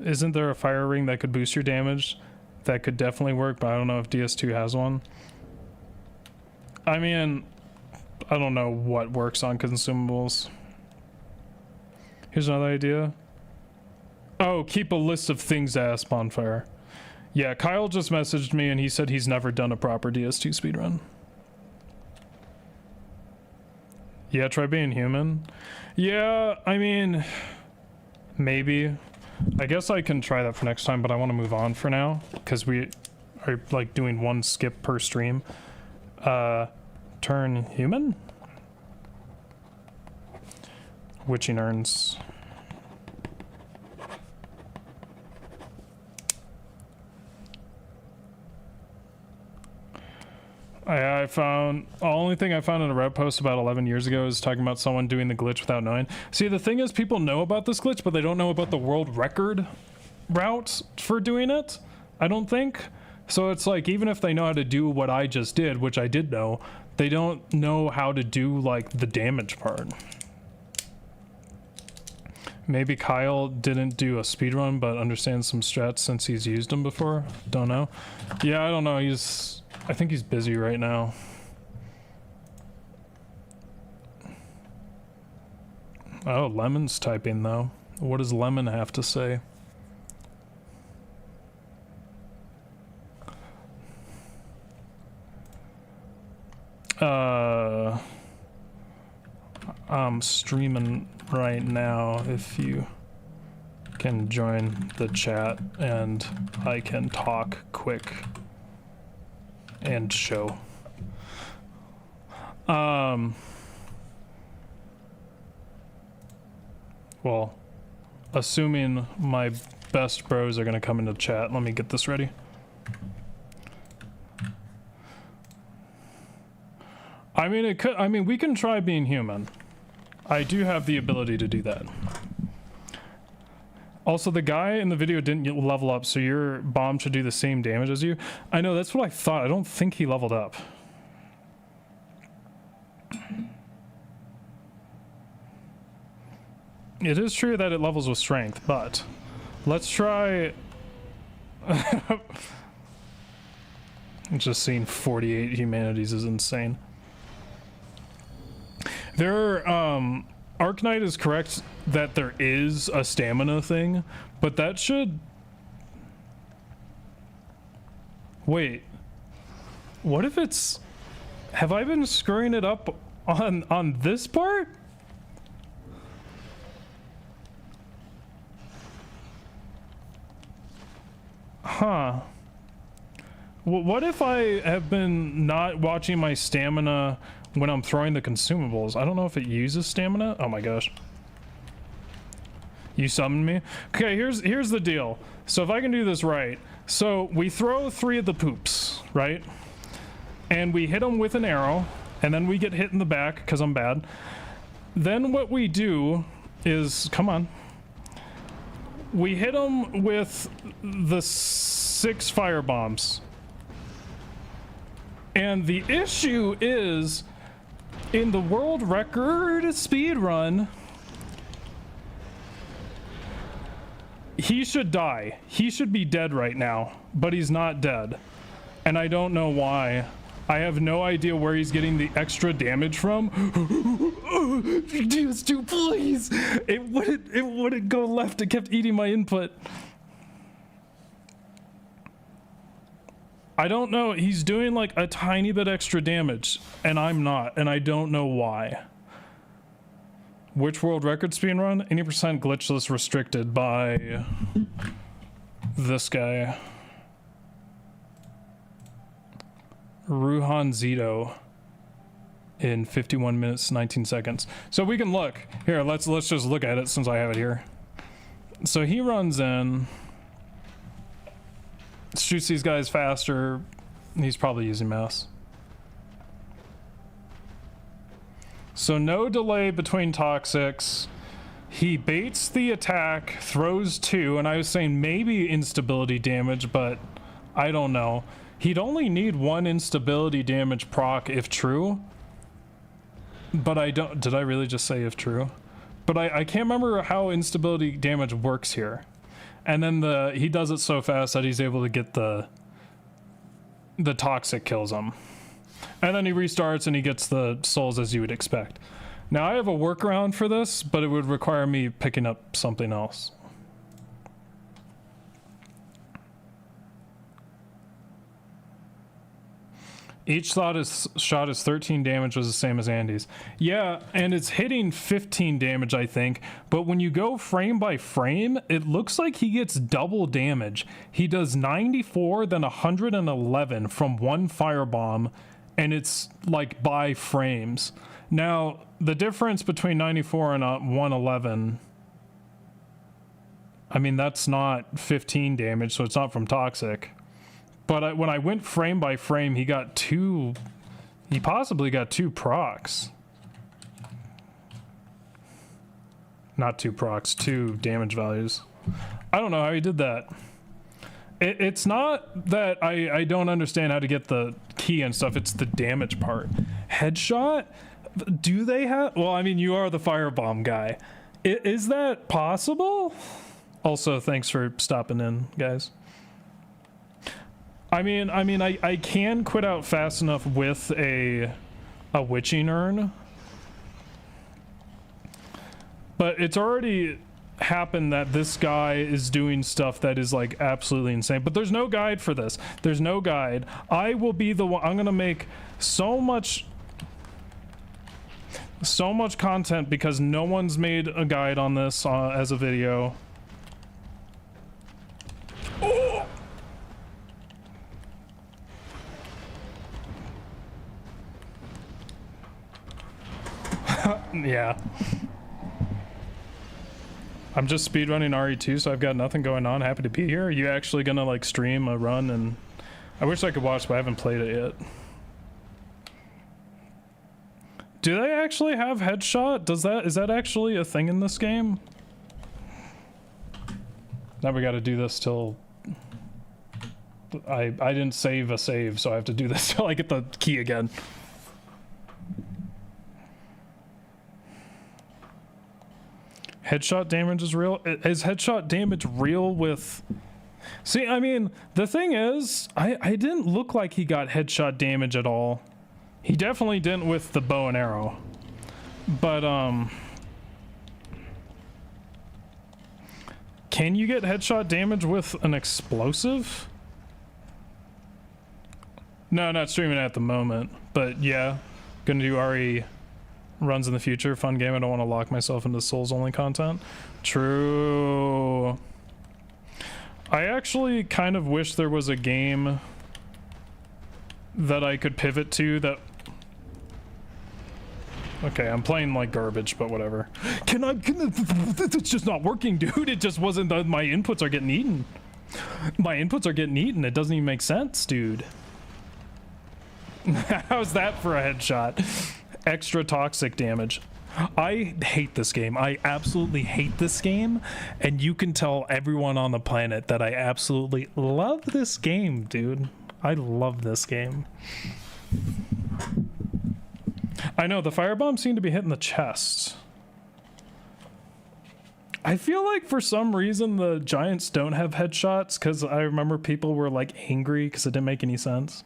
Isn't there a fire ring that could boost your damage? That could definitely work, but I don't know if DS2 has one. I mean, I don't know what works on consumables. Here's another idea. Oh, keep a list of things to ask bonfire. Yeah, Kyle just messaged me and he said he's never done a proper DS2 speedrun. Yeah, try being human. Yeah, I mean, maybe. I guess I can try that for next time, but I want to move on for now because we are like doing one skip per stream. Turn human? Witching urns. I found the only thing I found in a Reddit post about 11 years ago is talking about someone doing the glitch without knowing. See, the thing is, people know about this glitch, but they don't know about the world record route for doing it. I don't think. So it's like, even if they know how to do what I just did, which I did know, they don't know how to do like the damage part. Maybe Kyle didn't do a speedrun, but understands some strats since he's used them before. Don't know. Yeah, I don't know. I think he's busy right now. Oh, Lemon's typing though. What does Lemon have to say? I'm streaming right now. If you can join the chat and I can talk quick and show. Well, assuming my best bros are gonna come into chat, let me get this ready. I mean, we can try being human. I do have the ability to do that. Also, the guy in the video didn't level up, so your bomb should do the same damage as you. I know, that's what I thought. I don't think he leveled up. It is true that it levels with strength, but let's try... Just seeing 48 humanities is insane. Arknight is correct that there is a stamina thing, but that should... Wait. What if it's... Have I been screwing it up on this part? Huh. What if I have been not watching my stamina when I'm throwing the consumables? I don't know if it uses stamina. Oh my gosh. You summoned me? Okay, here's the deal. So if I can do this right. So we throw 3 of the poops, right? And we hit them with an arrow, and then we get hit in the back because I'm bad. Then what we do is, come on. We hit them with the 6 fire bombs. And the issue is, in the world record speedrun, he should die. He should be dead right now, but he's not dead. And I don't know why. I have no idea where he's getting the extra damage from. DS2, please! It wouldn't go left. It kept eating my input. I don't know. He's doing like a tiny bit extra damage, and I'm not, and I don't know why. Which world record speedrun? 80% glitchless restricted by this guy. Ruhan Zito in 51 minutes 19 seconds. So we can look here. Let's just look at it since I have it here. So he runs in, shoots these guys faster. He's probably using mouse. So no delay between toxics. He baits the attack, throws 2, and I was saying maybe instability damage, but I don't know. He'd only need 1 instability damage proc if true. But I don't... Did I really just say if true? But I can't remember how instability damage works here. And then he does it so fast that he's able to get the toxic kills him. And then he restarts and he gets the souls as you would expect. Now I have a workaround for this, but it would require me picking up something else. Each shot is 13 damage, was the same as Andy's. Yeah, and it's hitting 15 damage, I think. But when you go frame by frame, it looks like he gets double damage. He does 94, then 111 from 1 firebomb, and it's like by frames. Now, the difference between 94 and 111, I mean, that's not 15 damage, so it's not from toxic. But when I went frame by frame, he got 2... He possibly got 2 procs. Not 2 procs, 2 damage values. I don't know how he did that. It's not that I don't understand how to get the key and stuff, it's the damage part. Headshot? Do they have... Well, I mean, you are the firebomb guy. Is that possible? Also, thanks for stopping in, guys. I mean, I can quit out fast enough with a witching urn, but it's already happened that this guy is doing stuff that is like absolutely insane. But there's no guide for this. There's no guide. I will be the one. I'm gonna make so much So much content because no one's made a guide on this as a video. Oh! Yeah. I'm just speedrunning RE2, so I've got nothing going on. Happy to be here. Are you actually gonna like stream a run? And I wish I could watch, but I haven't played it yet. Do they actually have headshot? Is that actually a thing in this game? Now we gotta do this till I didn't save a save, so I have to do this till I get the key again. Headshot damage is real? Is headshot damage real with... See, I mean, the thing is, I didn't look like he got headshot damage at all. He definitely didn't with the bow and arrow. But, can you get headshot damage with an explosive? No, not streaming at the moment. But yeah, gonna do RE runs in the future. Fun game. I don't want to lock myself into Souls only content. True. I actually kind of wish there was a game that I could pivot to that... Okay, I'm playing like garbage, but whatever. It's just not working, dude. It just wasn't my inputs are getting eaten. My inputs are getting eaten. It doesn't even make sense, dude. How's that for a headshot? Extra toxic damage. I hate this game. I absolutely hate this game, and you can tell everyone on the planet that I absolutely love this game, dude. I love this game. I know the firebombs seem to be hitting the chest. I feel like for some reason the giants don't have headshots, because I remember people were like angry because it didn't make any sense.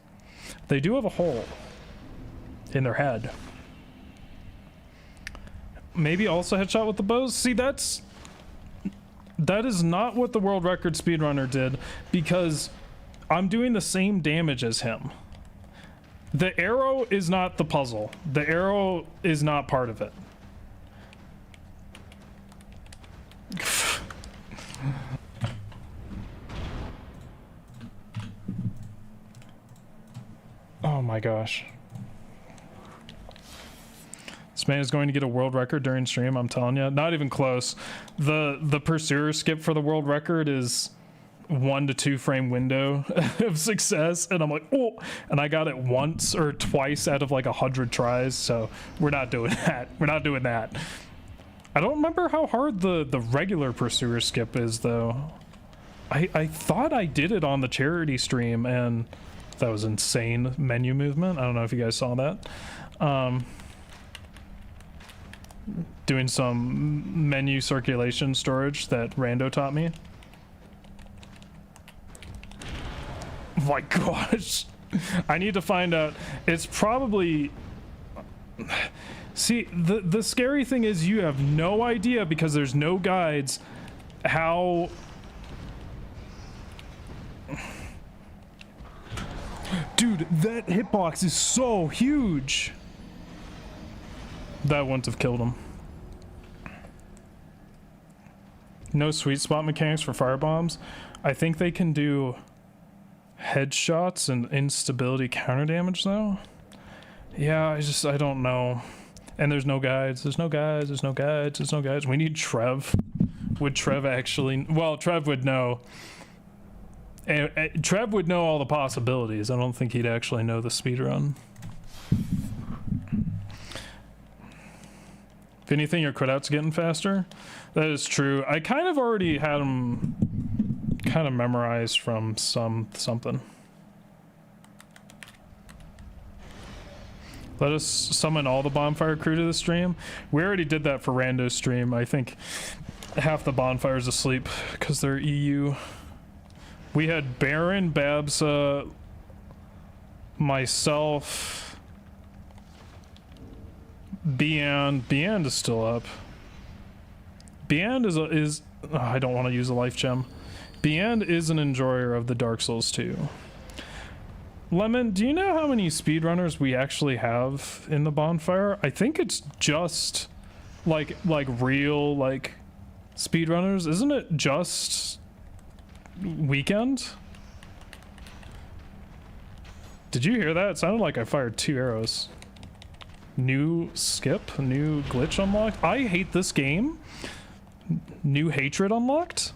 They do have a hole in their head. Maybe also headshot with the bows. See, that is not what the world record speedrunner did, because I'm doing the same damage as him. The arrow is not the puzzle. The arrow is not part of it. Oh my gosh. This man is going to get a world record during stream, I'm telling you. Not even close. The pursuer skip for the world record is 1 to 2 frame window of success, and I'm like, oh, and I got it once or twice out of like 100 tries, so we're not doing that. We're not doing that. I don't remember how hard the regular pursuer skip is, though. I thought I did it on the charity stream, and that was insane menu movement. I don't know if you guys saw that. Doing some menu circulation storage that Rando taught me. My gosh, I need to find out. It's probably... See, the scary thing is you have no idea, because there's no guides, how... Dude, that hitbox is so huge. That wouldn't have killed him. No sweet spot mechanics for firebombs. I think they can do headshots and instability counter damage though. Yeah, I don't know. And there's no guides. There's no guides. There's no guides. There's no guides. We need Trev. Would Trev actually... Well, Trev would know. Trev would know all the possibilities. I don't think he'd actually know the speedrun. If anything, your quit-out's getting faster. That is true. I kind of already had them kind of memorized from something. Let us summon all the bonfire crew to the stream. We already did that for Rando's stream. I think half the bonfire's asleep because they're EU. We had Baron, Babsa, myself, Beyond is still up. Beyond is oh, I don't want to use a life gem. Beyond is an enjoyer of the Dark Souls 2. Lemon, do you know how many speedrunners we actually have in the bonfire? I think it's just like real like speedrunners. Isn't it just Weekend? Did you hear that? It sounded like I fired 2 arrows. New skip, new glitch unlocked. I hate this game. New hatred unlocked.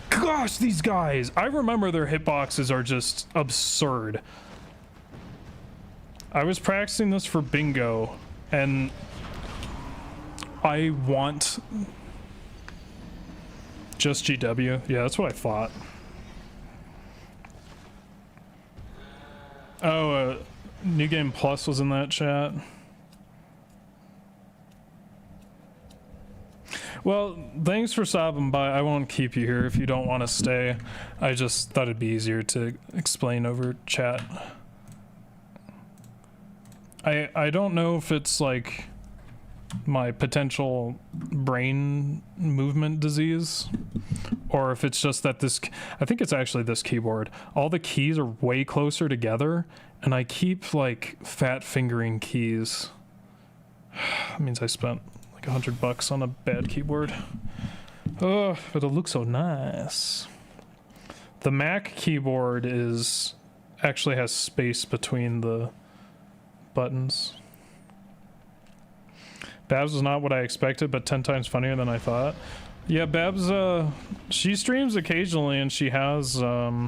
Gosh, these guys. I remember their hitboxes are just absurd. I was practicing this for bingo, and I want just GW. Yeah, that's what I thought. Oh, New Game Plus was in that chat. Well, thanks for stopping by. I won't keep you here if you don't want to stay. I just thought it'd be easier to explain over chat. I don't know if it's like my potential brain movement disease, or if it's just that this, I think it's actually this keyboard. All the keys are way closer together, and I keep like fat fingering keys. That means I spent like $100 on a bad keyboard. Oh, but it looks so nice. The Mac keyboard is actually has space between the buttons. Babs was not what I expected, but 10 times funnier than I thought. Yeah, Babs, she streams occasionally, and she has YouTube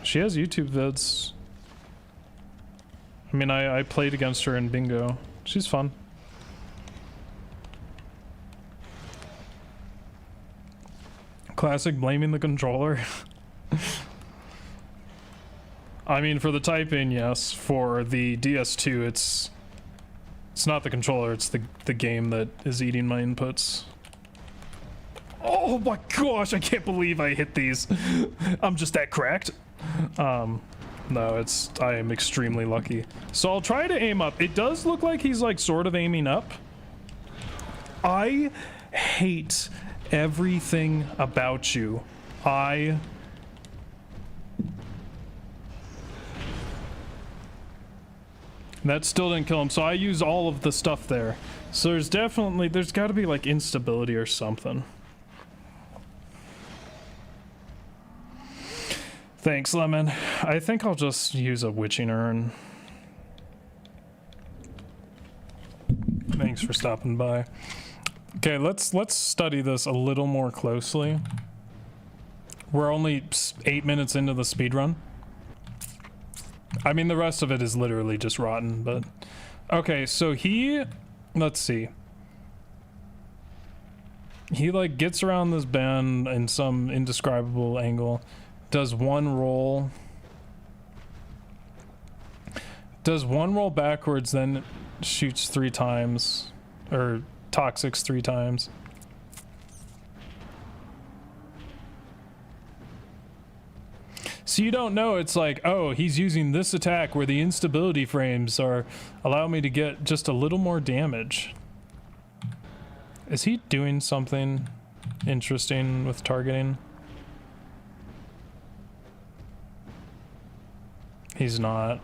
vids. I mean, I played against her in bingo. She's fun. Classic blaming the controller. I mean, for the typing, yes. For the DS2, it's not the controller, it's the game that is eating my inputs. Oh my gosh, I can't believe I hit these. I'm just that cracked. No, I am extremely lucky. So I'll try to aim up. It does look like he's like sort of aiming up. I hate everything about you. That still didn't kill him, so I use all of the stuff there. So there's got to be like instability or something. Thanks, Lemon. I think I'll just use a witching urn. Thanks for stopping by. Okay, let's study this a little more closely. We're only 8 minutes into the speedrun. I mean, the rest of it is literally just rotten, but... Okay, so let's see. He, like, gets around this bend in some indescribable angle, does one roll backwards, then shoots 3 times, or toxics 3 times. So you don't know, it's like, oh, he's using this attack where the instability frames allow me to get just a little more damage. Is he doing something interesting with targeting? He's not.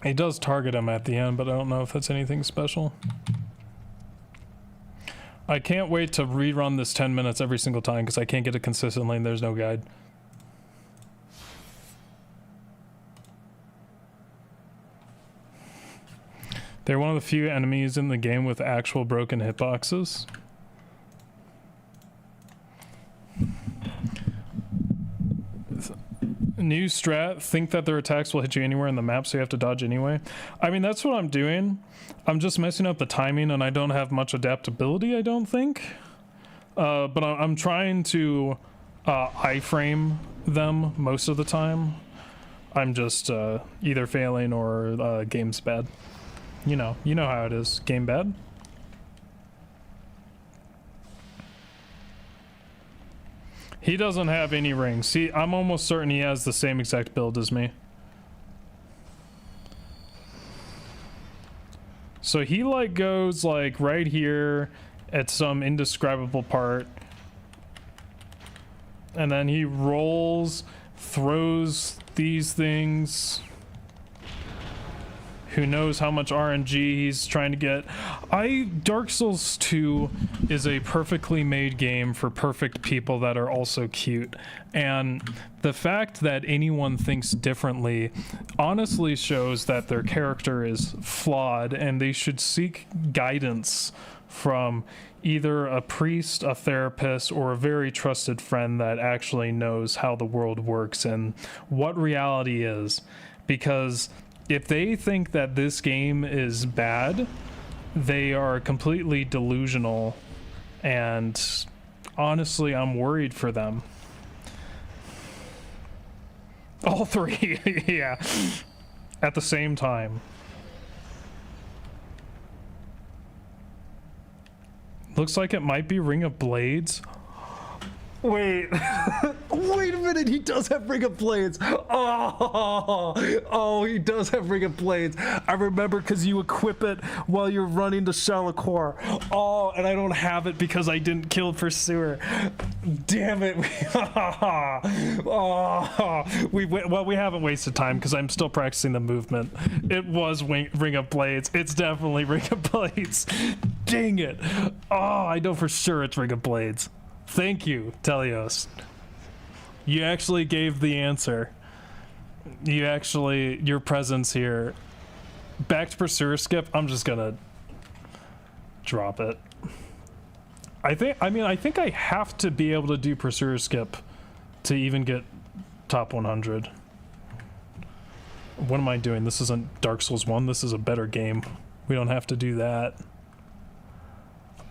He does target him at the end, but I don't know if that's anything special. I can't wait to rerun this 10 minutes every single time because I can't get it consistently and there's no guide. They're one of the few enemies in the game with actual broken hitboxes. New strat, think that their attacks will hit you anywhere in the map, so you have to dodge anyway. I mean, that's what I'm doing. I'm just messing up the timing, and I don't have much adaptability, I don't think. But I'm trying to iframe them most of the time. I'm just either failing or game's bad. You know how it is. Game bad. He doesn't have any rings. See, I'm almost certain he has the same exact build as me. So he like goes like right here at some indescribable part. And then he rolls, throws these things. Who knows how much RNG he's trying to get. Dark Souls 2 is a perfectly made game for perfect people that are also cute. And the fact that anyone thinks differently honestly shows that their character is flawed and they should seek guidance from either a priest, a therapist, or a very trusted friend that actually knows how the world works and what reality is. Because if they think that this game is bad, they are completely delusional, and honestly, I'm worried for them. All three, yeah, at the same time. Looks like it might be Ring of Blades. Wait, wait a minute, he does have Ring of Blades. Oh, he does have Ring of Blades. I remember because you equip it while you're running to Shalakor. Oh, and I don't have it because I didn't kill Pursuer. Damn it. Well, we haven't wasted time because I'm still practicing the movement. It was Ring of Blades. It's definitely Ring of Blades. Dang it. Oh, I know for sure it's Ring of Blades. Thank you, Telios. You actually gave the answer. Your presence here. Back to Pursuer Skip, I'm just gonna drop it. I think I have to be able to do Pursuer Skip to even get top 100. What am I doing? This isn't Dark Souls 1, this is a better game. We don't have to do that.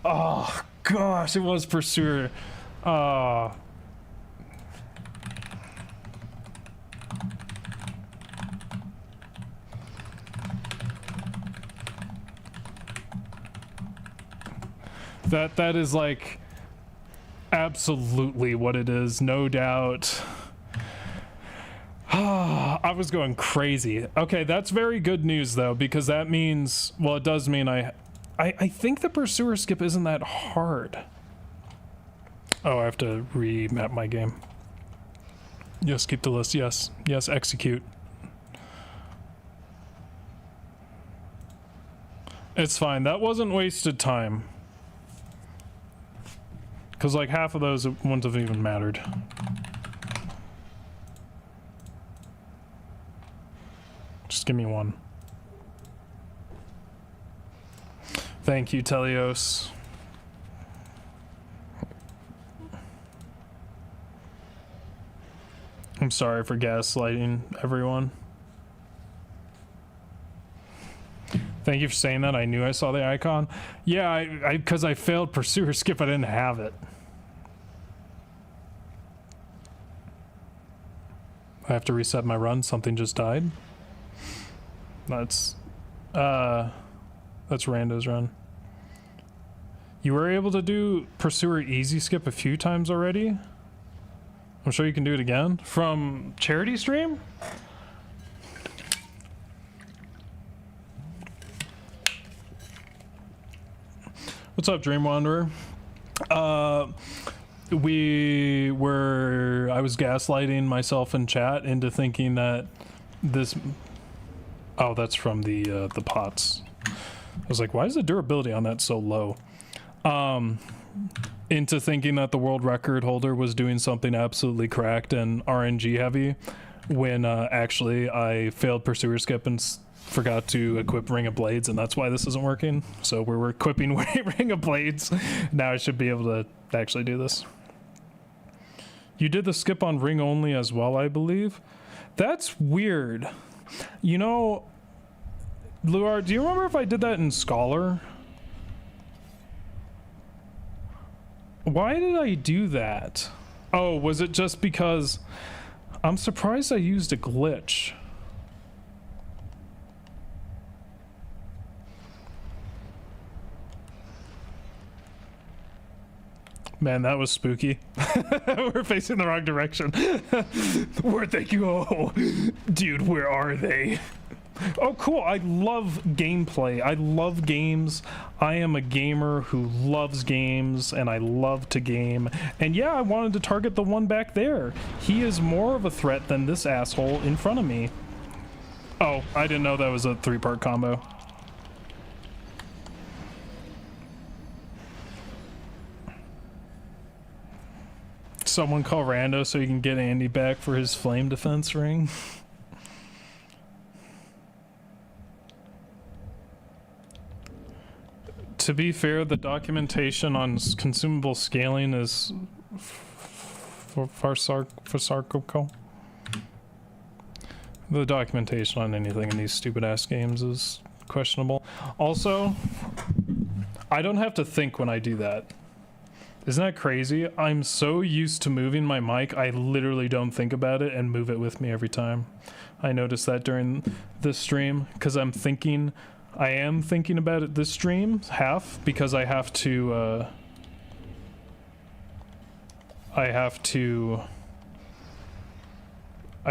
Oh, gosh, it was Pursuer. That is like absolutely what it is, no doubt. I was going crazy. Okay, that's very good news though, because that means, well, it does mean I think the Pursuer Skip isn't that hard. Oh, I have to remap my game. Yes, keep the list. Yes, yes, execute. It's fine. That wasn't wasted time. Because like half of those wouldn't have even mattered. Just give me one. Thank you, Telios. I'm sorry for gaslighting everyone. Thank you for saying that. I knew I saw the icon. Yeah, because I failed Pursuer Skip, I didn't have it. I have to reset my run. Something just died. That's Rando's run. You were able to do Pursuer Easy Skip a few times already. I'm sure you can do it again. From charity stream? What's up, Dream Wanderer? I was gaslighting myself in chat into thinking that this, oh, that's from the pots. I was like, why is the durability on that so low? Into thinking that the world record holder was doing something absolutely cracked and RNG heavy, when actually I failed Pursuer Skip and forgot to equip Ring of Blades, and that's why this isn't working. So we're equipping Ring of Blades. Now I should be able to actually do this. You did the skip on Ring only as well, I believe. That's weird. You know, Luar, do you remember if I did that in Scholar? Why did I do that? Oh, was it just because... I'm surprised I used a glitch. Man, that was spooky. We're facing the wrong direction. Where'd they go? Dude, where are they? Oh, cool. I love gameplay. I love games. I am a gamer who loves games, and I love to game. And yeah, I wanted to target the one back there. He is more of a threat than this asshole in front of me. Oh, I didn't know that was a 3-part combo. Someone call Rando so you can get Andy back for his flame defense ring. To be fair, the documentation on consumable scaling is farcical. The documentation on anything in these stupid ass games is questionable. Also, I don't have to think when I do that. Isn't that crazy? I'm so used to moving my mic, I literally don't think about it and move it with me every time. I noticed that during this stream because I am thinking about it this stream, half, because I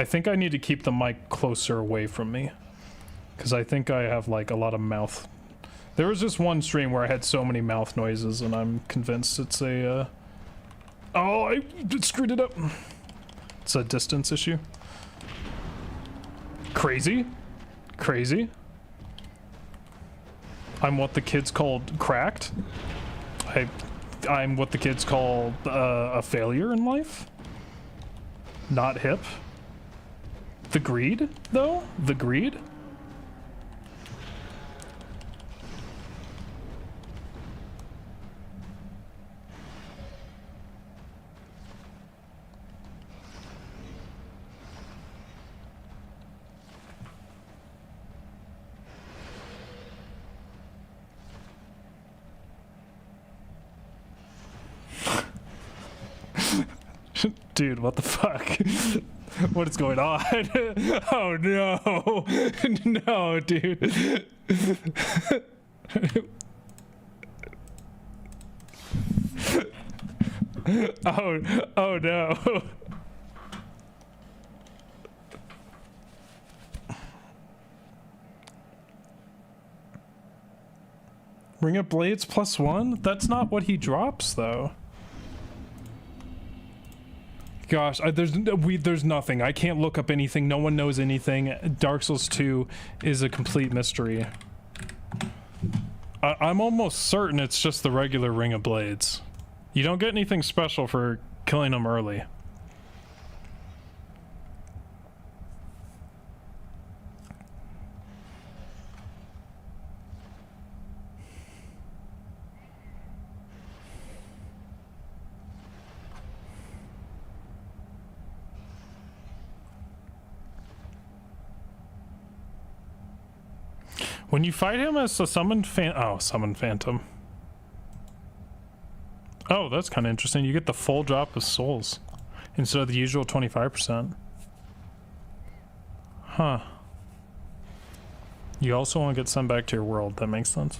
think I need to keep the mic closer away from me because I think I have like a lot of mouth. There was just one stream where I had so many mouth noises and I'm convinced it's a oh, I screwed it up. It's a distance issue. Crazy. I'm what the kids called cracked. I'm what the kids call a failure in life. Not hip. The greed, though? The greed? Dude, what the fuck? What is going on? Oh no. No, dude. Oh no. Ring of Blades +1? That's not what he drops though. Gosh, there's nothing. I can't look up anything. No one knows anything. Dark Souls 2 is a complete mystery. I'm almost certain it's just the regular Ring of Blades. You don't get anything special for killing them early. When you fight him as a summoned phantom. Oh, that's kind of interesting. You get the full drop of souls instead of the usual 25%. Huh. You also want to get sent back to your world. That makes sense.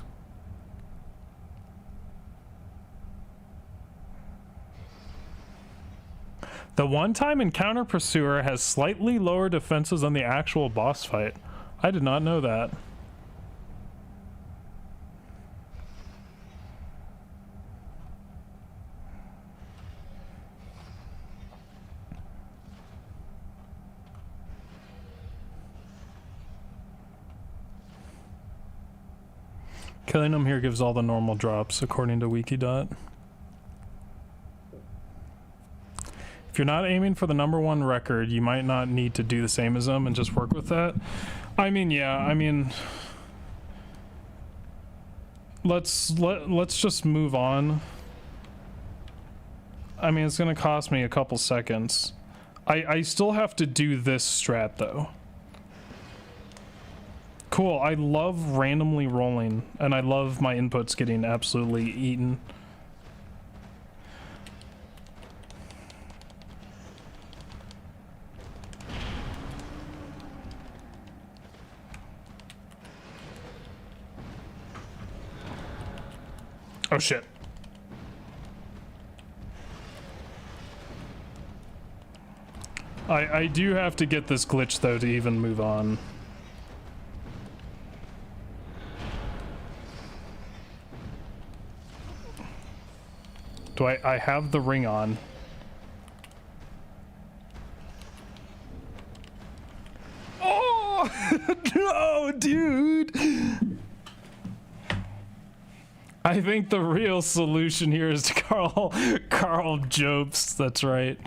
The one-time encounter pursuer has slightly lower defenses than the actual boss fight. I did not know that. Killing him here gives all the normal drops, according to Wikidot. If you're not aiming for the #1 record, you might not need to do the same as him and just work with that. I mean, yeah, I mean... Let's just move on. I mean, it's gonna cost me a couple seconds. I still have to do this strat, though. Cool, I love randomly rolling, and I love my inputs getting absolutely eaten. Oh shit. I do have to get this glitch though to even move on. Do I have the ring on? Oh no, dude. I think the real solution here is to Carl Jobst. That's right.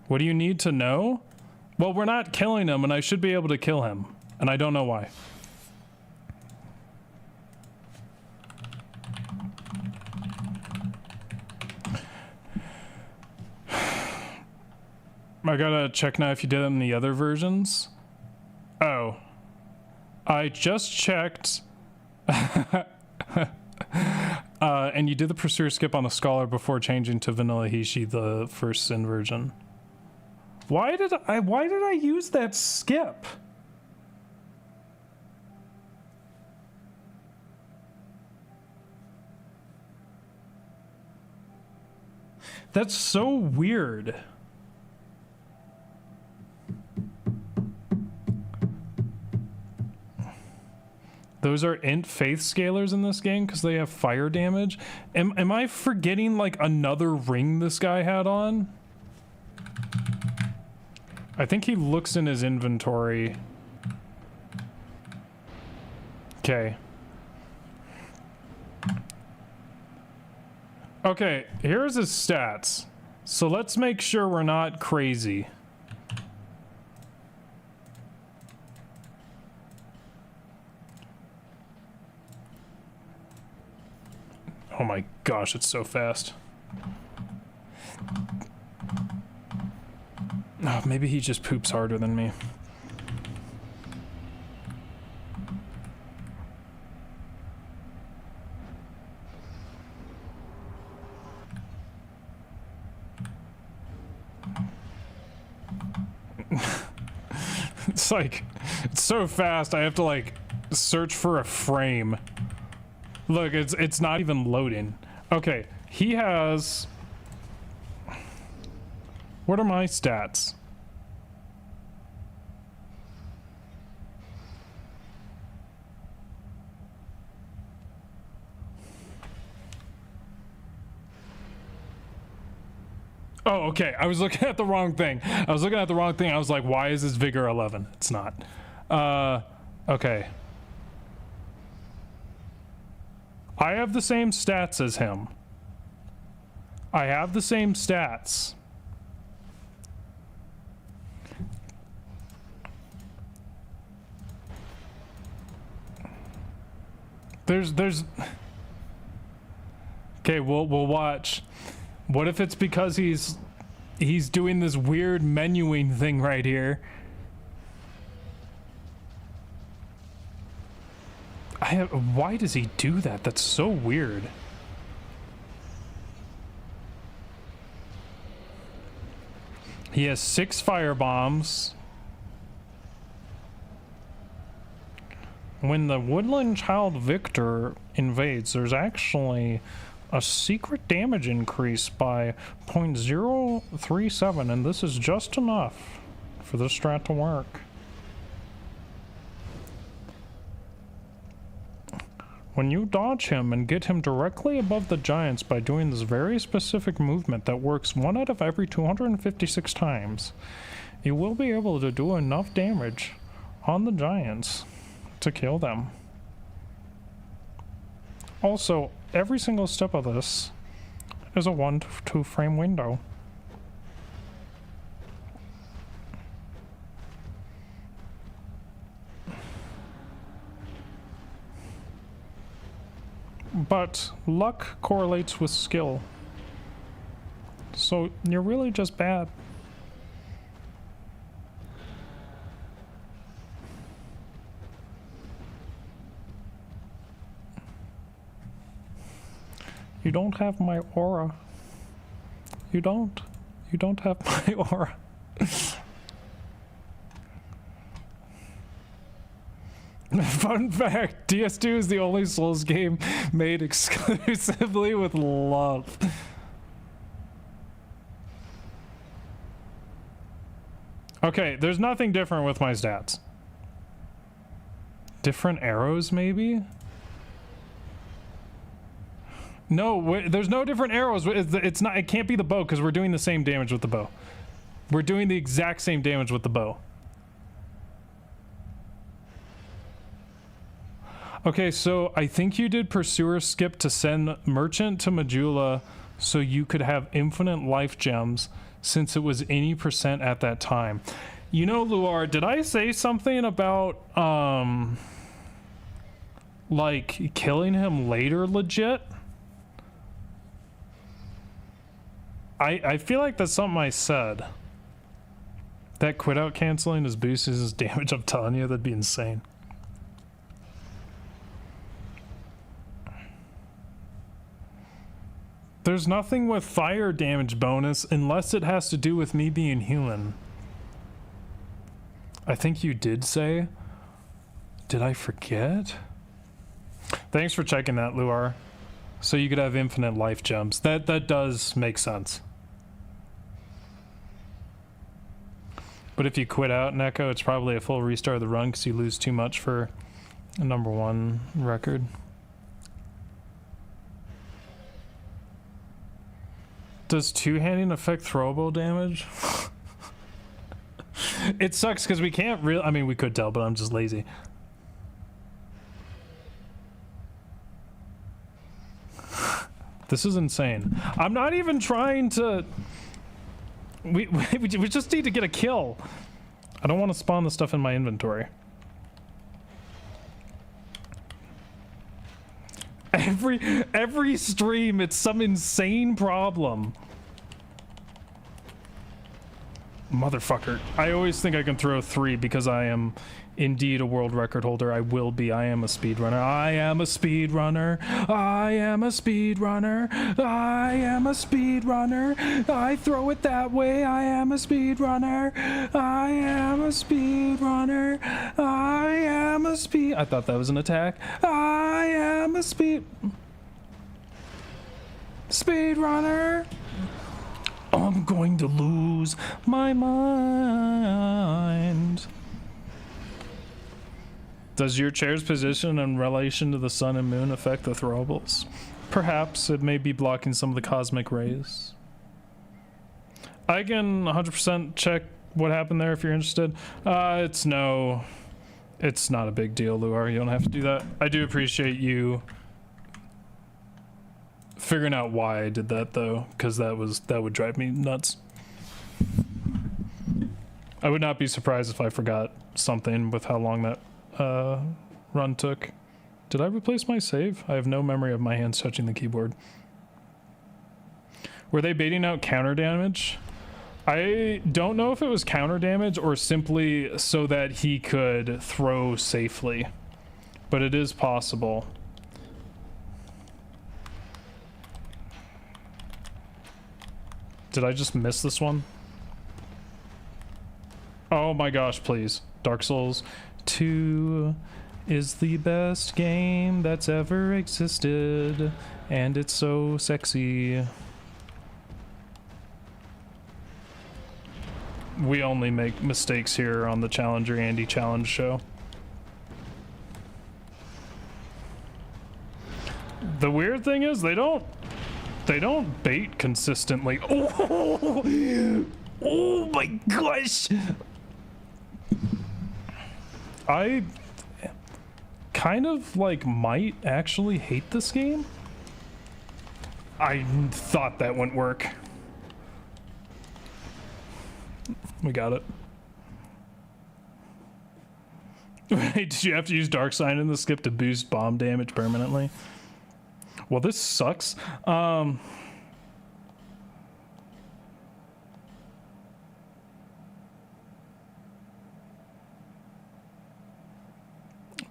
What do you need to know? Well, we're not killing him, and I should be able to kill him, and I don't know why. I gotta check now if you did it in the other versions. Oh. I just checked. And you did the Pursuer skip on the Scholar before changing to Vanilla Hishi, the first Sin version. Why did I use that skip? That's so weird. Those are int faith scalars in this game because they have fire damage. Am I forgetting like another ring this guy had on? I think he looks in his inventory. Okay. Okay, here's his stats. So let's make sure we're not crazy. Oh my gosh, it's so fast. Oh, maybe he just poops harder than me. It's like, it's so fast, I have to like search for a frame. Look, it's not even loading. Okay, he has... What are my stats? Oh, okay, I was looking at the wrong thing. I was like, why is this Vigor 11? It's not. Okay. I have the same stats as him. I have the same stats. There's Okay, we'll watch. What if it's because he's doing this weird menuing thing right here? Why does he do that? That's so weird. He has 6 fire bombs. When the woodland child Victor invades, there's actually a secret damage increase by 0.037, and this is just enough for this strat to work. When you dodge him and get him directly above the giants by doing this very specific movement that works 1 out of every 256 times, you will be able to do enough damage on the giants to kill them. Also, every single step of this is a 1 to 2 frame window. But luck correlates with skill. So you're really just bad. You don't have my aura. You don't have my aura. Fun fact, DS2 is the only Souls game made exclusively with love. Okay, there's nothing different with my stats. Different arrows, maybe? No, there's no different arrows. It's not. It can't be the bow because we're doing the same damage with the bow. We're doing the exact same damage with the bow. Okay, so I think you did Pursuer skip to send Merchant to Majula so you could have infinite life gems since it was any percent at that time. You know, Luar, did I say something about, like, killing him later legit? I feel like that's something I said. That quit out canceling is boosting his damage, I'm telling you, that'd be insane. There's nothing with fire damage bonus unless it has to do with me being human. I think you did say. Did I forget? Thanks for checking that, Luar. So you could have infinite life gems. That does make sense. But if you quit out, Neko, it's probably a full restart of the run because you lose too much for a #1 record. Does two-handing affect throwable damage? It sucks because we can't really... I mean, we could tell, but I'm just lazy. This is insane. I'm not even trying to... We just need to get a kill. I don't want to spawn the stuff in my inventory. Every stream, it's some insane problem. Motherfucker. I always think I can throw 3 because I am indeed a world record holder. I will be. I am a speedrunner. I am a speedrunner. I am a speedrunner. I am a speedrunner. I throw it that way. I am a speedrunner. I am a speedrunner. I am a speed... I thought that was an attack. I am a speedrunner. I'm going to lose my mind. Does your chair's position in relation to the sun and moon affect the throwables? Perhaps it may be blocking some of the cosmic rays. I can 100% check what happened there if you're interested. It's not a big deal, Luar. You don't have to do that. I do appreciate you figuring out why I did that though, because that would drive me nuts. I would not be surprised if I forgot something with how long that run took. Did I replace my save? I have no memory of my hands touching the keyboard. Were they baiting out counter damage? I don't know if it was counter damage or simply so that he could throw safely, but it is possible. Did I just miss this one? Oh my gosh, please. Dark Souls 2 is the best game that's ever existed, and it's so sexy. We only make mistakes here on the Challenger Andy Challenge show. The weird thing is they don't bait consistently. Oh my gosh. I kind of like might actually hate this game. I thought that wouldn't work. We got it. Wait, did you have to use Dark Sign in the skip to boost bomb damage permanently? Well, this sucks.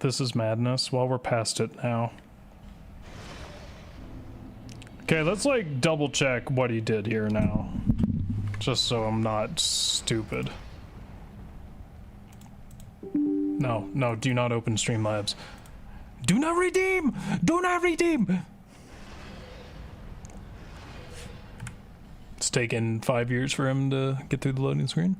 This is madness. Well, we're past it now. Okay, let's like double check what he did here now. Just so I'm not stupid. No, do not open Streamlabs. Do not redeem! Do not redeem! It's taken 5 years for him to get through the loading screen.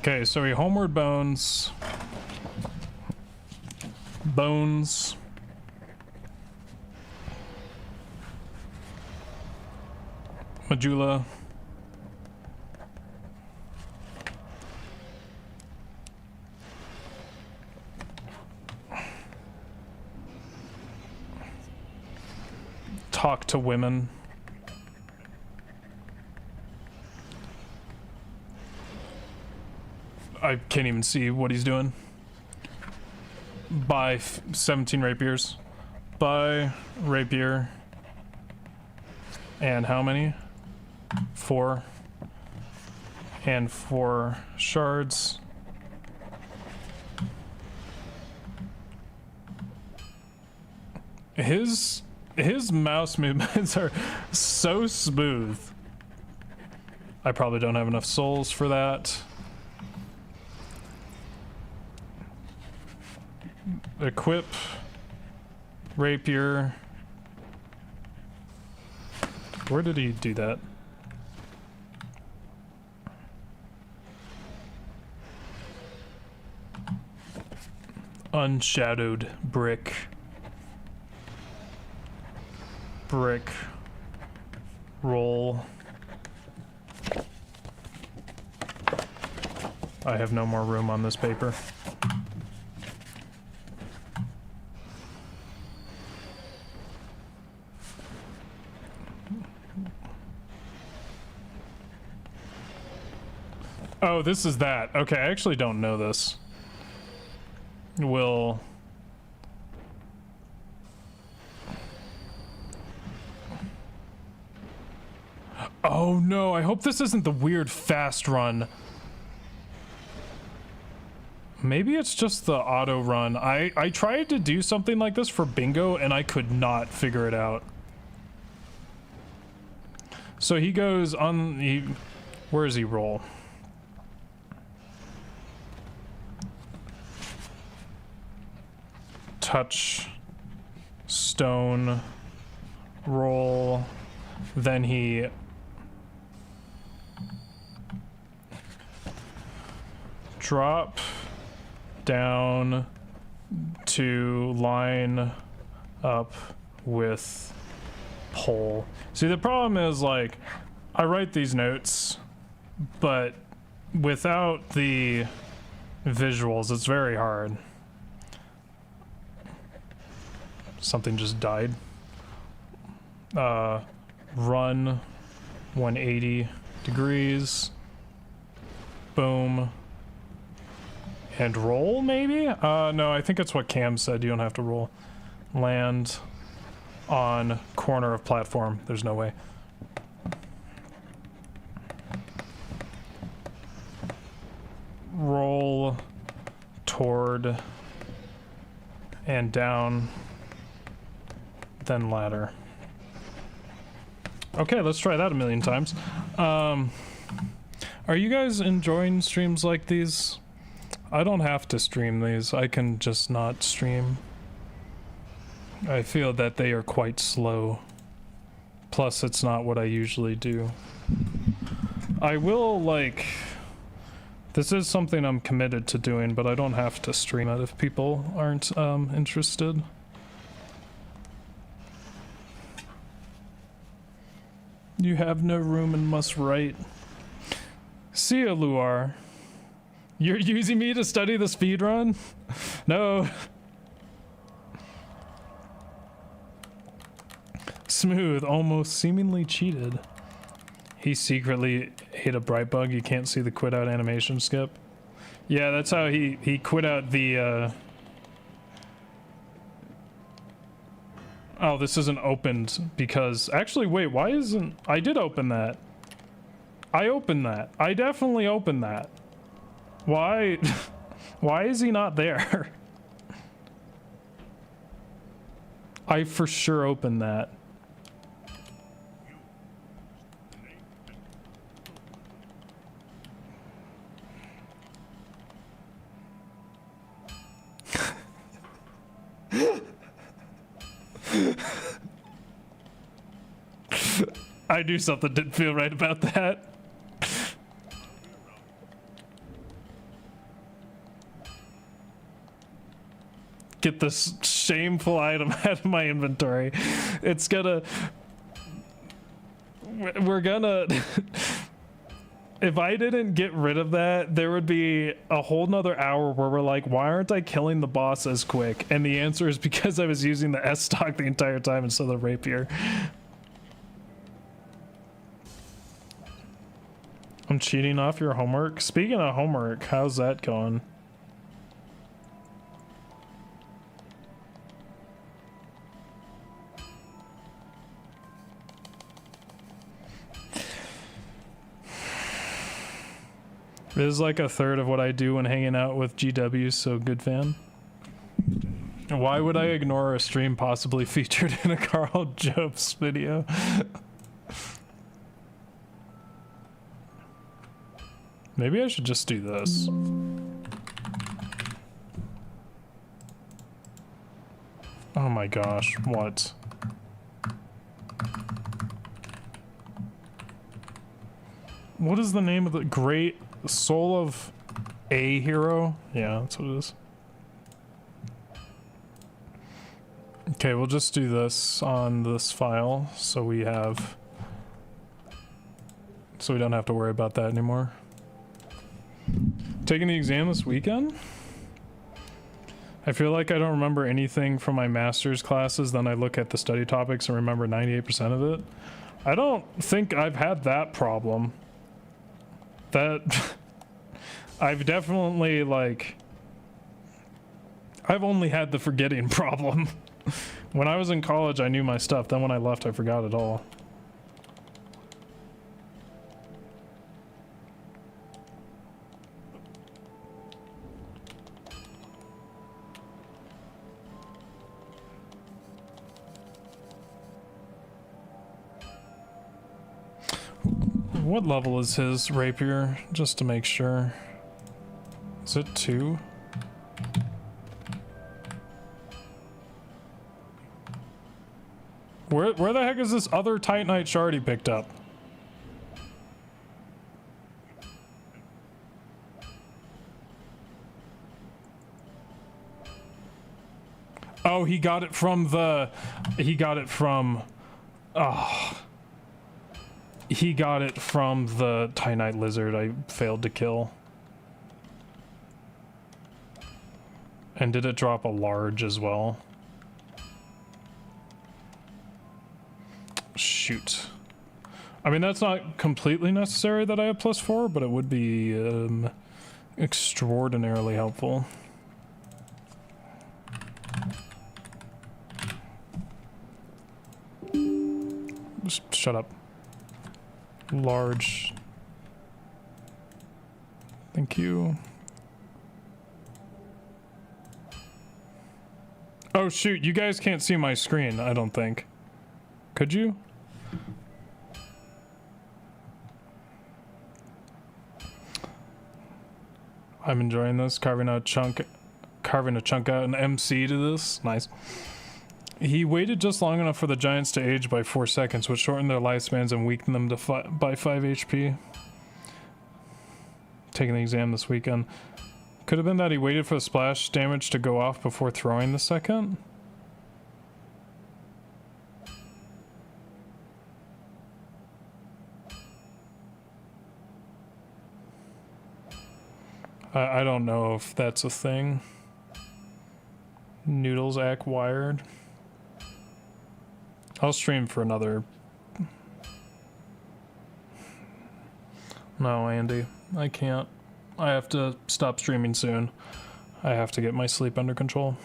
Okay, so he homeward bones. Majula. Talk to women. I can't even see what he's doing. Buy 17 rapiers. Buy rapier. And how many? 4. And 4 shards. His mouse movements are so smooth. I probably don't have enough souls for that. Equip rapier. Where did he do that? Unshadowed brick. Brick. Roll. I have no more room on this paper. Oh, this is that. Okay, I actually don't know this. Will... Oh no, I hope this isn't the weird fast run. Maybe it's just the auto run. I tried to do something like this for bingo and I could not figure it out. So he goes on... where does he roll? Touch, stone, roll, then he drop down to line up with pole. See, the problem is, like, I write these notes, but without the visuals, it's very hard. Something just died. Run 180 degrees. Boom. And roll, maybe? No, I think it's what Cam said. You don't have to roll. Land on corner of platform. There's no way. Roll toward and down. Then ladder. Okay, let's try that a million times. Are you guys enjoying streams like these? I don't have to stream these. I can just not stream. I feel that they are quite slow. Plus, it's not what I usually do. I will, like... This is something I'm committed to doing, but I don't have to stream it if people aren't interested. You have no room and must write. See ya, Luar. You're using me to study the speedrun? No. Smooth, almost seemingly cheated. He secretly hit a bright bug. You can't see the quit out animation skip. Yeah, that's how he quit out the Oh, this isn't opened because... Actually, wait, why isn't... I did open that. I opened that. I definitely opened that. Why... Why is he not there? I for sure opened that. I knew something didn't feel right about that. get this shameful item out of my inventory. It's gonna... We're gonna... If I didn't get rid of that, there would be a whole nother hour where we're like, why aren't I killing the boss as quick? And the answer is because I was using the S stock the entire time instead of the rapier. I'm cheating off your homework. Speaking of homework, how's that going? It is like a third of what I do when hanging out with GW, so good fan. Why would I ignore a stream possibly featured in a Carl Jobs video? Maybe I should just do this. Oh my gosh, what? What is the name of the great soul of a hero? Yeah, that's what it is. Okay, we'll just do this on this file so we don't have to worry about that anymore. Taking the exam this weekend? I feel like I don't remember anything from my master's classes, then I look at the study topics and remember 98% of it. I don't think I've had that problem. That I've definitely I've only had the forgetting problem. When I was in college, I knew my stuff. Then when I left, I forgot it all. What level is his rapier? Just to make sure. Is it 2? Where the heck is this other Titanite shard he picked up? Oh, he got it from the... He got it from the Titanite lizard I failed to kill. And did it drop a large as well? Shoot. I mean, that's not completely necessary that I have +4, but it would be extraordinarily helpful. Just shut up. Large. Thank you. Oh shoot, you guys can't see my screen, I don't think. Could you? I'm enjoying this, carving a chunk out an MC to this. Nice. He waited just long enough for the giants to age by 4 seconds, which shortened their lifespans and weakened them to by 5 HP. Taking the exam this weekend. Could have been that he waited for the splash damage to go off before throwing the second. I don't know if that's a thing. Noodles act wired. I'll stream for another... No, Andy, I can't. I have to stop streaming soon. I have to get my sleep under control.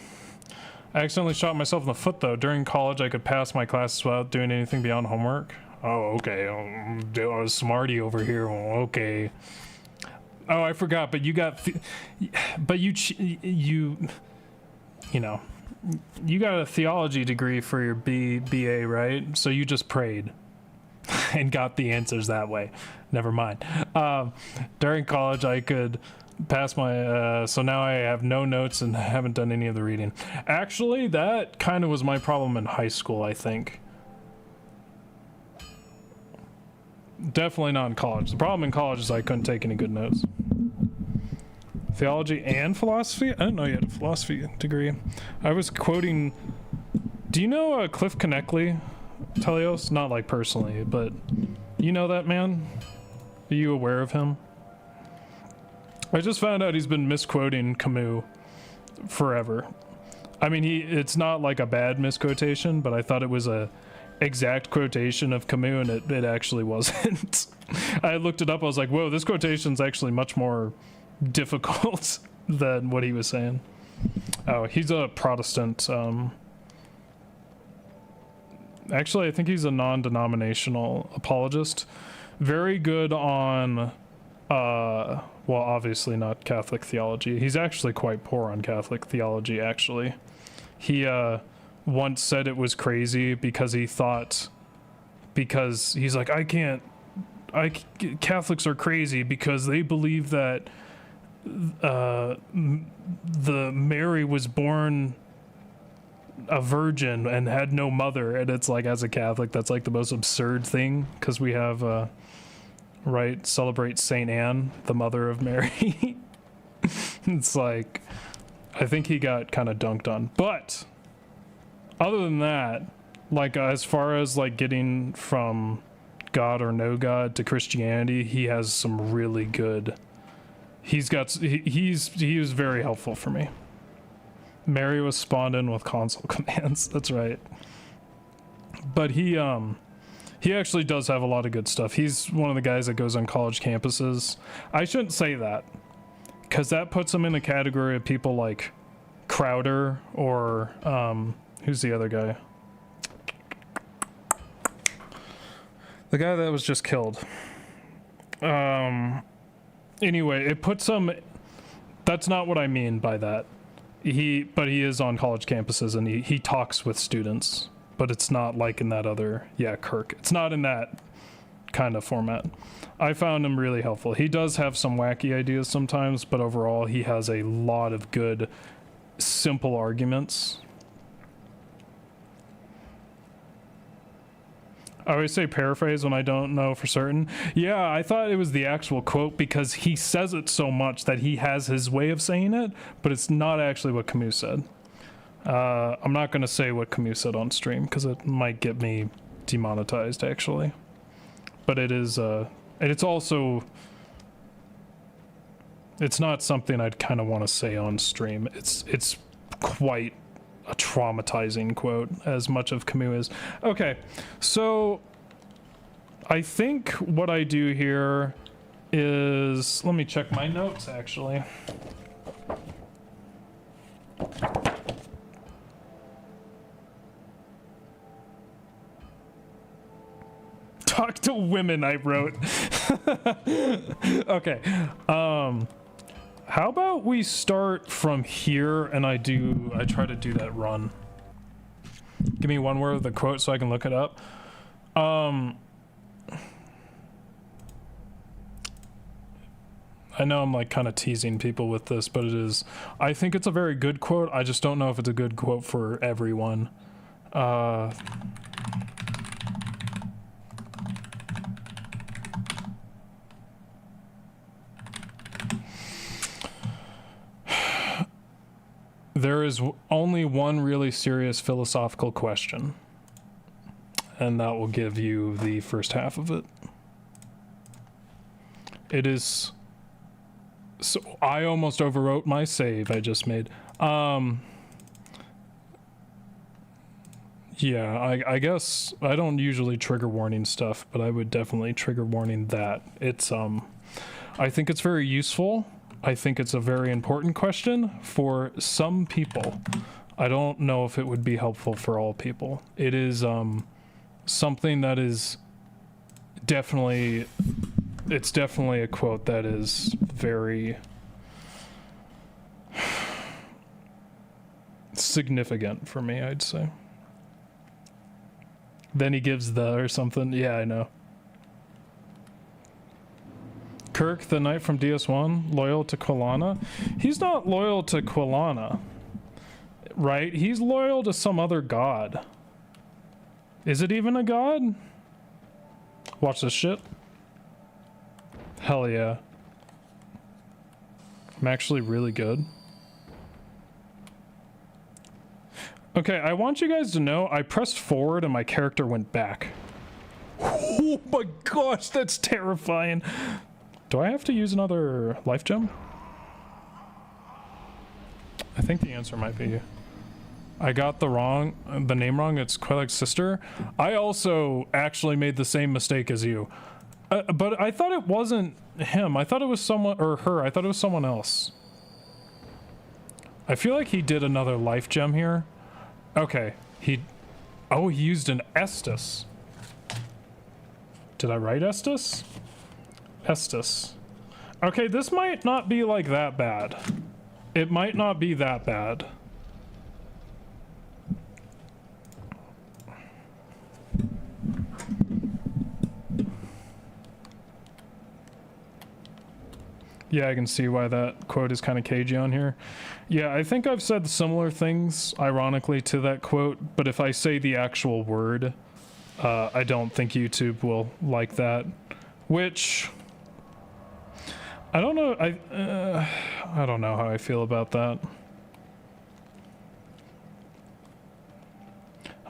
I accidentally shot myself in the foot though. During college, I could pass my classes without doing anything beyond homework. Oh, okay. I was smarty over here. Okay. Oh, I forgot, but you got... But you know, you got a theology degree for your BA, right? So you just prayed and got the answers that way. Never mind. During college, I could pass my... so now I have no notes and haven't done any of the reading. Actually, that kind of was my problem in high school, I think. Definitely not in college. The problem in college is I couldn't take any good notes. Theology and philosophy? I didn't know you had a philosophy degree. I was quoting... Do you know Cliff Connectley, Telios? Not like personally, but you know that man? Are you aware of him? I just found out he's been misquoting Camus forever. I mean, it's not like a bad misquotation, but I thought it was a exact quotation of Camus, and it actually wasn't. I looked it up, I was like, whoa, this quotation's actually much more difficult than what he was saying. Oh, he's a Protestant. Actually, I think he's a non-denominational apologist. Very good on, well, obviously not Catholic theology. He's actually quite poor on Catholic theology, actually. He once said it was crazy because he thought, because he's like, Catholics are crazy because they believe that the Mary was born a virgin and had no mother, and it's like, as a Catholic, that's like the most absurd thing, because we have right, celebrate Saint Anne, the mother of Mary. It's like, I think he got kind of dunked on, but other than that, like, as far as like getting from God or no God to Christianity, he has some really good, he was very helpful for me. Mary was spawned in with console commands. That's right. But he actually does have a lot of good stuff. He's one of the guys that goes on college campuses. I shouldn't say that, because that puts him in the category of people like Crowder or who's the other guy? The guy that was just killed. Anyway, it puts him, that's not what I mean by that. But he is on college campuses, and he talks with students, but it's not like in that other, Kirk. It's not in that kind of format. I found him really helpful. He does have some wacky ideas sometimes, but overall he has a lot of good, simple arguments. I always say paraphrase when I don't know for certain. Yeah, I thought it was the actual quote because he says it so much that he has his way of saying it, but it's not actually what Camus said. I'm not going to say what Camus said on stream because it might get me demonetized, actually. But it is, and it's also, it's not something I'd kind of want to say on stream. It's quite a traumatizing quote, as much of Camus is. Okay, so I think what I do here is, let me check my notes actually. Talk to women, I wrote. Okay, how about we start from here and I try to do that run. Give me one word of the quote so I can look it up. I know I'm like kind of teasing people with this, but I think it's a very good quote. I just don't know if it's a good quote for everyone. There is only one really serious philosophical question, and that will give you the first half of it. It is, so I almost overwrote my save I just made. Yeah, I guess I don't usually trigger warning stuff, but I would definitely trigger warning that. It's, I think it's very useful. I think it's a very important question for some people. I don't know if it would be helpful for all people. It is something that is definitely, it's definitely a quote that is very significant for me, I'd say. Then he gives the or something. Yeah, I know. Kirk, the knight from DS1, loyal to Quilana. He's not loyal to Quilana, right? He's loyal to some other god. Is it even a god? Watch this shit. Hell yeah. I'm actually really good. Okay, I want you guys to know I pressed forward and my character went back. Oh my gosh, that's terrifying. Do I have to use another life gem? I think the answer might be. I got the name wrong. It's quite like sister. I also actually made the same mistake as you. But I thought it wasn't him. I thought it was someone, or her. I thought it was someone else. I feel like he did another life gem here. Okay, he used an Estus. Did I write Estus? Estus. Okay, this might not be like that bad. It might not be that bad. Yeah, I can see why that quote is kind of cagey on here. Yeah, I think I've said similar things, ironically, to that quote, but if I say the actual word, I don't think YouTube will like that. Which, I don't know, I don't know how I feel about that.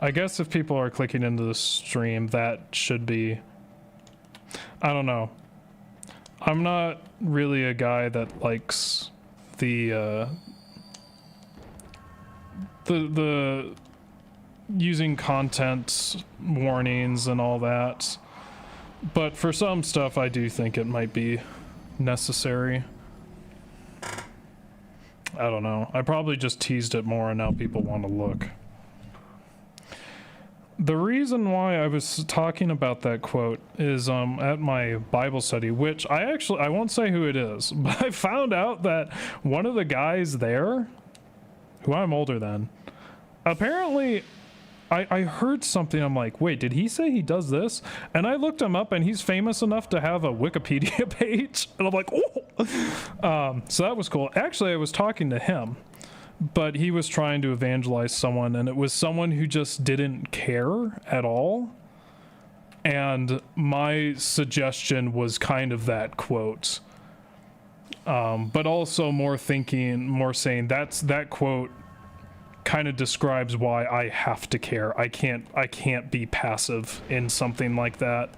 I guess if people are clicking into the stream, that should be, I don't know. I'm not really a guy that likes the using content warnings and all that, but for some stuff I do think it might be necessary. I don't know. I probably just teased it more and now people want to look. The reason why I was talking about that quote is at my Bible study, which I won't say who it is, but I found out that one of the guys there, who I'm older than, apparently I heard something. I'm like, wait, did he say he does this? And I looked him up and he's famous enough to have a Wikipedia page. And I'm like, oh! So that was cool. Actually, I was talking to him. But he was trying to evangelize someone, and it was someone who just didn't care at all. And my suggestion was kind of that quote. But also more saying that quote kind of describes why I have to care. I can't be passive in something like that.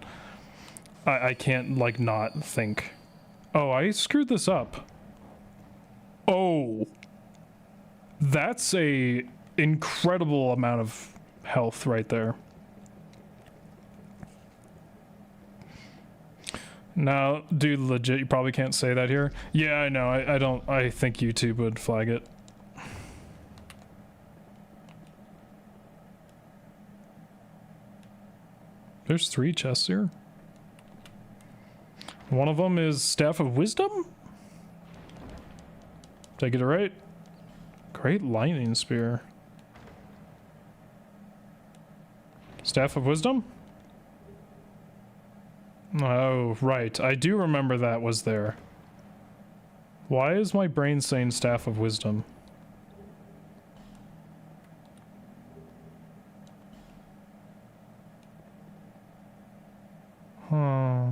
I can't, like, not think. Oh, I screwed this up. Oh. That's a incredible amount of health right there. Now, dude, legit, you probably can't say that here. Yeah, I know. I think YouTube would flag it. There's 3 chests here. One of them is Staff of Wisdom? Did I get it right? Great lightning spear. Staff of Wisdom? Oh, right. I do remember that was there. Why is my brain saying Staff of Wisdom? Huh.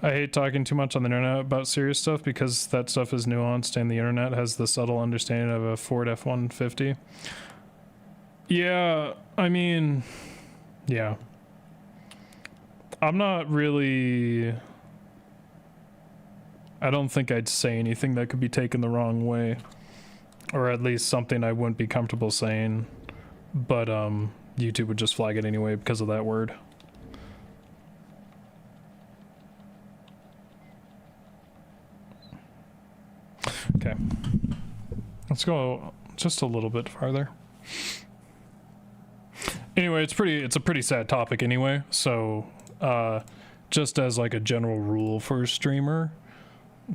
I hate talking too much on the internet about serious stuff because that stuff is nuanced and the internet has the subtle understanding of a Ford F-150. Yeah, I mean, yeah. I'm not really... I don't think I'd say anything that could be taken the wrong way. Or at least something I wouldn't be comfortable saying. But YouTube would just flag it anyway because of that word. Okay, let's go just a little bit farther. Anyway, it's a pretty sad topic anyway, so just as like a general rule for a streamer,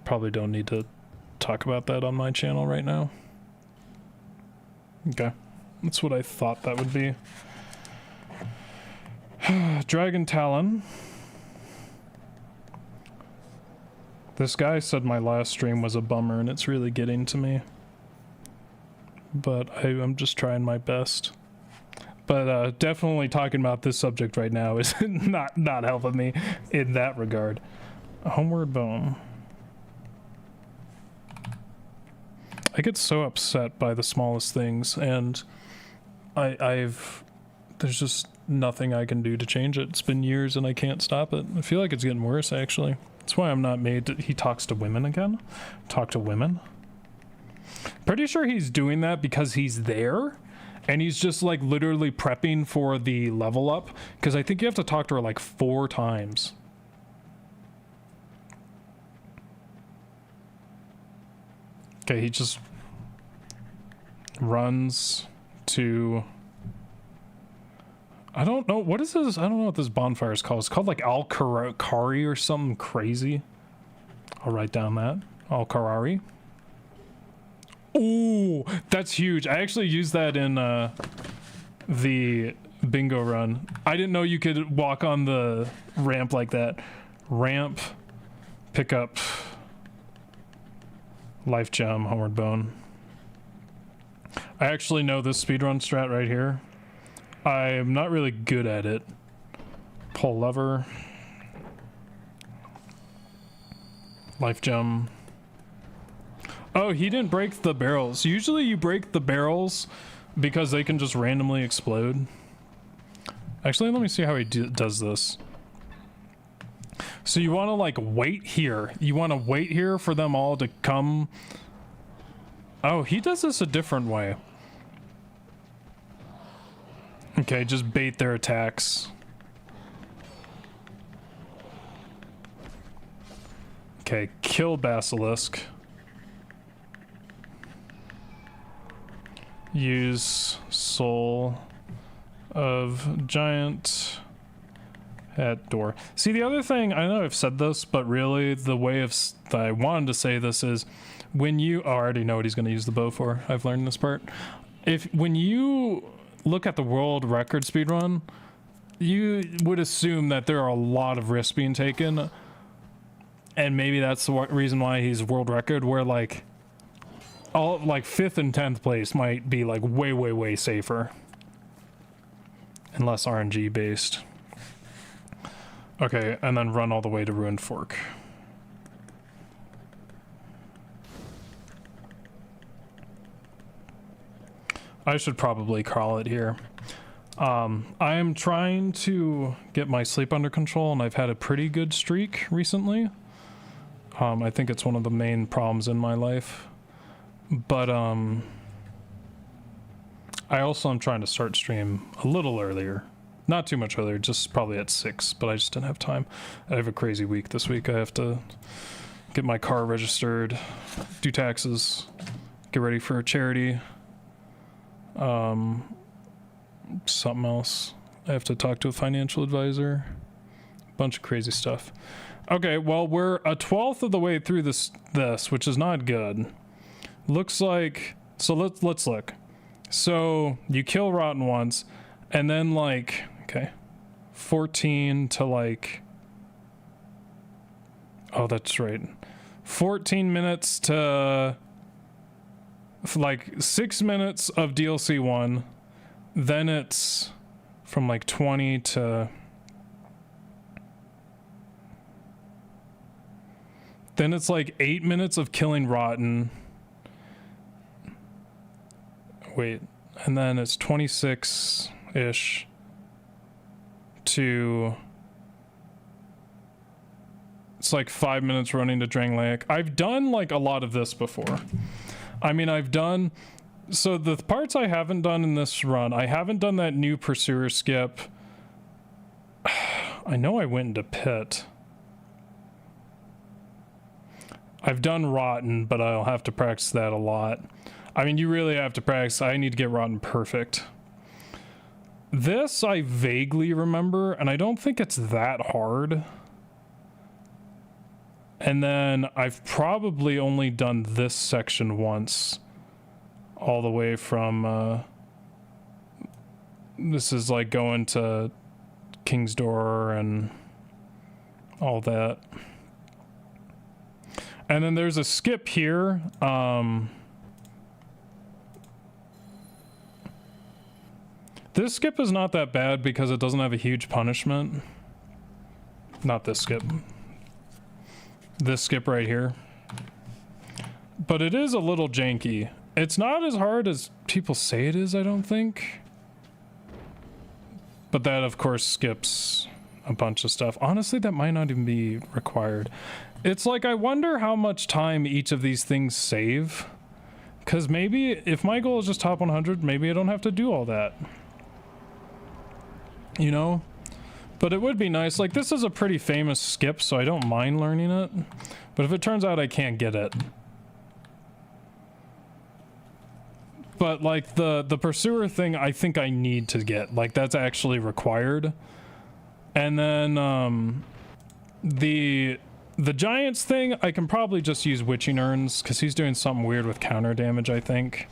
probably don't need to talk about that on my channel right now. Okay, that's what I thought that would be. Dragon Talon. This guy said my last stream was a bummer and it's really getting to me. But I'm just trying my best. But definitely talking about this subject right now is not helping me in that regard. Homeward Bound. I get so upset by the smallest things, and there's just nothing I can do to change it. It's been years and I can't stop it. I feel like it's getting worse, actually. That's why I'm not made to, he talks to women again? Talk to women? Pretty sure he's doing that because he's there, and he's just like literally prepping for the level up, because I think you have to talk to her like 4 times. Okay, he just runs to... I don't know. What is this? I don't know what this bonfire is called. It's called like Al-Kari or something crazy. I'll write down that. Al-Kari. Ooh, that's huge. I actually used that in the bingo run. I didn't know you could walk on the ramp like that. Ramp, pick up... Life gem, homeward bone. I actually know this speedrun strat right here. I'm not really good at it. Pull lever. Life gem. Oh, he didn't break the barrels. Usually you break the barrels because they can just randomly explode. Actually, let me see how he does this. So you want to like wait here. You want to wait here for them all to come. Oh, he does this a different way. Okay, just bait their attacks. Okay, kill Basilisk. Use Soul of Giant at door. See, the other thing, I know I've said this, but really the way of that I wanted to say this is when you... Oh, I already know what he's going to use the bow for. I've learned this part. When you look at the world record speedrun, you would assume that there are a lot of risks being taken, and maybe that's the reason why he's world record, where like all like 5th and 10th place might be like way safer and less RNG based. Okay, and then run all the way to Ruined Fork. I should probably call it here. I am trying to get my sleep under control, and I've had a pretty good streak recently. I think it's one of the main problems in my life. But I also am trying to start stream a little earlier. Not too much earlier, just probably at 6, but I just didn't have time. I have a crazy week this week. I have to get my car registered, do taxes, get ready for a charity. Something else. I have to talk to a financial advisor. Bunch of crazy stuff. Okay, well, we're a 12th of the way through this, which is not good. Looks like... So let's look. So you kill Rotten once, and then like... Okay. 14 to like... Oh, that's right. 14 minutes to... like 6 minutes of DLC 1. Then it's from like 20 to... Then it's like 8 minutes of killing Rotten. Wait. And then it's 26-ish to... It's like 5 minutes running to Drang Lake. I've done like a lot of this before. I mean, I've done... So the parts I haven't done in this run, I haven't done that new Pursuer skip. I know I went into Pit. I've done Rotten, but I'll have to practice that a lot. I mean, you really have to practice. I need to get Rotten perfect. This I vaguely remember, and I don't think it's that hard. And then I've probably only done this section once. All the way from, this is like going to King's Door and all that. And then there's a skip here. This skip is not that bad because it doesn't have a huge punishment. Not this skip. This skip right here. But it is a little janky. It's not as hard as people say it is, I don't think. But that, of course, skips a bunch of stuff. Honestly, that might not even be required. It's like, I wonder how much time each of these things save. Because maybe if my goal is just top 100, maybe I don't have to do all that. You know? But it would be nice. Like, this is a pretty famous skip, so I don't mind learning it. But if it turns out I can't get it. But, like, the pursuer thing, I think I need to get. Like, that's actually required. And then, the Giants thing, I can probably just use Witching Urns, because he's doing something weird with counter damage, I think.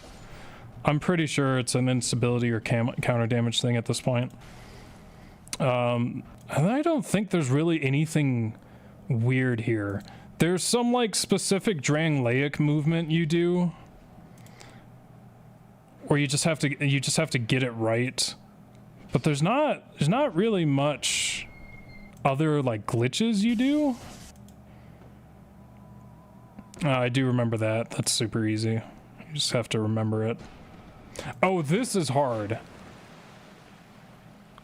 I'm pretty sure it's an instability or counter damage thing at this point. And I don't think there's really anything weird here. There's some, like, specific Drangleic movement you do, where you just have to get it right. But there's not really much other, like, glitches you do. I do remember that. That's super easy. You just have to remember it. Oh, this is hard.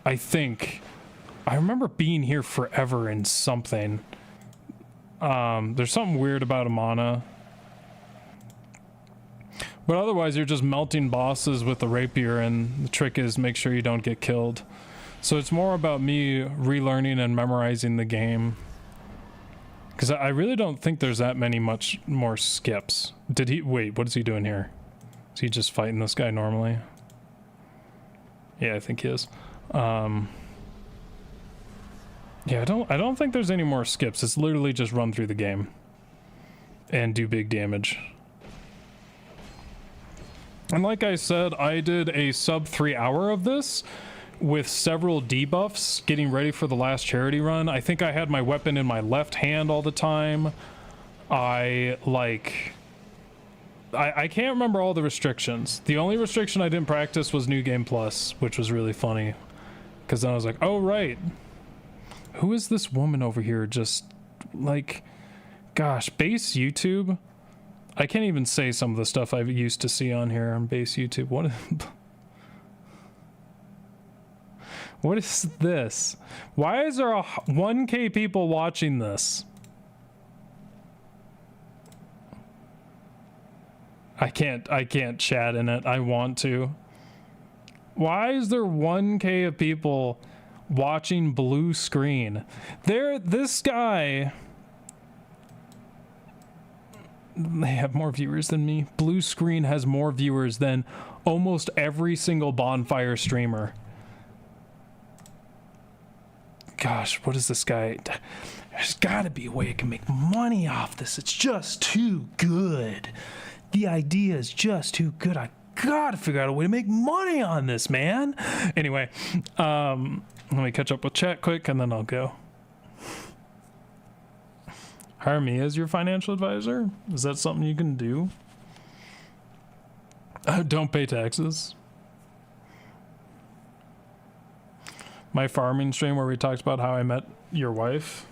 I think. I remember being here forever in something. There's something weird about Amana. But otherwise, you're just melting bosses with the rapier, and the trick is make sure you don't get killed. So it's more about me relearning and memorizing the game. Because I really don't think there's that many much more skips. Did he... Wait, what is he doing here? Is he just fighting this guy normally? Yeah, I think he is. Yeah, I don't think there's any more skips. It's literally just run through the game. And do big damage. And like I said, I did a sub 3 hour of this with several debuffs, getting ready for the last charity run. I think I had my weapon in my left hand all the time. I can't remember all the restrictions. The only restriction I didn't practice was New Game Plus, which was really funny. Because then I was like, oh, right. Who is this woman over here? Just, like, gosh, base YouTube? I can't even say some of the stuff I used to see on here on base YouTube. What is this? Why is there 1K people watching this? I can't chat in it. I want to. Why is there 1K of people watching blue screen? This guy... They have more viewers than me. Blue screen has more viewers than almost every single bonfire streamer. Gosh, what is this guy? There's gotta be a way I can make money off this. It's just too good. The idea is just too good. I gotta figure out a way to make money on this, man. Anyway, let me catch up with chat quick and then I'll go. Hire me as your financial advisor? Is that something you can do? Don't pay taxes. My farming stream where we talked about how I met your wife.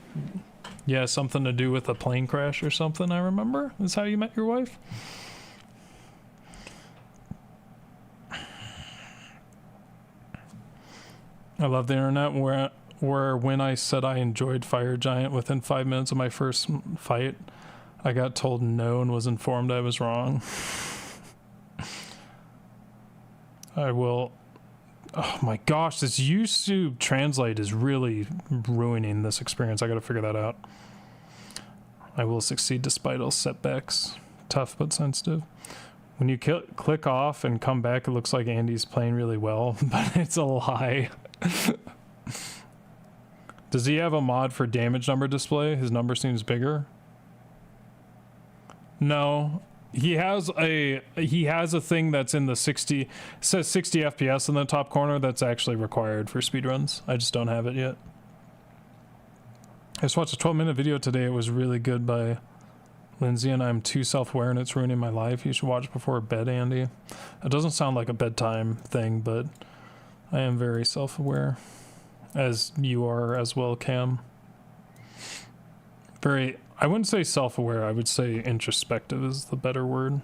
Yeah, something to do with a plane crash or something, I remember. Is how you met your wife? I love the internet where when I said I enjoyed Fire Giant within 5 minutes of my first fight, I got told no and was informed I was wrong. I will... Oh my gosh, this YouTube Translate is really ruining this experience. I gotta figure that out. I will succeed despite all setbacks. Tough but sensitive. When you click off and come back, it looks like Andy's playing really well, but it's a lie. Does he have a mod for damage number display? His number seems bigger. No, he has a thing that's in the 60, it says 60 FPS in the top corner. That's actually required for speedruns. I just don't have it yet. I just watched a 12-minute video today. It was really good by Lindsay, and I'm too self-aware and it's ruining my life. You should watch before bed, Andy. It doesn't sound like a bedtime thing, but I am very self-aware, as you are as well, Cam. Very I wouldn't say self-aware. I would say introspective is the better word.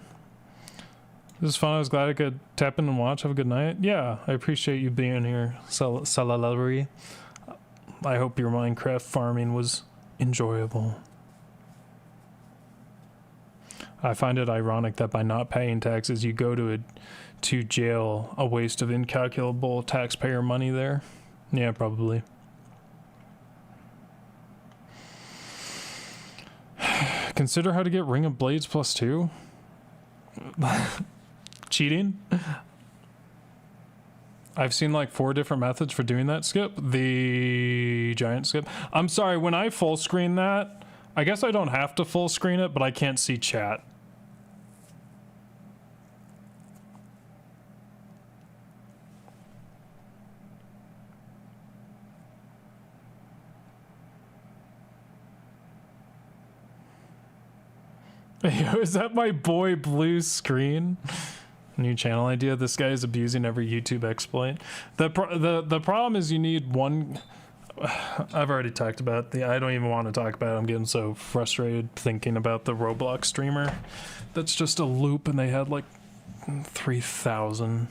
This is fun. I was glad I could tap in and watch. Have a good night. Yeah, I appreciate you being here, Salalari. I hope your Minecraft farming was enjoyable. I find it ironic that by not paying taxes, you go to jail, a waste of incalculable taxpayer money there. Yeah, probably. Consider how to get Ring of Blades +2. Cheating. I've seen like 4 different methods for doing that skip. The giant skip. I'm sorry, when I full screen that, I guess I don't have to full screen it, but I can't see chat. Yo, is that my boy Blue Screen? New channel idea. This guy is abusing every YouTube exploit. The problem is you need one. I've already talked about the. I don't even want to talk about it. I'm getting so frustrated thinking about the Roblox streamer. That's just a loop, and they had like 3,000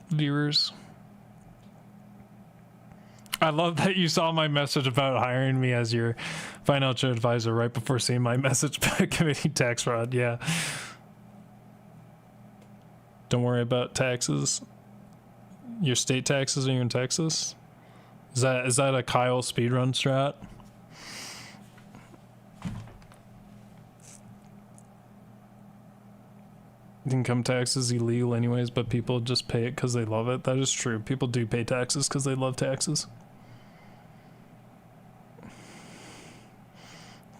viewers. I love that you saw my message about hiring me as your financial advisor right before seeing my message about committing tax fraud. Yeah. Don't worry about taxes. Your state taxes are in Texas? Is that a Kyle speedrun strat? Income tax is illegal anyways, but people just pay it because they love it. That is true. People do pay taxes because they love taxes.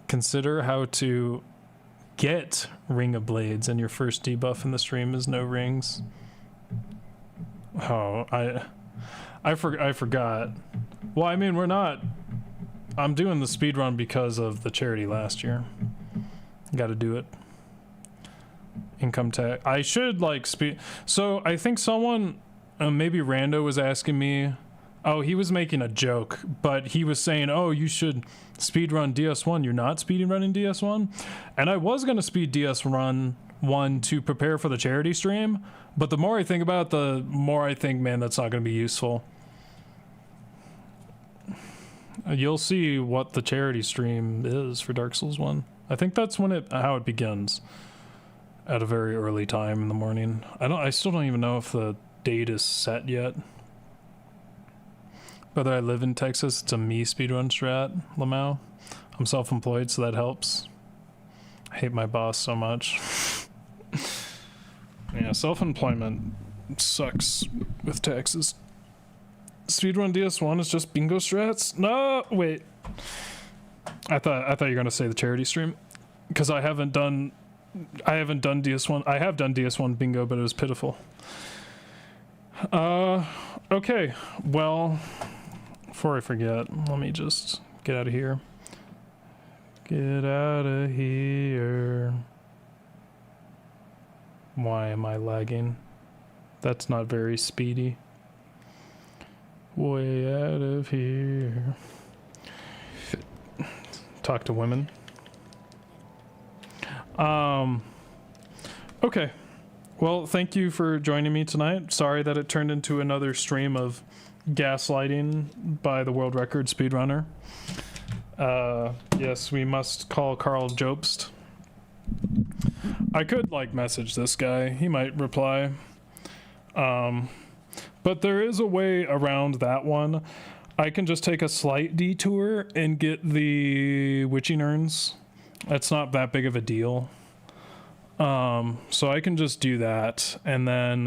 Consider how to get Ring of Blades, and your first debuff in the stream is no rings. Oh, I forgot. Well, I mean, I'm doing the speedrun because of the charity last year. Got to do it. Income tax. I should like so I think someone, maybe Rando was asking me. Oh, he was making a joke, but he was saying, "Oh, you should speedrun DS1. You're not speedrunning DS1," and I was gonna speed DS1 to prepare for the charity stream. But the more I think about it, the more I think, man, that's not gonna be useful. You'll see what the charity stream is for Dark Souls 1. I think that's how it begins. At a very early time in the morning. I still don't even know if the date is set yet. Whether I live in Texas, it's a me speedrun strat, Lamau. I'm self-employed, so that helps. I hate my boss so much. Yeah, self-employment sucks with taxes. Speedrun DS1 is just bingo strats? No, wait. I thought you were gonna say the charity stream, because I haven't done DS1. I have done DS1 bingo, but it was pitiful. Okay. Well, before I forget, let me just get out of here. Get out of here. Why am I lagging? That's not very speedy. Way out of here. Talk to women. Okay. Well, thank you for joining me tonight. Sorry that it turned into another stream of gaslighting by the world record speedrunner. Yes, we must call Carl Jobst. I could message this guy. He might reply. But there is a way around that one. I can just take a slight detour and get the witching urns. That's not that big of a deal. So I can just do that, and then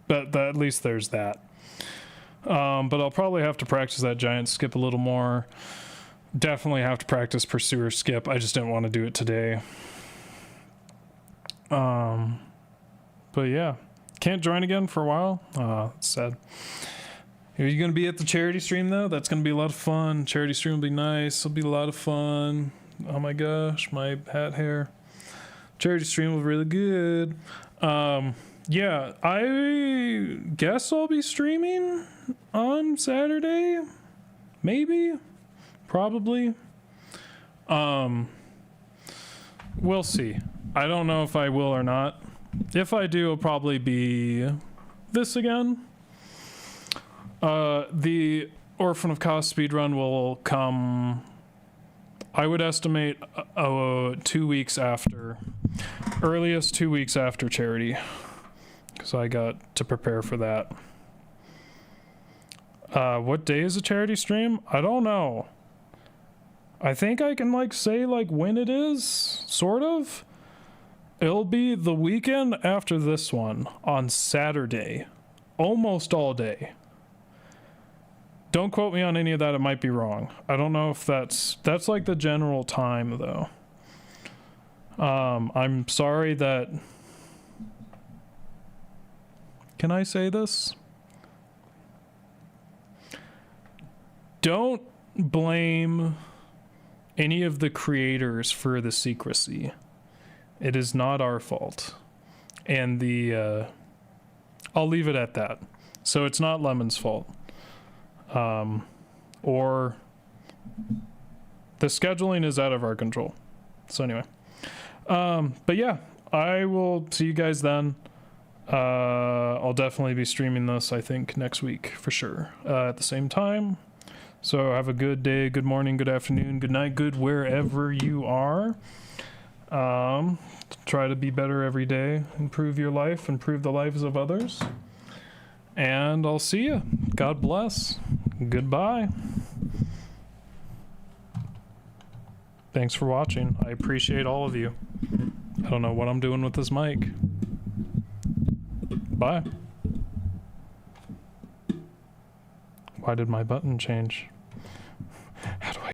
but at least there's that. But I'll probably have to practice that giant skip a little more. Definitely have to practice pursuer skip. I just didn't want to do it today. But yeah, can't join again for a while. It's sad. Are you gonna be at the charity stream though? That's gonna be a lot of fun. Charity stream will be nice. It'll be a lot of fun. Oh my gosh, my hat hair. Charity stream was really good. Yeah, I guess I'll be streaming on Saturday. Maybe, probably. We'll see. I don't know if I will or not. If I do, it'll probably be this again. The Orphan of Chaos speedrun will come, I would estimate, 2 weeks after, earliest 2 weeks after charity, because I got to prepare for that. What day is the charity stream? I don't know. I think I can like say like when it is, sort of. It'll be the weekend after this one on Saturday, almost all day. Don't quote me on any of that, it might be wrong. I don't know if that's like the general time though. I'm sorry that, can I say this? Don't blame any of the creators for the secrecy. It is not our fault. And the, I'll leave it at that. So it's not Lemon's fault. Or the scheduling is out of our control. So anyway, but yeah, I will see you guys then. I'll definitely be streaming this, I think, next week for sure, at the same time. So have a good day, good morning, good afternoon, good night, good wherever you are. Try to be better every day, improve your life, improve the lives of others. And I'll see you. God bless. Goodbye. Thanks for watching. I appreciate all of you. I don't know what I'm doing with this mic. Bye. Why did my button change?